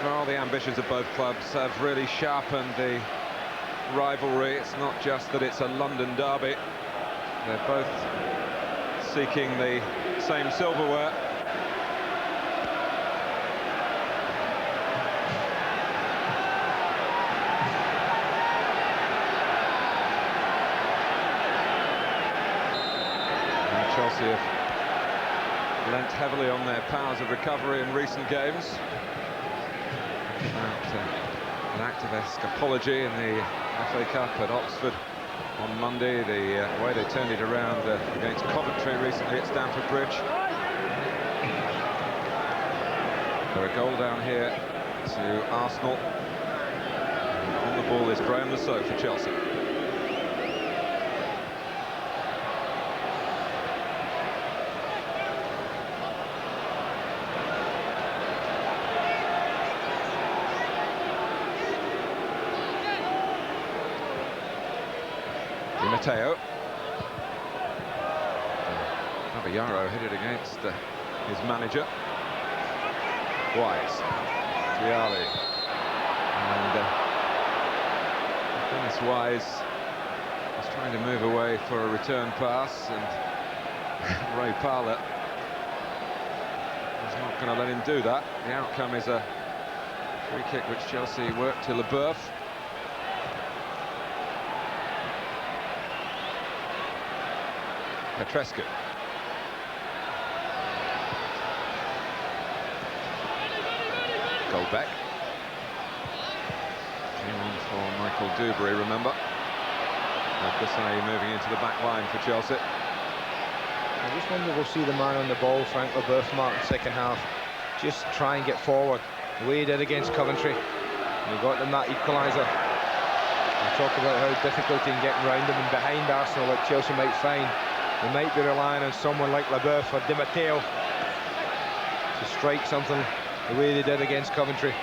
[SPEAKER 7] Well, the ambitions of both clubs have really sharpened the rivalry. It's not just that it's a London derby. They're both seeking the same silverware. Chelsea have lent heavily on their powers of recovery in recent games. An activist apology in the FA Cup at Oxford on Monday, the way they turned it around against Coventry recently at Stamford Bridge. For a goal down here to Arsenal. And on the ball is Graham Lasso for Chelsea. Matteo. Caballero hit it against his manager. Wise. Vialli. And Dennis Wise was trying to move away for a return pass, and Ray Parlour is not going to let him do that. The outcome is a Free kick which Chelsea worked to Leboeuf. Petrescu. Goldbeck. On for Michael Dewberry, remember. Kasai moving into the back line for Chelsea.
[SPEAKER 1] I just wonder if we'll see the man on the ball, Frank Leboeuf, Martin, second half. Just try and get forward, the way he did against Coventry. He got them that equaliser. We talk about how difficult in getting round them and behind Arsenal, like Chelsea might find. They might be relying on someone like Leboeuf or Di Matteo to strike something the way they did against Coventry.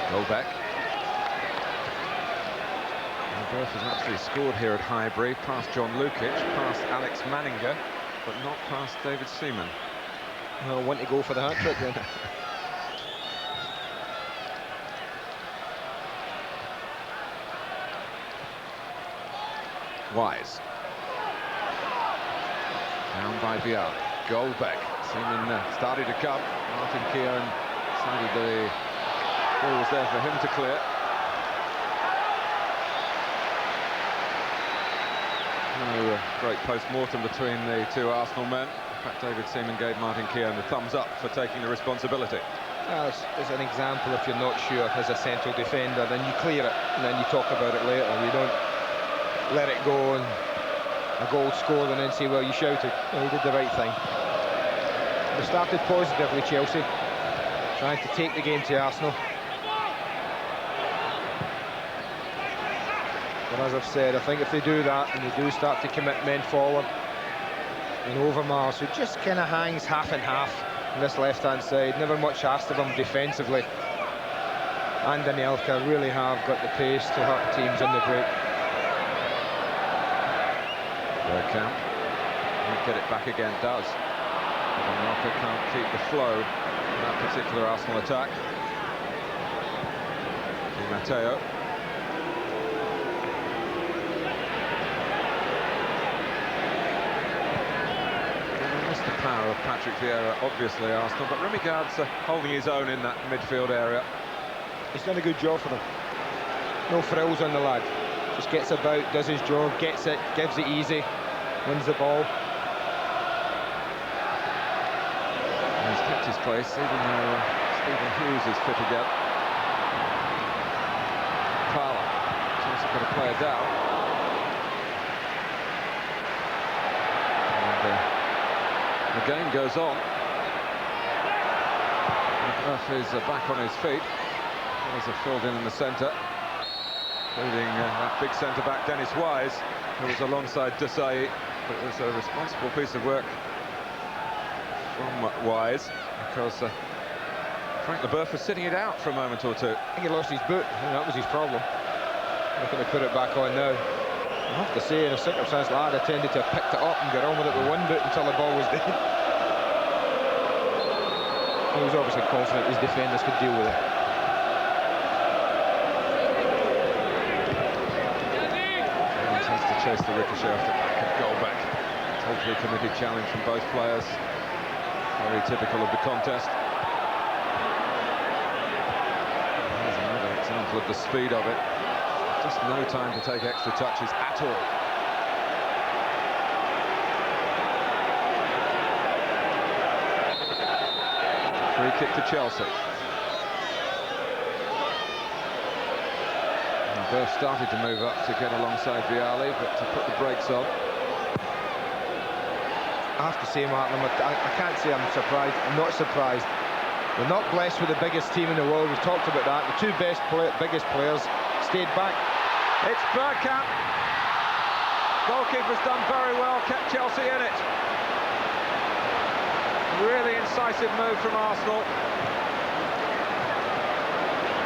[SPEAKER 1] Goldbeck. Leboeuf has actually scored here at Highbury, past John Lukic, past Alex Manninger, but not past David Seaman. Well, want to go for the hat-trick then. Wise. Down by Vialli. Goldbeck. Seaman started to come. Martin Keown decided the ball was there for him to clear. No great post-mortem between the two Arsenal men. In fact, David Seaman gave Martin Keown the thumbs up for taking the responsibility. Well, as an example, if you're not sure as a central defender, then you clear it and then you talk about it later. You don't let it go and a goal scored and then say, well, you shouted. No, you did the right thing. They started positively, Chelsea, trying to take the game to Arsenal. But as I've said, I think if they do that and they do start to commit men forward, and Overmars, who just kind of hangs half and half on this left-hand side, never much asked of him defensively, and Anelka really have got the pace to hurt teams in the break. Bergkamp can't get it back again, does. Anelka can't keep the flow in that particular Arsenal attack. Di Matteo. The power of Patrick Vieira, obviously, Arsenal, but Remigard's holding his own in that midfield area. He's done a good job for them. No frills on the lad. Just gets about, does his job, gets it, gives it easy, wins the ball. And he's kept his place, even though Stephen Hughes is fit again. Fowler, Chelsea got to play it down. The game goes on. Leboeuf is back on his feet. Others are filled in the centre, including that big centre-back Dennis Wise, who was alongside Desailly. But it was a responsible piece of work from Wise, because Frank Leboeuf was sitting it out for a moment or two. I think he lost his boot, and that was his problem. Not going to put it back on now. I have to say, in a circumstance like that, I tended to have picked it up and got on with it with one boot until the ball was dead. He was obviously confident his defenders could deal with it. Jones has to chase the ricochet off the back of Goldbeck. Totally committed challenge from both players. Very typical of the contest. There's another example of the speed of it. Just no time to take extra touches at all. Free kick to Chelsea. Leboeuf started to move up to get alongside Vialli, but to put the brakes on. I have to say, Martin, I can't say I'm surprised. I'm not surprised. We're not blessed with the biggest team in the world. We've talked about that. The two biggest players stayed back. It's Bergkamp. Goalkeeper's done very well, kept Chelsea in it. Really incisive move from Arsenal.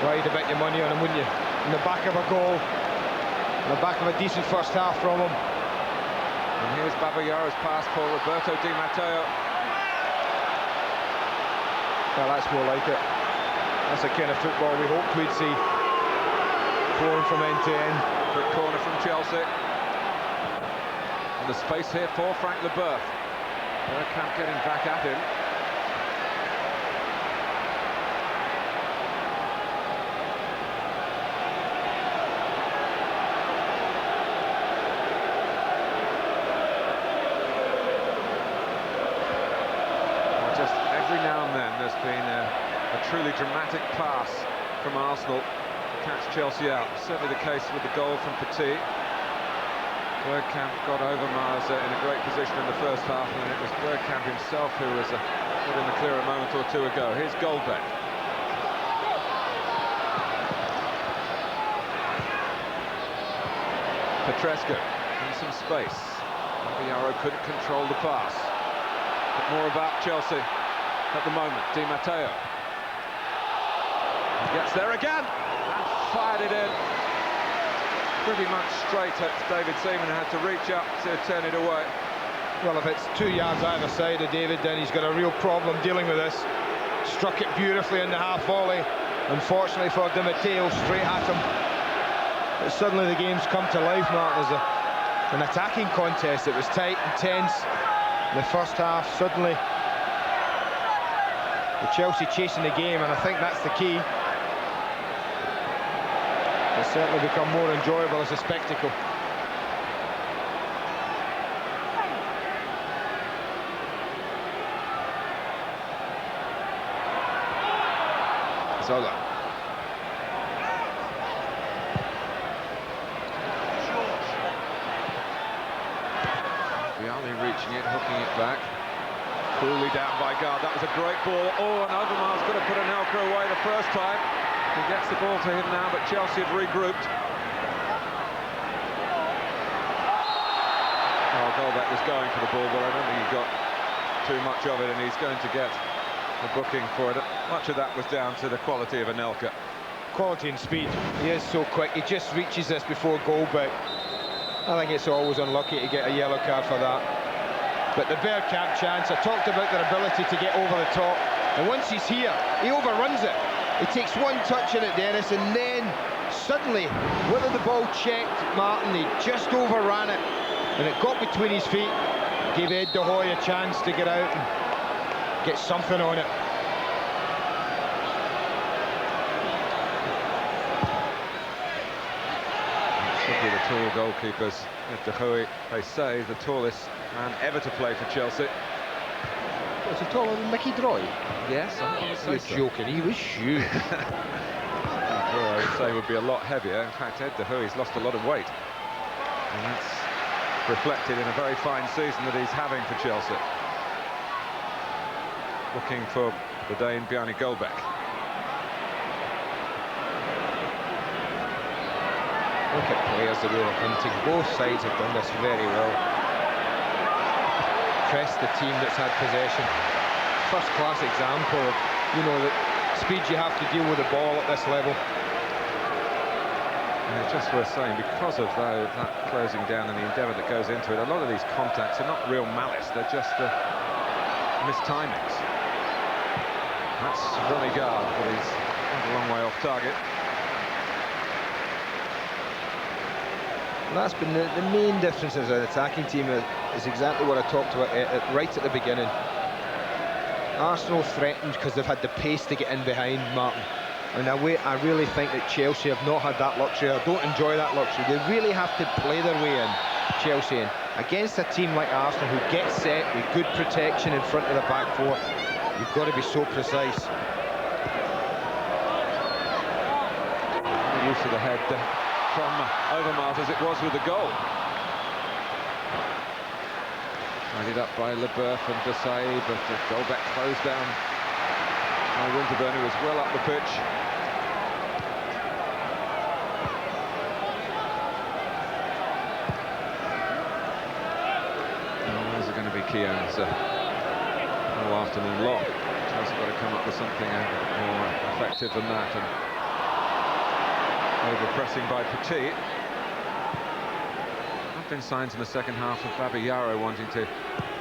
[SPEAKER 1] Well, you'd bet your money on him, wouldn't you? In the back of a goal. In the back of a decent first half from him. And here's Babayaro's pass for Roberto Di Matteo. Well, that's more like it. That's the kind of football we hoped we'd see. Flowing from end to end. Quick corner from Chelsea. And the space here for Frank Leboeuf. Bergkamp getting back at him.
[SPEAKER 7] truly dramatic pass from Arsenal to catch Chelsea out. Certainly the case with the goal from Petit. Bergkamp got Overmars in a great position in the first half, and it was Bergkamp himself who was put in the clear a moment or two ago. Here's Goldbeck. Petrescu in some space. Vialli couldn't control the pass. But more about Chelsea at the moment. Di Matteo. He gets there again and fired it in. Pretty much straight at David Seaman, had to reach up to turn it away.
[SPEAKER 1] Well, if it's 2 yards either side of David, then he's got a real problem dealing with this. Struck it beautifully in the half volley. Unfortunately for Di Matteo, straight at him. But suddenly the game's come to life, Martin. There's an attacking contest. It was tight and tense in the first half. Suddenly, the Chelsea chasing the game, and I think that's the key. It's certainly become more enjoyable as a spectacle. Zola. Vialli reaching it, hooking it back. Coolly down by guard. That was a great ball. Oh, and Overmars could have put Anelka away the first time. He gets the ball to him now, but Chelsea have regrouped. Oh, Goldbeck was going for the ball, but I don't think he got too much of it, and he's going to get the booking for it. Much of that was down to the quality of Anelka. Quality and speed. He is so quick. He just reaches this before Goldbeck. I think it's always unlucky to get a yellow card for that. But the Bergkamp chance, I talked about their ability to get over the top, and once he's here, he overruns it. He takes one touch in it, Dennis, and then suddenly, whether the ball checked Martin, he just overran it, and it got between his feet, gave Ed De Hoy a chance to get out and get something on it. Should be the tall goalkeepers. Ed De Hoy, they say, the tallest man ever to play for Chelsea. Was he taller than Mickey Droy? Yes, I was joking. He was huge. I would say would be a lot heavier. In fact, Ed De Hoy's lost a lot of weight, and that's reflected in a very fine season that he's having for Chelsea. Looking for the Dane Bjarne Goldbeck. Look at players the way they're hunting. Both sides have done this very well. Press the team that's had possession. First class example of, you know, the speed you have to deal with the ball at this level. And it's just worth saying, because of that closing down and the endeavour that goes into it, a lot of these contacts are not real malice, they're just mistimings. That's Runigard, but he's a long way off target. And that's been the main difference as an attacking team is exactly what I talked about right at the beginning. Arsenal threatened because they've had the pace to get in behind, Martin. And I really think that Chelsea have not had that luxury. I don't enjoy that luxury. They really have to play their way in, Chelsea, in. Against a team like Arsenal who gets set with good protection in front of the back four, you've got to be so precise. Use of the head from Overmars as it was with the goal. Tidied up by Leboeuf and Desailly, but Goldbeck closed down by Winterburn, who was well up the pitch. Those are going to be key ends all afternoon long. Chelsea got to come up with something more effective than that. And over-pressing by Petit. There have been signs in the second half of Babayaro wanting to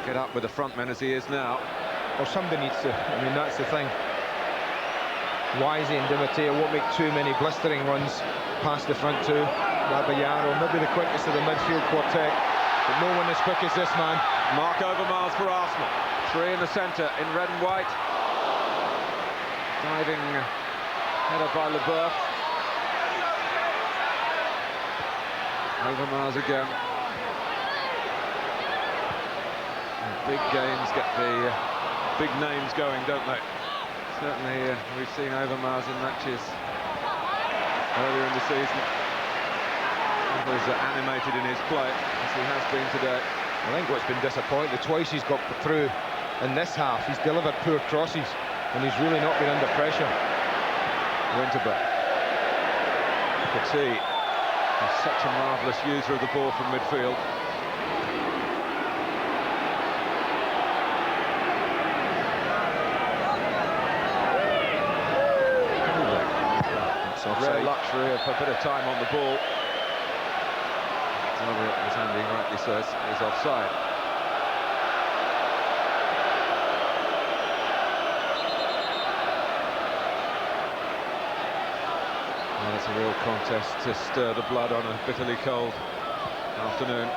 [SPEAKER 1] get up with the front men as he is now. Well, somebody needs to. I mean, that's the thing. Wisey and Di Matteo won't make too many blistering runs past the front two. Babayaro, maybe the quickest of the midfield quartet, but no one as quick as this man. Mark Overmars for Arsenal. Three in the centre in red and white. Diving header by Leboeuf. Overmars again. And big games get the big names going, don't they?
[SPEAKER 7] Certainly, we've seen Overmars in matches earlier in the season. He was animated in his play, as he has been today.
[SPEAKER 1] I think what's been disappointing, the twice he's got through in this half, he's delivered poor crosses, and he's really not been under pressure.
[SPEAKER 7] Winterberg. Petit is such a marvellous user of the ball from midfield. Rare luxury of a bit of time on the ball. His handling rightly so is offside. Well, it's a real contest to stir the blood on a bitterly cold afternoon.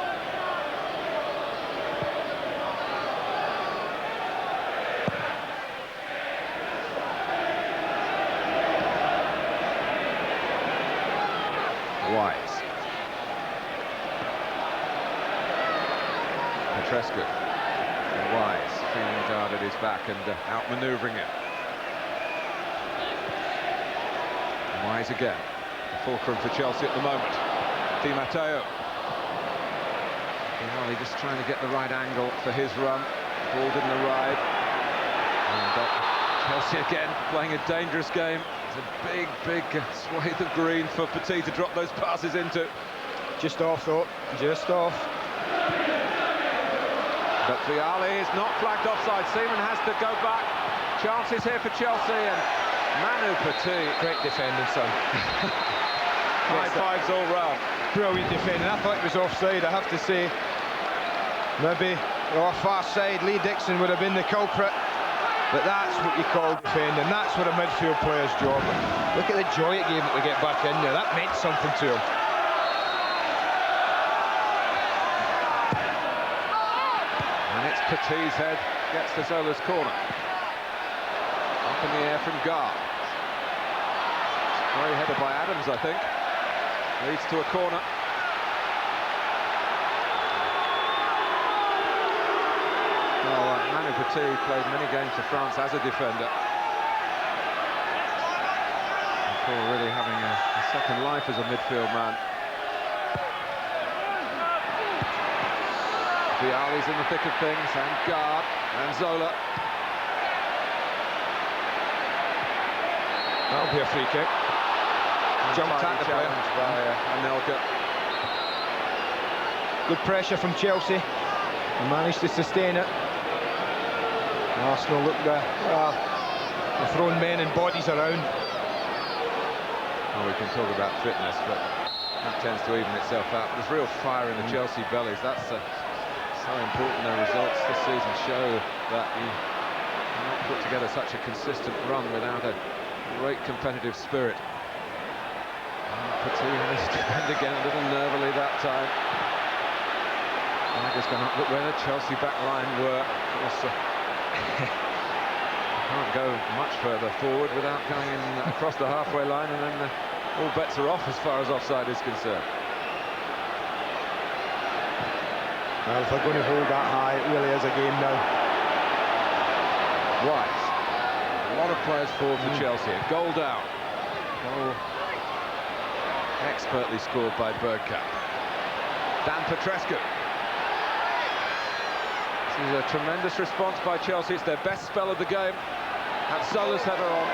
[SPEAKER 7] Wise. Petrescu. Wise feeling guard at his back and outmanoeuvring him. Wise again. The fulcrum for Chelsea at the moment. Di Matteo. Vialli just trying to get the right angle for his run. The ball didn't arrive. And Chelsea again playing a dangerous game. It's a big swathe of green for Petit to drop those passes into.
[SPEAKER 1] Just off though, just off.
[SPEAKER 7] But Vialli is not flagged offside. Seaman has to go back. Chances here for Chelsea, and Manu Petit.
[SPEAKER 1] Great defending, son.
[SPEAKER 7] High fives all round.
[SPEAKER 1] Brilliant defending. I thought it was offside, I have to say. Maybe far side, Lee Dixon would have been the culprit. But that's what you call defending. That's what a midfield player's job. Look at the joy it gave him to get back in there. That meant something to him.
[SPEAKER 7] And it's Petit's head gets to Zola's corner. Up in the air from Gar. Very headed by Adams, I think. Leads to a corner. Well, Manu Petit played many games for France as a defender. Before really having a second life as a midfield man. Vialli's in the thick of things, and Gard, and Zola.
[SPEAKER 1] That'll be a free kick. Jump tackle challenge
[SPEAKER 7] by Anelka.
[SPEAKER 1] Good pressure from Chelsea. They managed to sustain it. Arsenal look there. They're throwing men and bodies around.
[SPEAKER 7] Well, we can talk about fitness, but that tends to even itself out. There's real fire in the Chelsea bellies. That's so important. Their results this season show that you cannot put together such a consistent run without a great competitive spirit. Petit managed to defend again a little nervily that time. Just gone up where the Chelsea back line were. Can't go much further forward without going in across the halfway line, and then all bets are off as far as offside is concerned.
[SPEAKER 1] Well, if they're going to hold that high, it really is a game now.
[SPEAKER 7] Wise. A lot of players forward for Chelsea. A goal down. Goal expertly scored by Bergkamp. Dan Petrescu. This is a tremendous response by Chelsea. It's their best spell of the game. That's Zola's header on.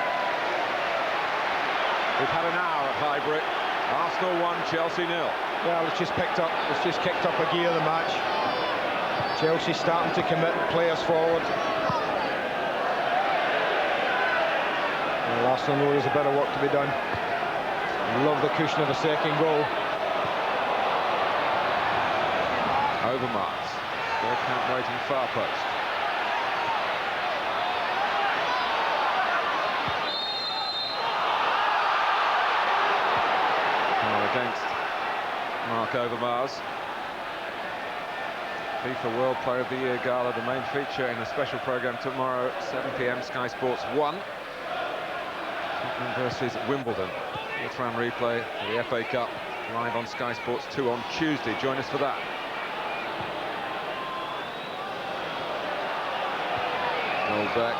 [SPEAKER 7] We've had an hour at Highbury. Arsenal 1, Chelsea 0.
[SPEAKER 1] Well, it's just kicked up a gear, the match. Chelsea starting to commit players forward. Well, Arsenal know there's a bit of work to be done. Love the cushion of the second goal.
[SPEAKER 7] Overmars. Bergkamp waiting far post. Against Mark Overmars. FIFA World Player of the Year Gala, the main feature in a special programme tomorrow, 7 p.m, Sky Sports 1. Tottenham versus Wimbledon. 4th round replay for the FA Cup, live on Sky Sports 2 on Tuesday. Join us for that. Goldbeck.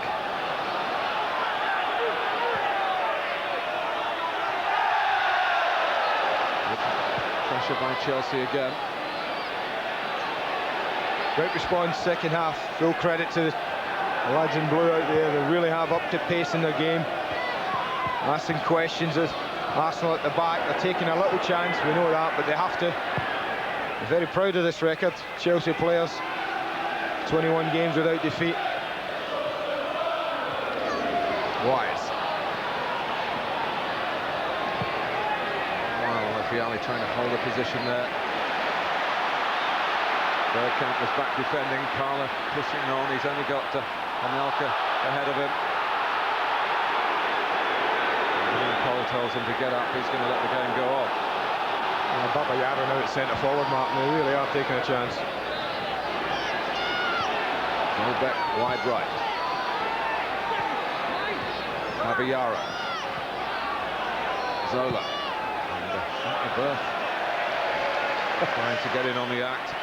[SPEAKER 7] pressure by Chelsea again.
[SPEAKER 1] Great response second half. Full credit to the lads in blue out there. They really have up to pace in their game. Asking questions as Arsenal at the back. They're taking a little chance, we know that, but they have to. They're very proud of this record. Chelsea players, 21 games without defeat. Wise.
[SPEAKER 7] Well, Vialli trying to hold a position there. Bergkamp was back defending. Parler pushing on. He's only got Anelka ahead of him. And Cole tells him to get up. He's going to let the game go on.
[SPEAKER 1] Baba Yara now at centre forward, Martin. They really are taking a chance.
[SPEAKER 7] Back wide right. Abiyara. Zola. And Berth trying to get in on the act.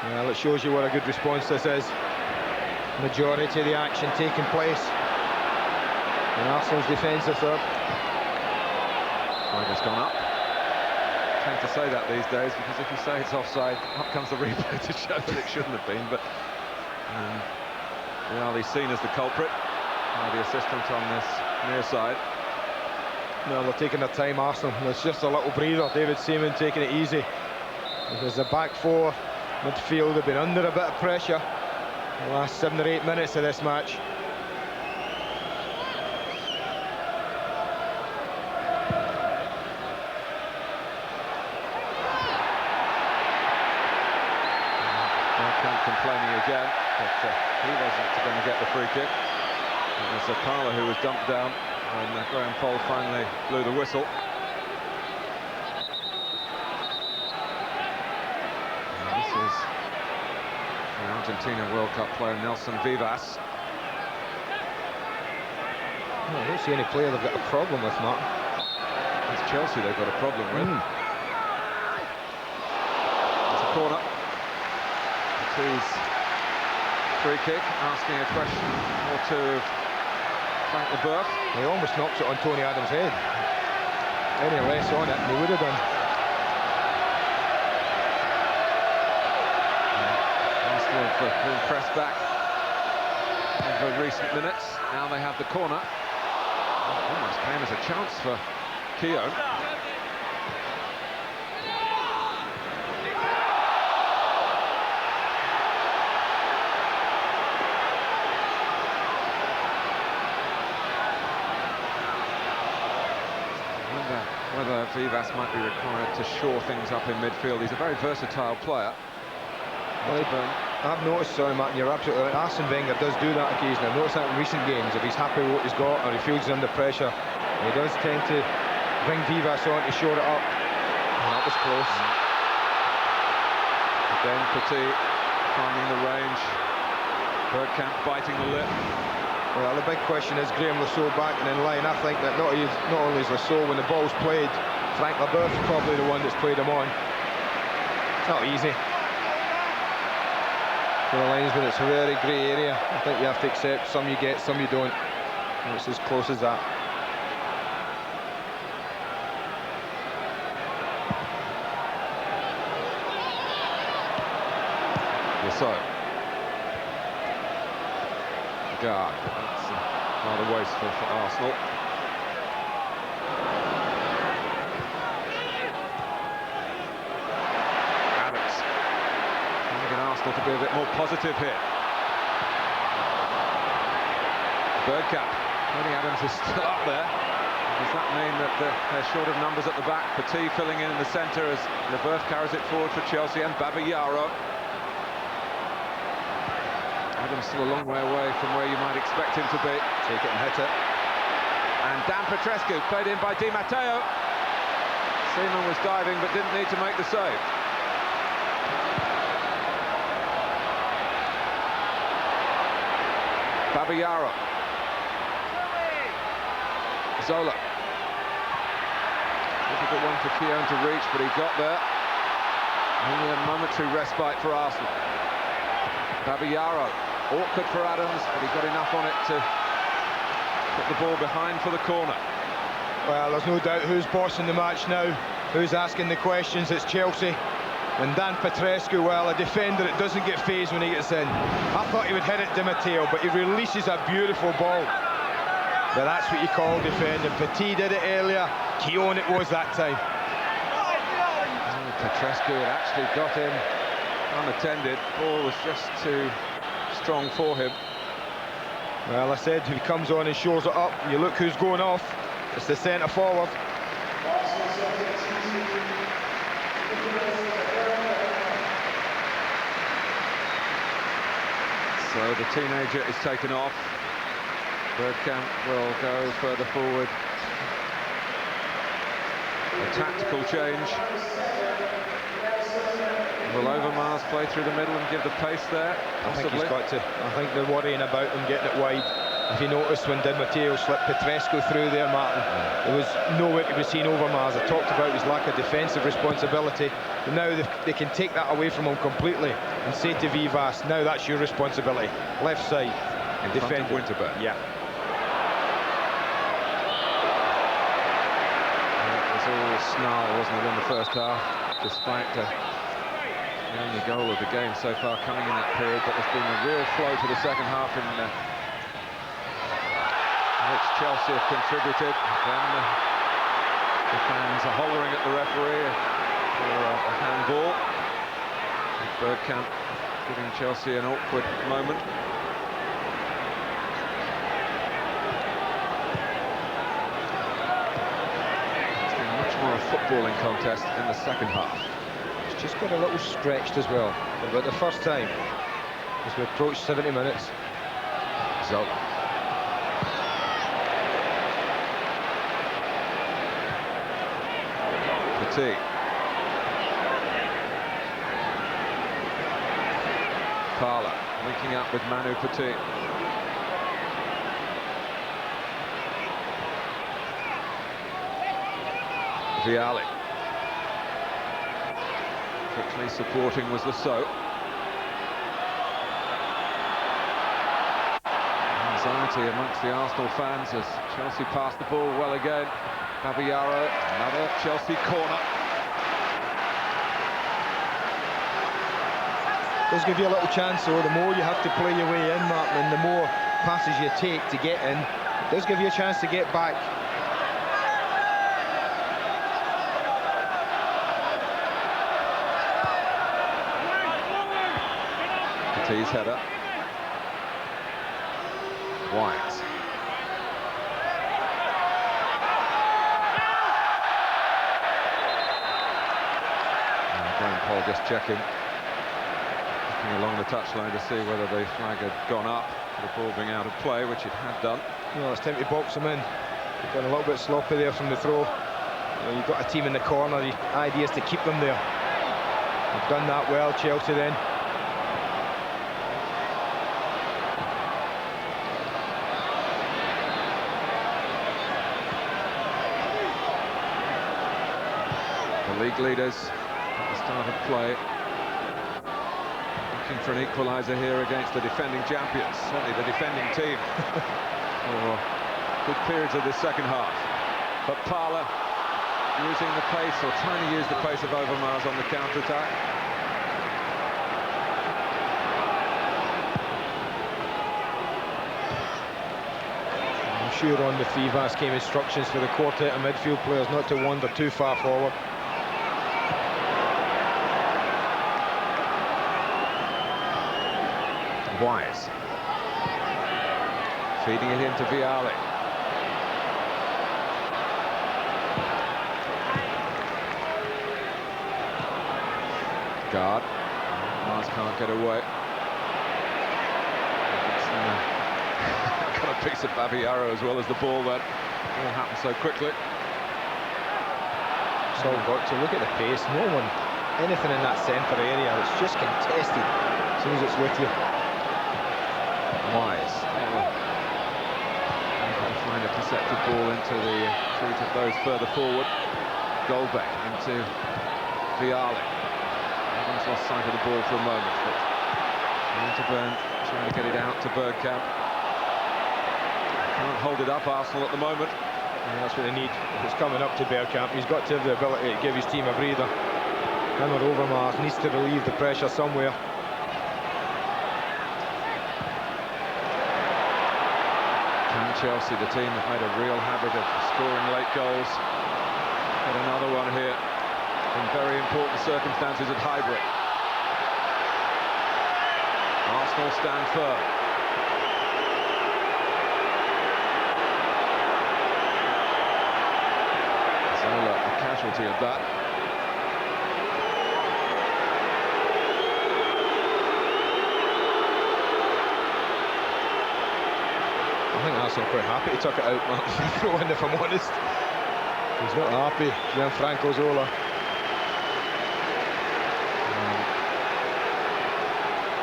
[SPEAKER 1] Well, it shows you what a good response this is. Majority of the action taking place in Arsenal's defensive third.
[SPEAKER 7] Flag has gone up. I tend to say that these days because if you say it's offside, up comes the replay to show that it shouldn't have been. But Vialli's seen as the culprit by the assistant on this near side.
[SPEAKER 1] No, they're taking their time, Arsenal. It's just a little breather. David Seaman taking it easy. Because the back four, midfield, have been under a bit of pressure the last 7 or 8 minutes of this match.
[SPEAKER 7] Complaining again, but he wasn't going to get the free kick. It was Parler who was dumped down when Graham Poll finally blew the whistle. And this is the Argentina World Cup player Nelson Vivas.
[SPEAKER 1] Oh, I don't see any player they've got a problem with, Martin.
[SPEAKER 7] It's Chelsea they've got a problem with. It's a corner. His free kick, asking a question or two of Frank Leboeuf.
[SPEAKER 1] He almost knocks it on Tony Adams' head. Any less on it, he would have done.
[SPEAKER 7] Arsenal have been pressed back over recent minutes. Now they have the corner. Almost came as a chance for Keown. Whether Vivas might be required to shore things up in midfield. He's a very versatile player.
[SPEAKER 1] Well, I've noticed, sorry Martin, you're absolutely right. Arsene Wenger does do that occasionally. I've noticed that in recent games. If he's happy with what he's got or he feels he's under pressure, he does tend to bring Vivas on to shore it up. And that was close.
[SPEAKER 7] Again, Petit finding the range. Bergkamp biting the lip.
[SPEAKER 1] Well, the big question is Graham Lasso back and in line. I think that not only is Lasso, when the ball's played, Frank Leboeuf is probably the one that's played him on. It's not easy. For the linesman, it's a very grey area. I think you have to accept some you get, some you don't. And it's as close as that.
[SPEAKER 7] Lasso. Guard. That's rather wasteful for Arsenal. Adams. Trying to get Arsenal to be a bit more positive here. Bergkamp. Tony Adams is still up there. Does that mean that they're short of numbers at the back? Petit filling in the centre as Leboeuf carries it forward for Chelsea, and Babayaro. Adams still a long way away from where you might expect him to be.
[SPEAKER 1] Take it and hit it.
[SPEAKER 7] And Dan Petrescu played in by Di Matteo. Seaman was diving but didn't need to make the save. Babayaro. Zola. Difficult one for Keown to reach, but he got there. Only a momentary respite for Arsenal. Babayaro. Awkward for Adams, but he got enough on it to put the ball behind for the corner.
[SPEAKER 1] Well, there's no doubt who's bossing the match now, who's asking the questions. It's Chelsea. And Dan Petrescu, well, a defender that doesn't get phased when he gets in. I thought he would hit it Di Matteo, but he releases a beautiful ball. But that's what you call defending. Petit did it earlier, Keown it was that time.
[SPEAKER 7] Petrescu had actually got him unattended. Ball was just too strong for him.
[SPEAKER 1] Well, I said, if he comes on and shows it up, you look who's going off. It's the centre forward.
[SPEAKER 7] So the teenager is taken off. Bergkamp will go further forward. A tactical change. Will Overmars play through the middle and give the pace there? Possibly.
[SPEAKER 1] I think he's got to. I think they're worrying about him getting it wide. If you noticed when Di Matteo slipped Petrescu through there, Martin, there was nowhere to be seen Overmars. I talked about his lack of defensive responsibility. But now they can take that away from him completely and say to Vivas, now that's your responsibility. Left side.
[SPEAKER 7] In defend Winterburn.
[SPEAKER 1] Yeah.
[SPEAKER 7] It was all snarl, wasn't it, in the first half, despite the only goal of the game so far coming in that period. But there's been a real flow to the second half in which Chelsea have contributed. Then the fans are hollering at the referee for a handball. Bergkamp giving Chelsea an awkward moment. It's been much more a footballing contest in the second half.
[SPEAKER 1] It's just got a little stretched as well. For about the first time as we approach 70 minutes.
[SPEAKER 7] Zola. Petit. Parla linking up with Manu Petit. Vialli. Quickly supporting was Lasso. Anxiety amongst the Arsenal fans as Chelsea passed the ball well again. Caballero, another Chelsea corner.
[SPEAKER 1] Does give you a little chance, though. The more you have to play your way in, Martin, and the more passes you take to get in, it does give you a chance to get back.
[SPEAKER 7] Petit's header. White. Paul just checking along the touchline to see whether the flag had gone up, the ball being out of play, which it had done.
[SPEAKER 1] Well, it's time to box them in. They've gone a little bit sloppy there from the throw. You've got a team in the corner, the idea is to keep them there. They've done that well, Chelsea then.
[SPEAKER 7] The league leaders at the start of play looking for an equaliser here against the defending champions, certainly the defending team for good periods of this second half. But Parla using the pace, or trying to use the pace of Overmars on the counter-attack.
[SPEAKER 1] I'm sure on the Vivas came instructions for the quartet of midfield players not to wander too far forward.
[SPEAKER 7] Wise feeding it into Vialli. Guard. Mars can't get away. Got a piece of Babiaro as well as the ball. That all happened so quickly.
[SPEAKER 1] So got to look at the pace. No one, anything in that centre area. It's just contested as soon as it's with you.
[SPEAKER 7] Wise. Able to find a perceptive ball into the feet of those further forward. Goldbeck into Vialli. Everyone's lost sight of the ball for a moment, but Winterburn trying to get it out to Bergkamp. Can't hold it up, Arsenal, at the moment.
[SPEAKER 1] And that's what they need. If it's coming up to Bergkamp, he's got to have the ability to give his team a breather. Him or Overmars needs to relieve the pressure somewhere.
[SPEAKER 7] Can Chelsea, the team that made a real habit of scoring late goals, get another one here in very important circumstances at Highbury? Arsenal stand firm. Zola, a casualty of that.
[SPEAKER 1] I think Arsenal are quite happy he took it out, Martin. If I'm honest. He's not happy, Gianfranco Zola.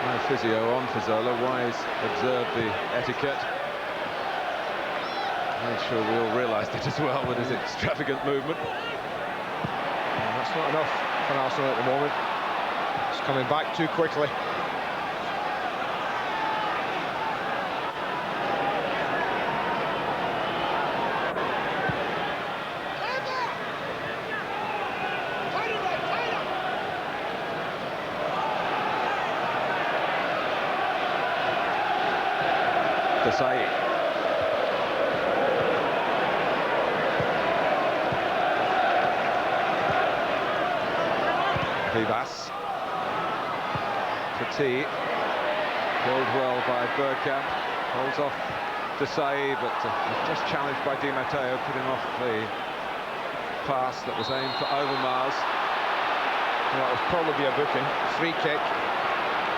[SPEAKER 7] No physio on for Zola. Wise observed the etiquette. Made sure we all realised it as well with his extravagant movement.
[SPEAKER 1] And that's not enough for Arsenal at the moment. It's coming back too quickly.
[SPEAKER 7] Desai. Vivas. Fatigue. Held well by Bergkamp. Holds off Desai, but just challenged by Di Matteo, putting off the pass that was aimed for Overmars.
[SPEAKER 1] Well, it was probably a booking. Free kick.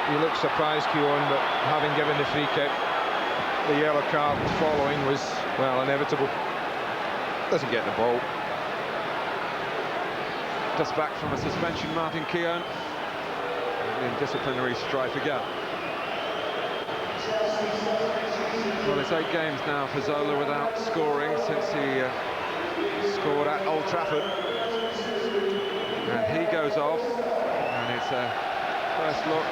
[SPEAKER 1] He looked surprised, Keown, but having given the free kick, the yellow card following was, well, inevitable. Doesn't get the ball.
[SPEAKER 7] Just back from a suspension, Martin Keown. In disciplinary strife again. Well, it's 8 games now for Zola without scoring since he scored at Old Trafford. And he goes off, and it's a first look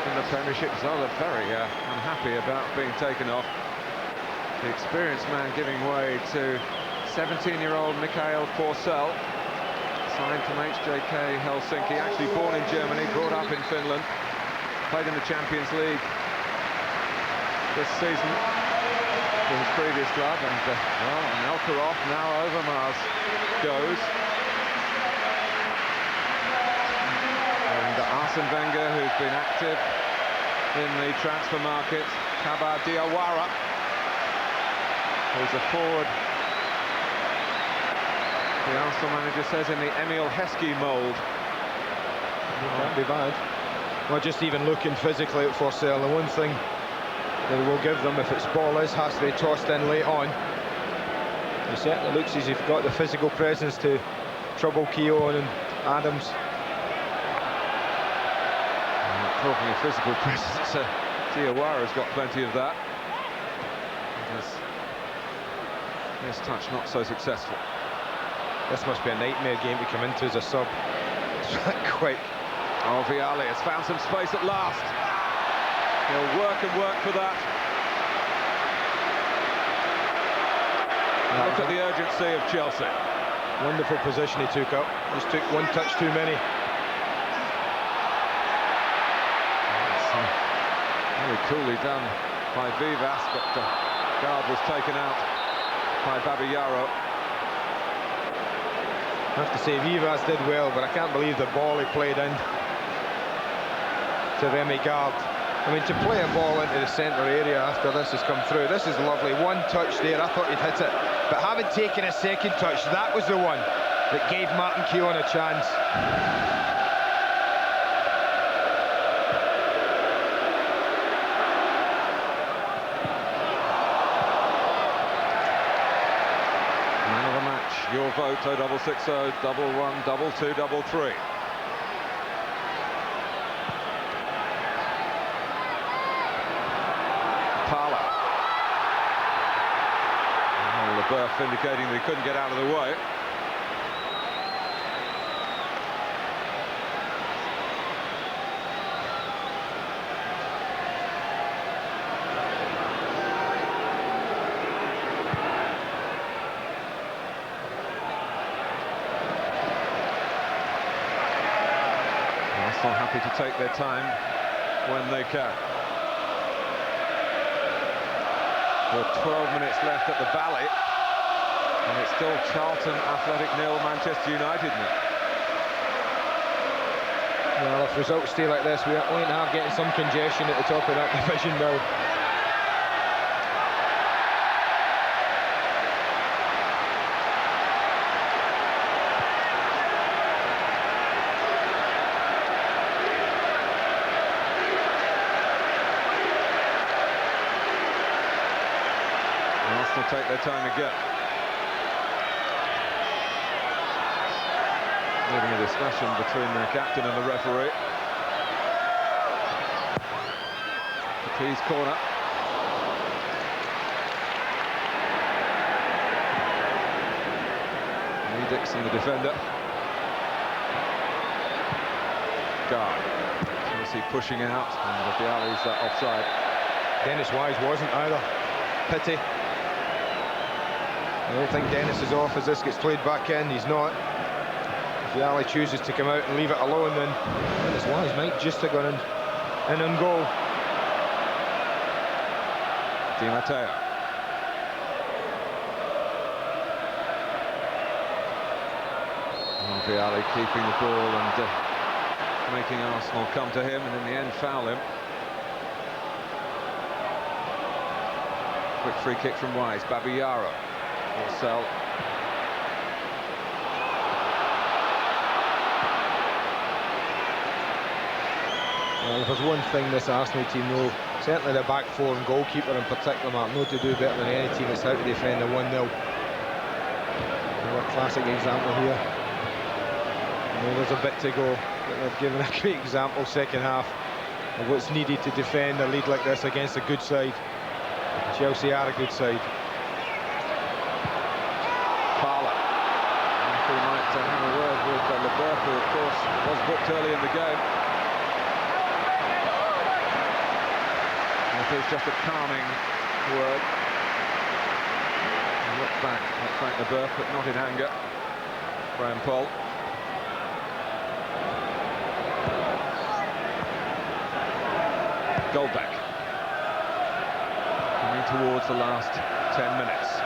[SPEAKER 7] in the Premiership. Zola very unhappy about being taken off. The experienced man giving way to 17-year-old Mikhail Forsell, signed from HJK Helsinki, actually born in Germany, brought up in Finland, played in the Champions League this season for his previous club, and well, Melkarov, now Overmars goes. And Arsene Wenger, who's been active in the transfer market, Kabar Diawara, who's a forward, the Arsenal manager says, in the Emil Heskey mould.
[SPEAKER 1] Can't be bad. Well, just even looking physically at Forsell, the one thing that will give them, if it's ball is, has to be tossed in late on. He certainly looks as if he's got the physical presence to trouble Keown and Adams.
[SPEAKER 7] Talking of physical presence, Diawara's got plenty of that. His touch not so successful.
[SPEAKER 1] This must be a nightmare game to come into as a sub. It's that quick.
[SPEAKER 7] Oh, Vialli has found some space at last. He'll work and work for that. Look at the urgency of Chelsea.
[SPEAKER 1] Wonderful position he took up. Just took one touch too many.
[SPEAKER 7] Very coolly done by Vivas, but the guard was taken out by Babayaro.
[SPEAKER 1] I have to say, Vivas did well, but I can't believe the ball he played in to Remy Gard. I mean, to play a ball into the centre area after this has come through, this is lovely. One touch there, I thought he'd hit it. But having taken a second touch, that was the one that gave Martin Keown a chance.
[SPEAKER 7] Your vote, 0660 11 2233. Parla. Oh, Leboeuf indicating that he couldn't get out of the way. to take their time when they can. There are 12 minutes left at the Valley, and it's still Charlton Athletic 0, Manchester United 0.
[SPEAKER 1] Well, if results stay like this, we are going to have getting some congestion at the top of that division now.
[SPEAKER 7] Arsenal take their time again. Leading a discussion between their captain and the referee. Petit's corner. Lee Dixon, the defender. Guard. Chelsea pushing out, and Vialli's offside.
[SPEAKER 1] Dennis Wise wasn't either. Pity. I don't think Dennis is off as this gets played back in. He's not. If Vialli chooses to come out and leave it alone, then Dennis Wise might just have gone in on goal.
[SPEAKER 7] Di Matteo. Oh, Vialli keeping the ball and making Arsenal come to him, and in the end foul him. Quick free kick from Wise. Babayaro. Sell.
[SPEAKER 1] Well, if there's one thing this Arsenal team know, certainly the back four and goalkeeper in particular, Mark, know to do better than any team, it's how to defend a 1-0. A classic example here. There's a bit to go, but they've given a great example second half of what's needed to defend a lead like this against a good side. Chelsea are a good side.
[SPEAKER 7] To have a word with LeBert, who of course was booked early in the game. And it is just a calming word. He looked back at Frank LeBert, but not in anger. Graham Poll. Goldbeck. Coming towards the last 10 minutes.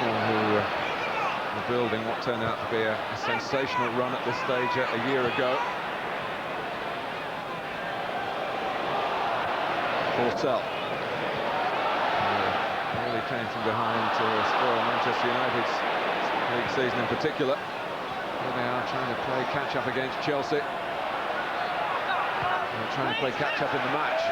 [SPEAKER 7] Who were building what turned out to be a sensational run at this stage a year ago. Fortel really came from behind to spoil Manchester United's league season in particular. Here they are trying to play catch-up against Chelsea. They're trying to play catch-up in the match.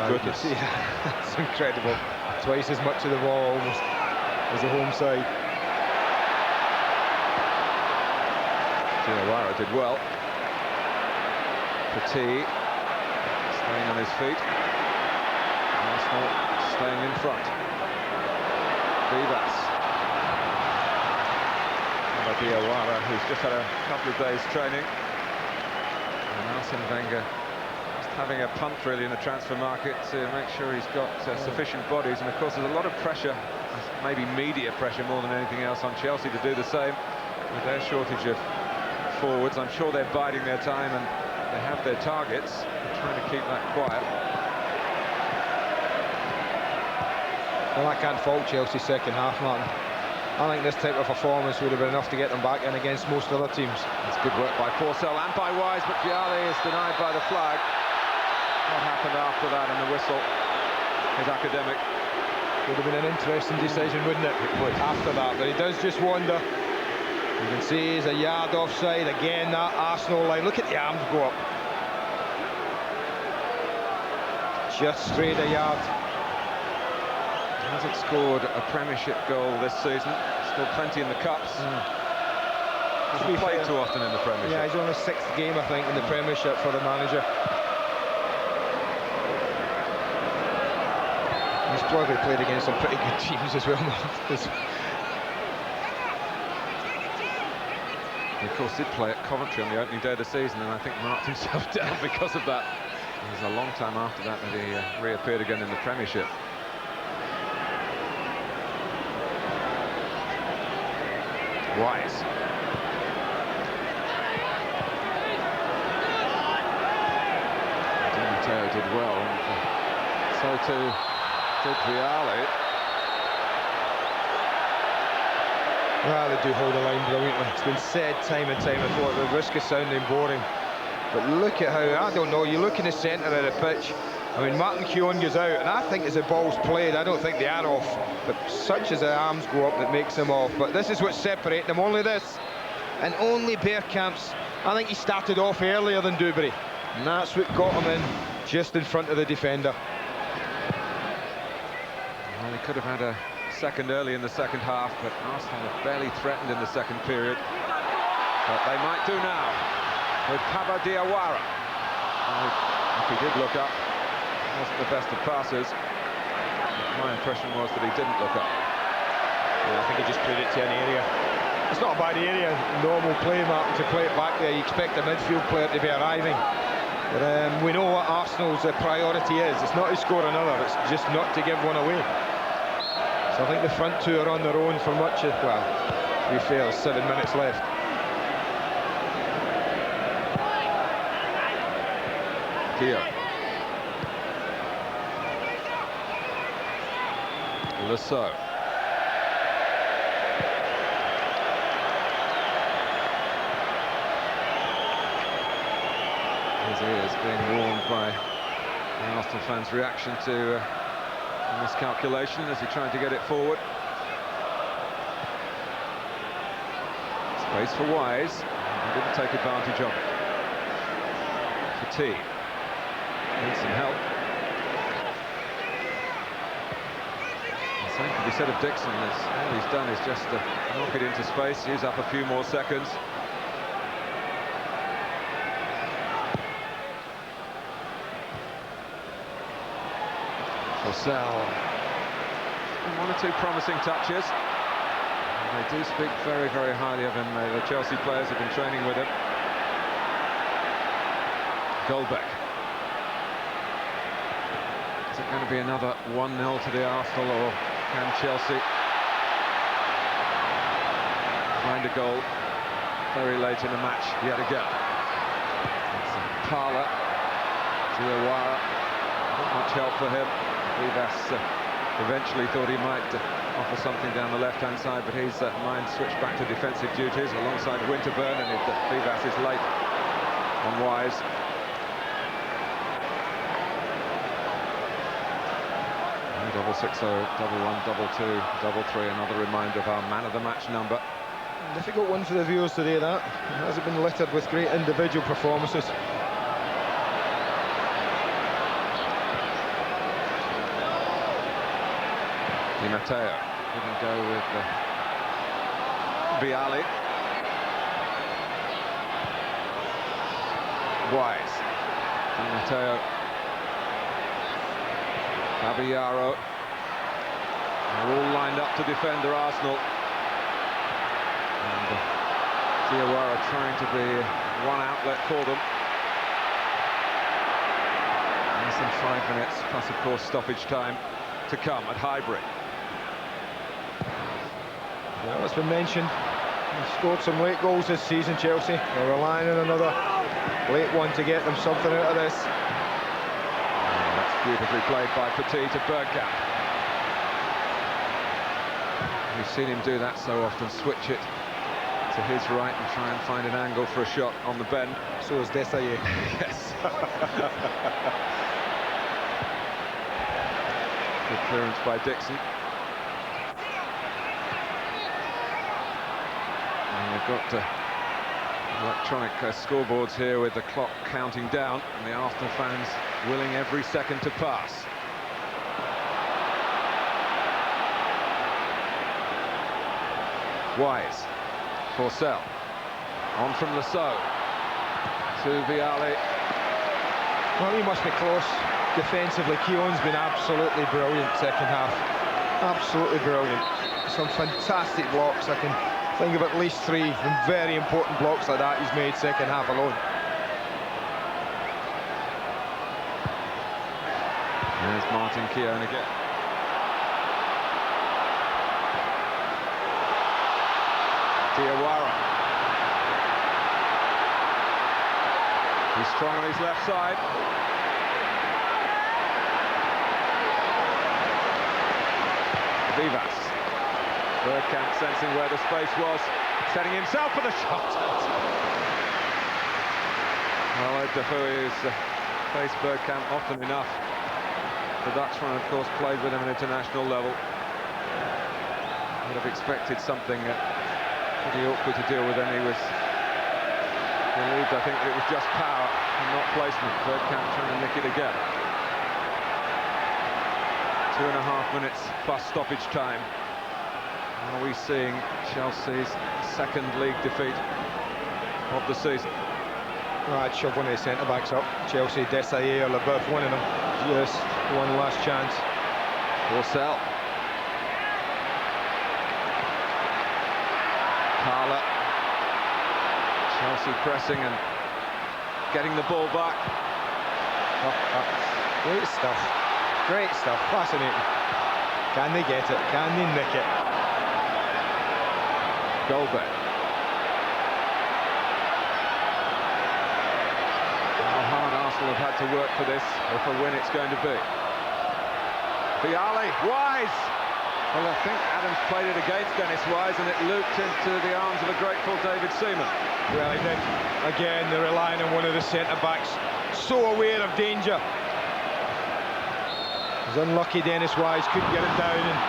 [SPEAKER 1] Goodness. Yeah, it's incredible. Twice as much of the ball almost as the home side.
[SPEAKER 7] Diawara did well. Petit staying on his feet. Arsenal staying in front. Vivas. Diawara, who's just had a couple of days training. And Arsene Wenger having a punt really in the transfer market to make sure he's got sufficient bodies, and of course there's a lot of pressure, maybe media pressure more than anything else, on Chelsea to do the same with their shortage of forwards. I'm sure they're biding their time and they have their targets. They're trying to keep that quiet.
[SPEAKER 1] Well, I can't fault Chelsea's second half, Martin. I think this type of performance would have been enough to get them back in against most other teams.
[SPEAKER 7] It's good work by Forcell and by Wise, but Vialli is denied by the flag. What happened after that and the whistle is academic.
[SPEAKER 1] Would have been an interesting decision, wouldn't it? It would. After that, but he does just wander. You can see he's a yard offside. Again, that Arsenal line. Look at the arms go up. Just straight a yard.
[SPEAKER 7] Hasn't scored a Premiership goal this season. Still plenty in the Cups. Hasn't played too often in the Premiership.
[SPEAKER 1] Yeah, he's on his 6th game, I think, in the Premiership for the manager. He's probably played against some pretty good teams as well.
[SPEAKER 7] He, of course, did play at Coventry on the opening day of the season, and I think marked himself down because of that. It was a long time after that he reappeared again in the Premiership. Wise. Matteo did well, and so too did Vialli.
[SPEAKER 1] Well, they do hold the line brilliantly. It's been said time and time before, at the risk of sounding boring. But look at how, I don't know, you look in the centre of the pitch. I mean, Martin Keown goes out, and I think as the ball's played, I don't think they are off. But such as the arms go up that makes them off. But this is what's separating them, only this. And only Bergkamp's, I think he started off earlier than Dewberry. And that's what got him in, just in front of the defender.
[SPEAKER 7] Well, he could have had a second early in the second half, but Arsenal have barely threatened in the second period. But they might do now with Paba Diawara. If he did look up, he wasn't the best of passers. My impression was that he didn't look up.
[SPEAKER 1] Yeah, I think he just played it to an area. It's not a bad area, normal play, Martin, to play it back there. You expect a midfield player to be arriving. But we know what Arsenal's priority is. It's not to score another, it's just not to give one away. So I think the front two are on their own for much of, well, to be fair, 7 minutes left.
[SPEAKER 7] Here. Lasso. His ears being warmed by the Arsenal fans' reaction to a miscalculation as he tried to get it forward. Space for Wise. He didn't take advantage of it. Fatigue. Needs some help. The same can be said of Dixon. All he's done is just knock it into space, use up a few more seconds. Forsell. One or two promising touches. And they do speak very, very highly of him. The Chelsea players have been training with him. Goldbeck. Is it going to be another 1-0 to the Arsenal, or can Chelsea find a goal very late in the match yet again? It's Parla, Diawara, not much help for him. Vivas eventually thought he might offer something down the left-hand side, but his mind switched back to defensive duties alongside Winterburn, and Vivas is late on Wise. Double 6-0, double 1, double 2, double 3, another reminder of our man of the match number.
[SPEAKER 1] Difficult one for the viewers today, that. It hasn't been littered with great individual performances.
[SPEAKER 7] Di Matteo didn't go with Vialli. Wise. Di Matteo. Caballero. They're all lined up to defend their Arsenal. And Diawara trying to be one outlet for them. Less than 5 minutes, plus of course stoppage time to come at Highbury.
[SPEAKER 1] Well, it's been mentioned, they've scored some late goals this season, Chelsea. They're relying on another late one to get them something out of this.
[SPEAKER 7] That's beautifully played by Petit to Bergkamp. We've seen him do that so often, switch it to his right and try and find an angle for a shot on the bend.
[SPEAKER 1] So is Desailly.
[SPEAKER 7] Yes. Good clearance by Dixon. And we've got electronic scoreboards here with the clock counting down, and the Arsenal fans willing every second to pass. Wise. Forsell. On from Lasso. To Vialli.
[SPEAKER 1] Well, he must be close. Defensively, Keown's been absolutely brilliant second half. Absolutely brilliant. Some fantastic blocks. I can Think of at least 3 very important blocks like that he's made second half alone.
[SPEAKER 7] There's Martin Keown again. Diawara. He's strong on his left side. Vivas. Bergkamp sensing where the space was, setting himself for the shot. Well, Defoe has faced Bergkamp often enough. The Dutchman, of course, played with him at international level. Would have expected something pretty awkward to deal with, and he was believed, I think, that it was just power and not placement. Bergkamp trying to nick it again. 2.5 minutes plus stoppage time. Are we seeing Chelsea's second league defeat of the season?
[SPEAKER 1] Right, shove one of the centre-backs up. Chelsea, Desailly or Leboeuf, one of them. Yes, one last chance.
[SPEAKER 7] Porcel. Carla. Chelsea pressing and getting the ball back.
[SPEAKER 1] Great stuff. Great stuff. Fascinating. Can they get it? Can they nick it?
[SPEAKER 7] Goldberg. How hard Arsenal have had to work for this, or for when it's going to be. Vialli, Wise! Well, I think Adams played it against Dennis Wise, and it looped into the arms of a grateful David Seaman.
[SPEAKER 1] Well, he did. Again, they're relying on one of the centre-backs. So aware of danger. It was unlucky Dennis Wise couldn't get it down and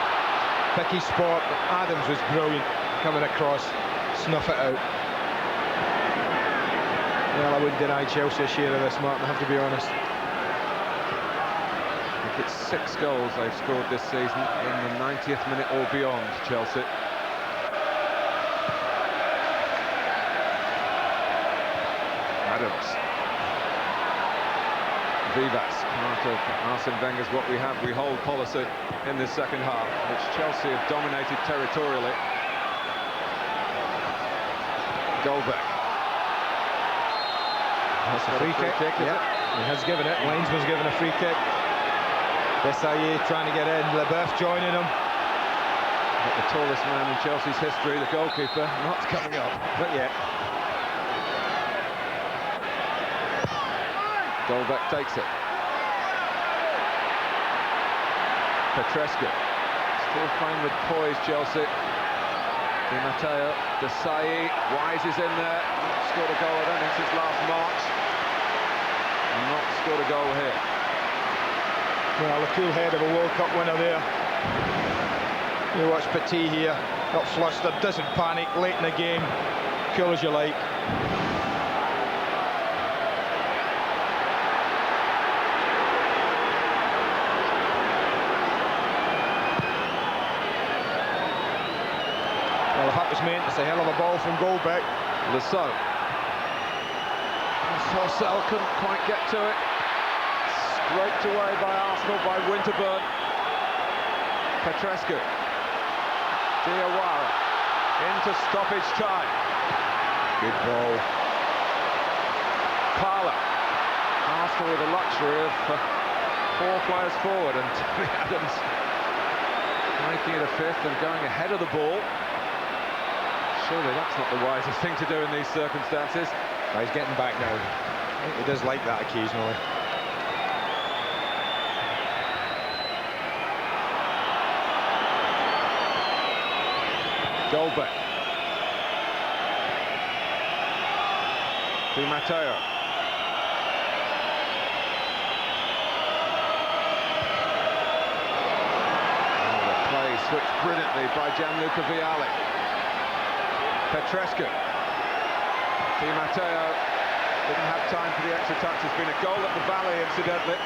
[SPEAKER 1] pick his spot, but Adams was brilliant coming across, snuff it out. Well, I wouldn't deny Chelsea a share of this, Martin, I have to be honest.
[SPEAKER 7] I think it's 6 goals they've scored this season in the 90th minute or beyond, Chelsea. Adams. Vivas, part of Arsene Wenger's "what we have, we hold" policy in this second half, which Chelsea have dominated territorially. Goldberg.
[SPEAKER 1] That's a free kick, yeah. He has given it. Linesman's given a free kick. Desailly trying to get in. Leboeuf joining him.
[SPEAKER 7] But the tallest man in Chelsea's history, the goalkeeper, not coming up.
[SPEAKER 1] Not yet.
[SPEAKER 7] Goldberg takes it. Petrescu. Still playing with poise, Chelsea. Di Matteo, Desailly, Wise is in there. Not scored a goal, I don't think, since last March. And not scored a goal here.
[SPEAKER 1] Well, the cool head of a World Cup winner there. You watch Petit here, not flustered, doesn't panic, late in the game, cool as you like. Well, if that was meant, it's a hell of a ball from Goldberg.
[SPEAKER 7] Lasso. Porcel couldn't quite get to it. Scraped away by Arsenal, by Winterburn. Petrescu. Diawara. Into stoppage time.
[SPEAKER 1] Good ball.
[SPEAKER 7] Parla. Arsenal with the luxury of 4 players forward, and Tony Adams making it a 5th and going ahead of the ball. Surely that's not the wisest thing to do in these circumstances.
[SPEAKER 1] Oh, he's getting back now. I think he does like that occasionally.
[SPEAKER 7] Goldberg. Di Matteo. Oh, the play switched brilliantly by Gianluca Vialli. Petrescu. Di Matteo didn't have time for the extra touch. There's been a goal at the Valley, incidentally.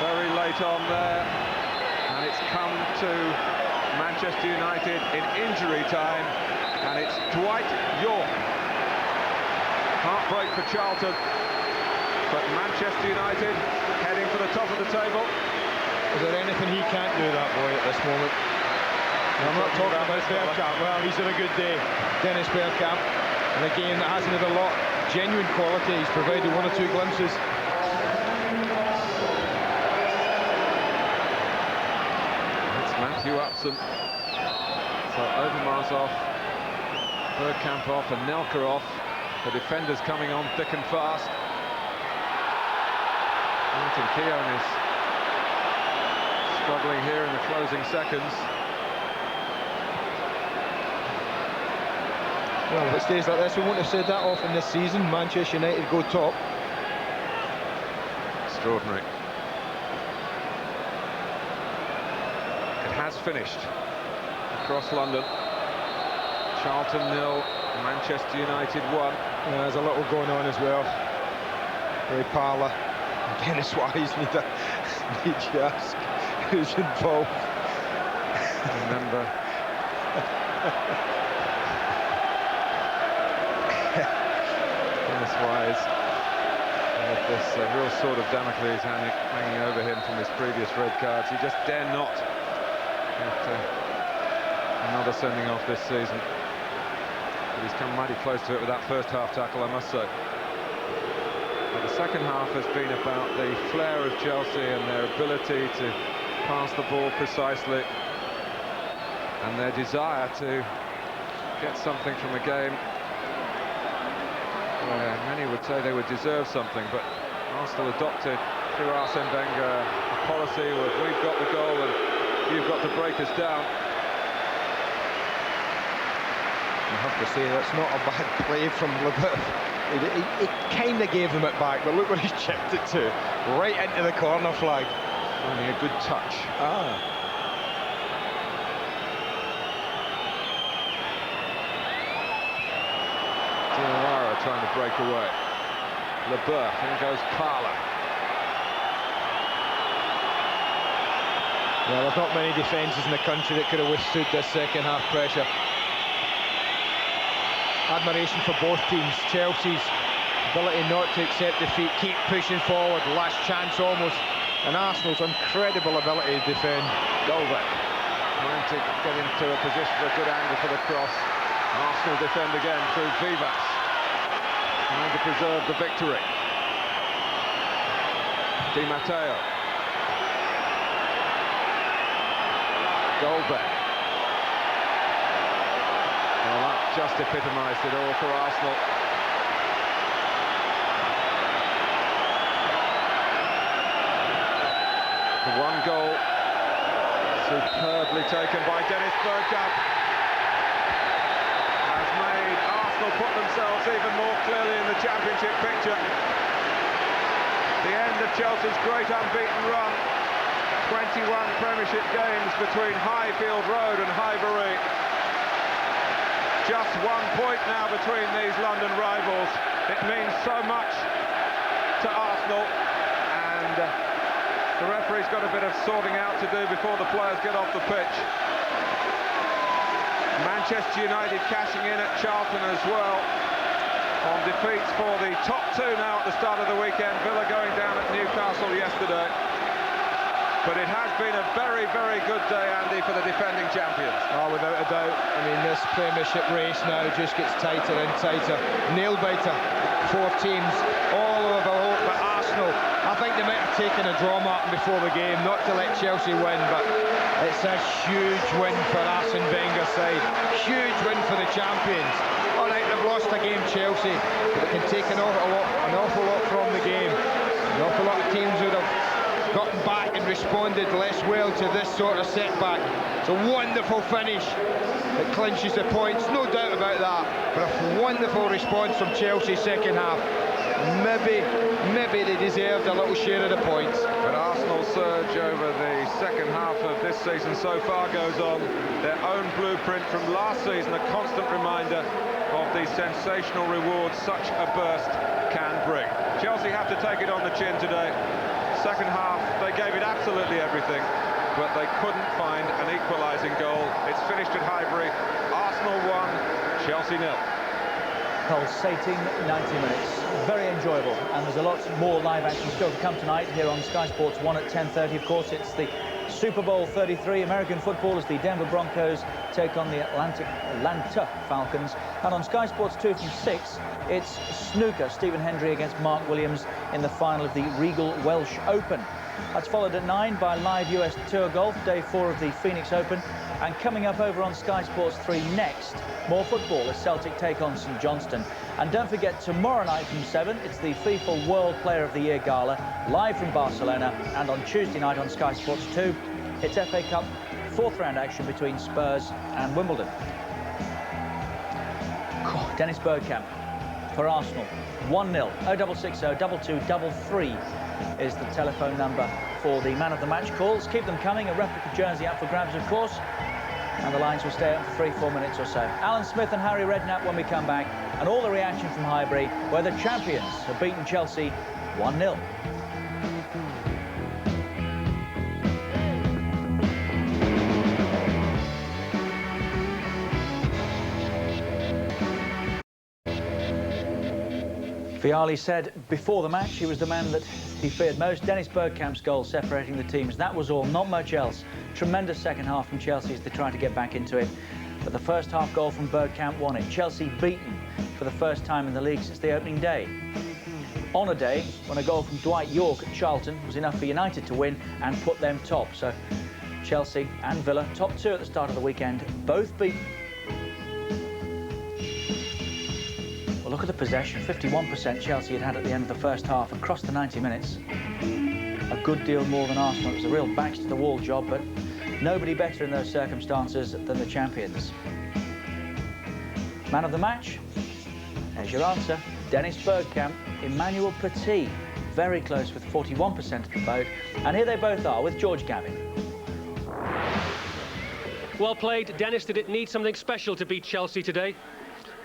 [SPEAKER 7] Very late on there, and it's come to Manchester United in injury time, and it's Dwight York. Heartbreak for Charlton, but Manchester United heading for the top of the table.
[SPEAKER 1] Is there anything he can't do, that boy, at this moment? I'm not talking about Bergkamp. Well, he's had a good day, Dennis Bergkamp. And a game that hasn't had a lot of genuine quality. He's provided 1 or 2 glimpses.
[SPEAKER 7] It's Matthew Upson. So Overmars off, Bergkamp off, and Nelka off. The defenders coming on thick and fast. Martin Keown is struggling here in the closing seconds.
[SPEAKER 1] Well, if it stays like this, we wouldn't have said that often this season. Manchester United go top.
[SPEAKER 7] Extraordinary. It has finished across London. Charlton 0, Manchester United 1.
[SPEAKER 1] Yeah, there's a little going on as well. Ray Parlour and Dennis Wise need you ask who's involved.
[SPEAKER 7] Remember. Dennis Wise with this real sword of Damocles hanging over him from his previous red cards. He just dare not get another sending off this season. But he's come mighty close to it with that first half tackle, I must say. But the second half has been about the flair of Chelsea and their ability to pass the ball precisely, and their desire to get something from a game where many would say they would deserve something. But Arsenal adopted through Arsene Wenger a policy of we've got the goal and you've got to break us down.
[SPEAKER 1] I have to say that's not a bad play from Leboeuf. He kind of gave them it back, but look where he's chipped it to, right into the corner flag.
[SPEAKER 7] Only a good touch. Diawara trying to break away. Leboeuf, in goes Parlour.
[SPEAKER 1] Well, there's not many defences in the country that could have withstood this second half pressure. Admiration for both teams. Chelsea's ability not to accept defeat, keep pushing forward, last chance almost, and Arsenal's incredible ability to defend.
[SPEAKER 7] Goldbeck trying to get into a position for a good angle for the cross. Arsenal defend again through Vivas, trying to preserve the victory. Di Matteo. Goldbeck. Well, that just epitomised it all for Arsenal. The one goal, superbly taken by Dennis Bergkamp, has made Arsenal put themselves even more clearly in the championship picture. The end of Chelsea's great unbeaten run. 21 Premiership games between Highfield Road and Highbury. Just 1 point now between these London rivals. It means so much to Arsenal, and the referee's got a bit of sorting out to do before the players get off the pitch. Manchester United cashing in at Charlton as well on defeats for the top 2 now at the start of the weekend. Villa going down at Newcastle yesterday. But it has been a very, very good day, Andy, for the defending champions.
[SPEAKER 1] Oh, without a doubt. I mean, this Premiership race now just gets tighter and tighter. Nail-biter, 4 teams, all over the hope. But Arsenal, I think they might have taken a draw mark before the game, not to let Chelsea win, but it's a huge win for Arsene Wenger's side. Huge win for the champions. All right, they've lost a game, Chelsea, but they can take an awful lot from the game. An awful lot of teams would have gotten back and responded less well to this sort of setback. It's a wonderful finish that clinches the points, no doubt about that, but a wonderful response from Chelsea second half. Maybe they deserved a little share of the points.
[SPEAKER 7] But Arsenal's surge over the second half of this season so far goes on. Their own blueprint from last season, a constant reminder of the sensational rewards such a burst can bring. Chelsea have to take it on the chin today. Second half, they gave it absolutely everything, but they couldn't find an equalising goal. It's finished at Highbury. Arsenal 1, Chelsea 0.
[SPEAKER 16] Pulsating 90 minutes. Very enjoyable, and there's a lot more live action still to come tonight here on Sky Sports 1 at 10:30. Of course, it's the Super Bowl 33, American football, as the Denver Broncos take on the Atlanta Falcons. And on Sky Sports 2 from 6, it's snooker, Stephen Hendry against Mark Williams in the final of the Regal Welsh Open. That's followed at 9 by live US Tour Golf, day 4 of the Phoenix Open. And coming up over on Sky Sports 3 next, more football as Celtic take on St Johnstone. And don't forget, tomorrow night from 7, it's the FIFA World Player of the Year Gala, live from Barcelona. And on Tuesday night on Sky Sports 2, it's FA Cup 4th round action between Spurs and Wimbledon. Dennis Bergkamp for Arsenal, 1-0, 0660 2233 is the telephone number for the man of the match calls. Keep them coming, a replica jersey up for grabs, of course. And the lines will stay up for 3-4 minutes or so. Alan Smith and Harry Redknapp when we come back, and all the reaction from Highbury, where the champions have beaten Chelsea 1-0. Vialli said before the match he was the man that he feared most. Dennis Bergkamp's goal separating the teams. That was all, not much else. Tremendous second half from Chelsea as they tried to get back into it. But the first half goal from Bergkamp won it. Chelsea beaten for the first time in the league since the opening day. On a day when a goal from Dwight York at Charlton was enough for United to win and put them top. So Chelsea and Villa, top 2 at the start of the weekend, both beaten. Look at the possession, 51% Chelsea had at the end of the first half across the 90 minutes. A good deal more than Arsenal. It was a real backs-to-the-wall job, but nobody better in those circumstances than the champions. Man of the match? There's your answer. Dennis Bergkamp, Emmanuel Petit, very close with 41% of the vote. And here they both are with George Gavin.
[SPEAKER 2] Well played. Dennis, did it need something special to beat Chelsea today?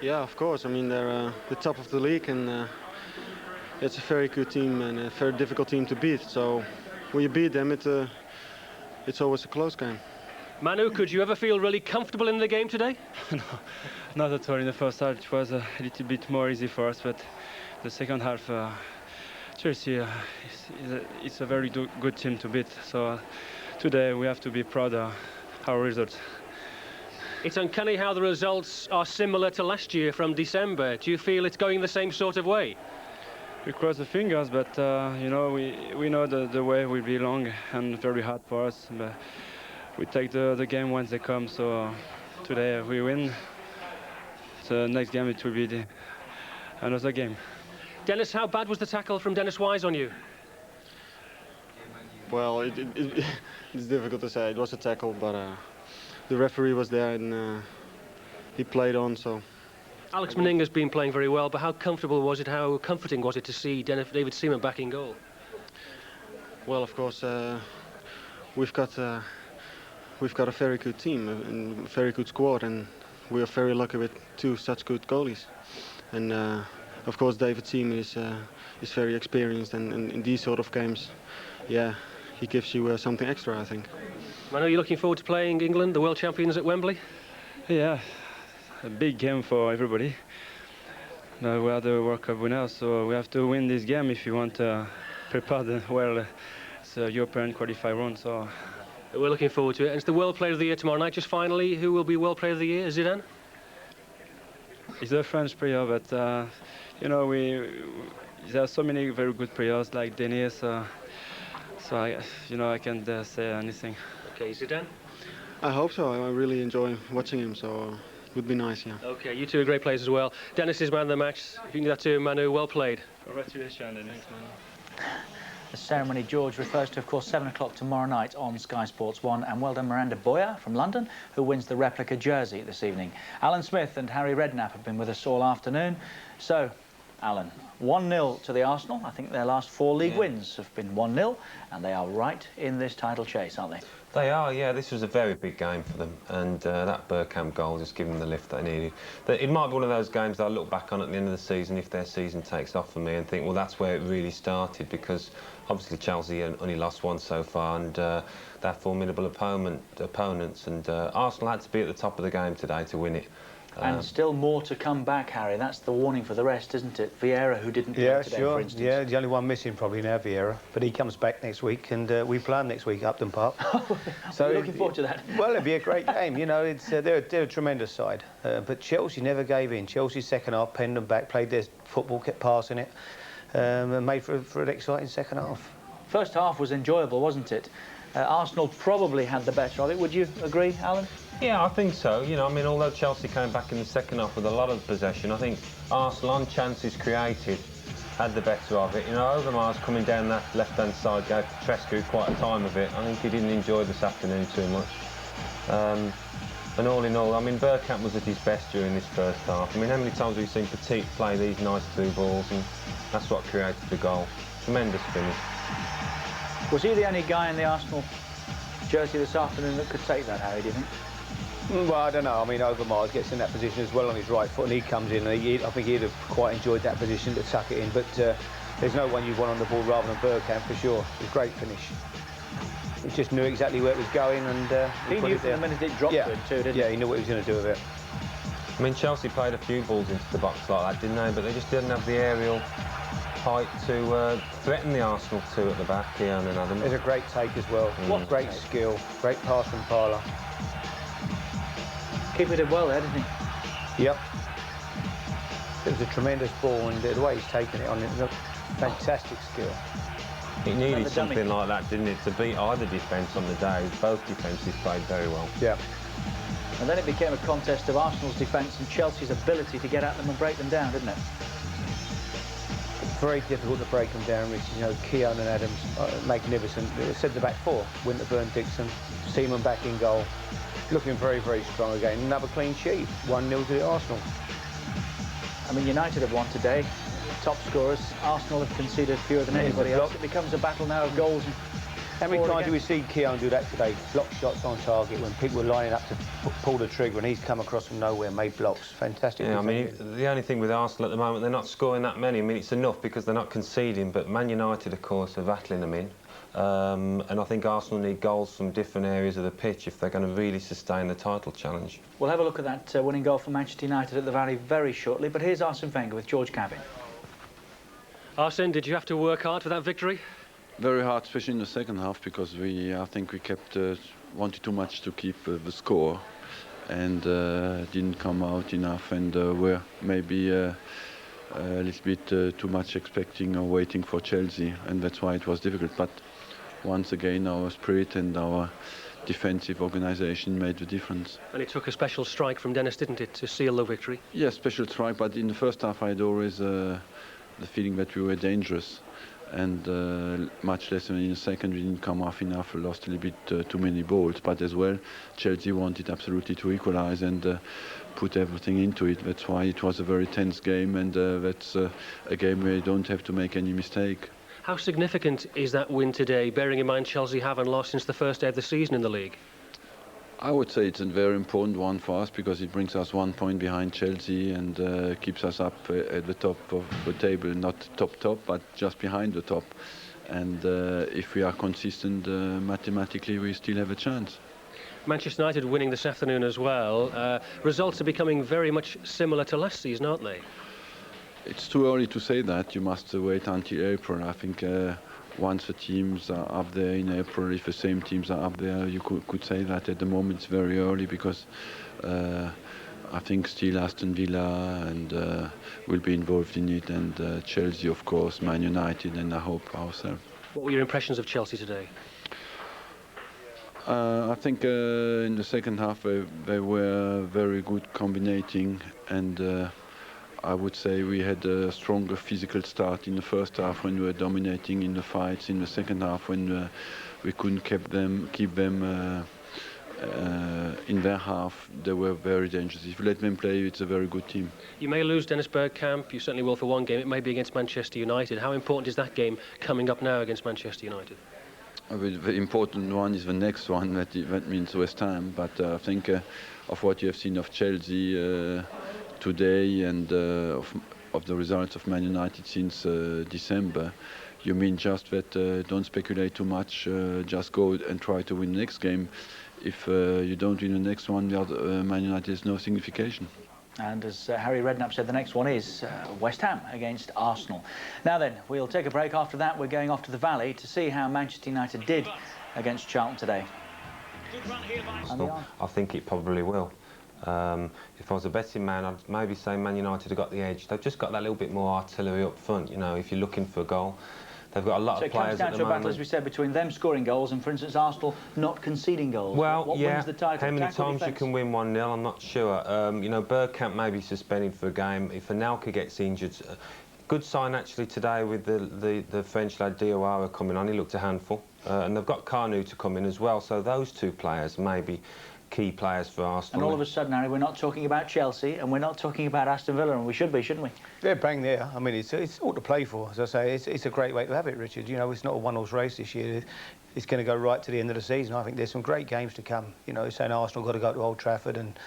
[SPEAKER 5] Yeah, of course. I mean, they're the top of the league, and it's a very good team and a very difficult team to beat. So when you beat them, it's always a close game.
[SPEAKER 2] Manu, could you ever feel really comfortable in the game today?
[SPEAKER 9] No, not at all. In the first half, it was a little bit more easy for us, but the second half, Chelsea it's a very good team to beat. So today we have to be proud of our results.
[SPEAKER 2] It's uncanny how the results are similar to last year from December. Do you feel it's going the same sort of way?
[SPEAKER 9] We cross the fingers, but you know, we know the way will be long and very hard for us. But we take the game once they come. So today we win. So next game it will be another game.
[SPEAKER 2] Dennis, how bad was the tackle from Dennis Wise on you?
[SPEAKER 5] Well, it's difficult to say. It was a tackle, but the referee was there and he played on, so.
[SPEAKER 2] Alex Meninga's been playing very well, but how comfortable was it, how comforting was it to see David Seaman back in goal?
[SPEAKER 5] Well, of course, we've got a very good team and a very good squad, and we are very lucky with 2 such good goalies. And of course, David Seaman is very experienced, and in these sort of games, yeah, he gives you something extra, I think.
[SPEAKER 2] Manu, are you looking forward to playing England, the world champions at Wembley?
[SPEAKER 9] Yeah, a big game for everybody. We are the World Cup winners, so we have to win this game if you want to prepare well. It's a European qualifier round, so.
[SPEAKER 2] We're looking forward to it. And it's the World Player of the Year tomorrow night. Just finally, who will be World Player of the Year? Zidane?
[SPEAKER 9] He's a French player, but you know, there are so many very good players like Dennis. So I can't say anything.
[SPEAKER 2] Okay, Zidane?
[SPEAKER 5] I hope so. I really enjoy watching him, so it would be nice, yeah.
[SPEAKER 2] Okay, you two are great players as well. Dennis is man of the match. If you can do that to Manu, well played.
[SPEAKER 9] Congratulations, Dennis. Thanks, Manu.
[SPEAKER 16] The ceremony George refers to, of course, 7 o'clock tomorrow night on Sky Sports 1. And well done, Miranda Boyer from London, who wins the replica jersey this evening. Alan Smith and Harry Redknapp have been with us all afternoon. So, Alan, 1-0 to the Arsenal. I think their last 4 league wins have been 1-0, and they are right in this title chase, aren't they?
[SPEAKER 18] They are, yeah. This was a very big game for them, and that Bergkamp goal just gave them the lift they needed. It might be one of those games that I look back on at the end of the season, if their season takes off for me, and think, well, that's where it really started, because obviously Chelsea only lost 1 so far, and they're formidable opponents, and Arsenal had to be at the top of the game today to win it.
[SPEAKER 16] And still more to come back, Harry. That's the warning for the rest, isn't it? Vieira, who didn't play today, for instance.
[SPEAKER 17] Yeah, the only one missing probably now, Vieira. But he comes back next week, and we play him next week at Upton Park.
[SPEAKER 16] So you're looking forward to that.
[SPEAKER 17] Well, it'll be a great game. You know, it's they're a tremendous side. But Chelsea never gave in. Chelsea's second half, penned them back, played their football, kept passing it, and made for an exciting second half.
[SPEAKER 16] First half was enjoyable, wasn't it? Arsenal probably had the better of it. Would you agree, Alan?
[SPEAKER 18] Yeah, I think so. You know, I mean, although Chelsea came back in the second half with a lot of possession, I think Arsenal, on chances created, had the better of it. You know, Overmars coming down that left-hand side gave Trescu quite a time of it. I think he didn't enjoy this afternoon too much. And all in all, I mean, Bergkamp was at his best during this first half. I mean, how many times have we seen Petit play these nice through balls, and that's what created the goal. Tremendous finish.
[SPEAKER 16] Was he the only guy in the Arsenal jersey this afternoon that could take that, Harry, do you think?
[SPEAKER 17] Well, I don't know. I mean, Overmars gets in that position as well on his right foot, and he comes in, and I think he'd have quite enjoyed that position to tuck it in. But there's no one you want on the ball rather than Bergkamp, for sure. It was a great finish. He just knew exactly where it was going, and
[SPEAKER 16] he knew from the minute it dropped to him too, didn't he?
[SPEAKER 17] Yeah, he knew what he was going to do with it.
[SPEAKER 18] I mean, Chelsea played a few balls into the box like that, didn't they? But they just didn't have the aerial height to threaten the Arsenal two at the back, Keown and Adams.
[SPEAKER 17] There's a great take as well. What great skill, great pass from Parlour.
[SPEAKER 16] Keeper did well there, didn't he?
[SPEAKER 17] Yep. It was a tremendous ball, and the way he's taken it on it, fantastic skill.
[SPEAKER 18] It needed something like that, didn't it, to beat either defence on the day. Both defences played very well.
[SPEAKER 17] Yeah.
[SPEAKER 16] And then it became a contest of Arsenal's defence and Chelsea's ability to get at them and break them down, didn't it?
[SPEAKER 17] Very difficult to break them down, Rich. You know, Keown and Adams, magnificent. Centre back four, Winterburn, Dixon, Seaman back in goal. Looking very, very strong again. Another clean sheet, 1-0 to the Arsenal.
[SPEAKER 16] I mean, United have won today. Top scorers. Arsenal have conceded fewer than anybody else. It becomes a battle now of goals.
[SPEAKER 17] How many times do we see Keown do that today? Block shots on target when people were lining up to pull the trigger, and he's come across from nowhere, made blocks. Fantastic.
[SPEAKER 18] Yeah, I mean, the only thing with Arsenal at the moment, they're not scoring that many. I mean, it's enough because they're not conceding, but Man United, of course, are rattling them in. And I think Arsenal need goals from different areas of the pitch if they're going to really sustain the title challenge.
[SPEAKER 16] We'll have a look at that winning goal for Manchester United at the Valley very shortly, but here's Arsene Wenger with George Cabin.
[SPEAKER 2] Arsene, did you have to work hard for that victory?
[SPEAKER 10] Very hard, especially in the second half, because I think we wanted too much to keep the score, and didn't come out enough, and were maybe a little bit too much expecting or waiting for Chelsea, and that's why it was difficult. But once again, our spirit and our defensive organisation made the difference.
[SPEAKER 2] And it took a special strike from Dennis, didn't it, to seal the victory?
[SPEAKER 10] Yes, special strike, but in the first half I had always the feeling that we were dangerous, and much less in the second. We didn't come off enough, lost a little bit too many balls, but as well Chelsea wanted absolutely to equalise and put everything into it. That's why it was a very tense game, and that's a game where you don't have to make any mistake.
[SPEAKER 2] How significant is that win today, bearing in mind Chelsea haven't lost since the first day of the season in the league?
[SPEAKER 10] I would say it's a very important one for us, because it brings us 1 point behind Chelsea and keeps us up at the top of the table, not top, but just behind the top. And if we are consistent mathematically, we still have a chance.
[SPEAKER 2] Manchester United winning this afternoon as well. Results are becoming very much similar to last season, aren't they?
[SPEAKER 10] It's too early to say that. You must wait until April. I think once the teams are up there in April, if the same teams are up there, you could say that. At the moment it's very early, because I think still Aston Villa and will be involved in it, and Chelsea, of course, Man United, and I hope ourselves.
[SPEAKER 2] What were your impressions of Chelsea today?
[SPEAKER 10] I think in the second half they were very good combining, and I would say we had a stronger physical start in the first half when we were dominating in the fights. In the second half, when we couldn't keep them in their half, they were very dangerous. If you let them play, it's a very good team.
[SPEAKER 2] You may lose Dennis Bergkamp, you certainly will for one game. It may be against Manchester United. How important is that game coming up now against Manchester United?
[SPEAKER 10] The important one is the next one, that means West Ham. But I think of what you have seen of Chelsea today, and of the results of Man United since December, you mean just that don't speculate too much, just go and try to win the next game. If you don't win the next one, Man United has no signification.
[SPEAKER 16] And as Harry Redknapp said, the next one is West Ham against Arsenal. Now then, we'll take a break. After that, we're going off to the Valley to see how Manchester United did against Charlton today.
[SPEAKER 18] I think it probably will. If I was a betting man, I'd maybe say Man United have got the edge. They've just got that little bit more artillery up front, you know, if you're looking for a goal. They've got a lot of players at the moment. So it comes down to a battle, as we said, between them scoring goals and, for instance, Arsenal not conceding goals. Well,
[SPEAKER 16] what
[SPEAKER 18] yeah,
[SPEAKER 16] wins the title?
[SPEAKER 18] how many times you can win 1-0, I'm not sure. You know, Bergkamp may be suspended for a game. If Anelka gets injured, good sign actually today with the French lad Diawara coming on. He looked a handful. And they've got Carnu to come in as well. So those two players may be key players for Arsenal.
[SPEAKER 16] And all of a sudden, Harry, we're not talking about Chelsea and we're not talking about Aston Villa, and we should be, shouldn't we?
[SPEAKER 17] They're bang there. I mean, it's all to play for. As I say, it's a great way to have it, Richard. You know, it's not a one-horse race this year. It's going to go right to the end of the season. I think there's some great games to come. You know, saying Arsenal got to go to Old Trafford and,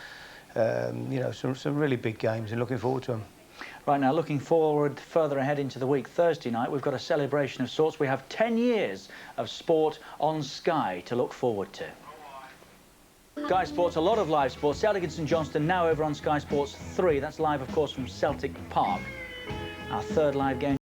[SPEAKER 17] you know, some really big games, and looking forward to them.
[SPEAKER 16] Right, now, looking forward further ahead into the week, Thursday night, we've got a celebration of sorts. We have 10 years of sport on Sky to look forward to. Sky Sports, a lot of live sports. Celtic and St Johnstone now over on Sky Sports 3. That's live, of course, from Celtic Park. Our third live game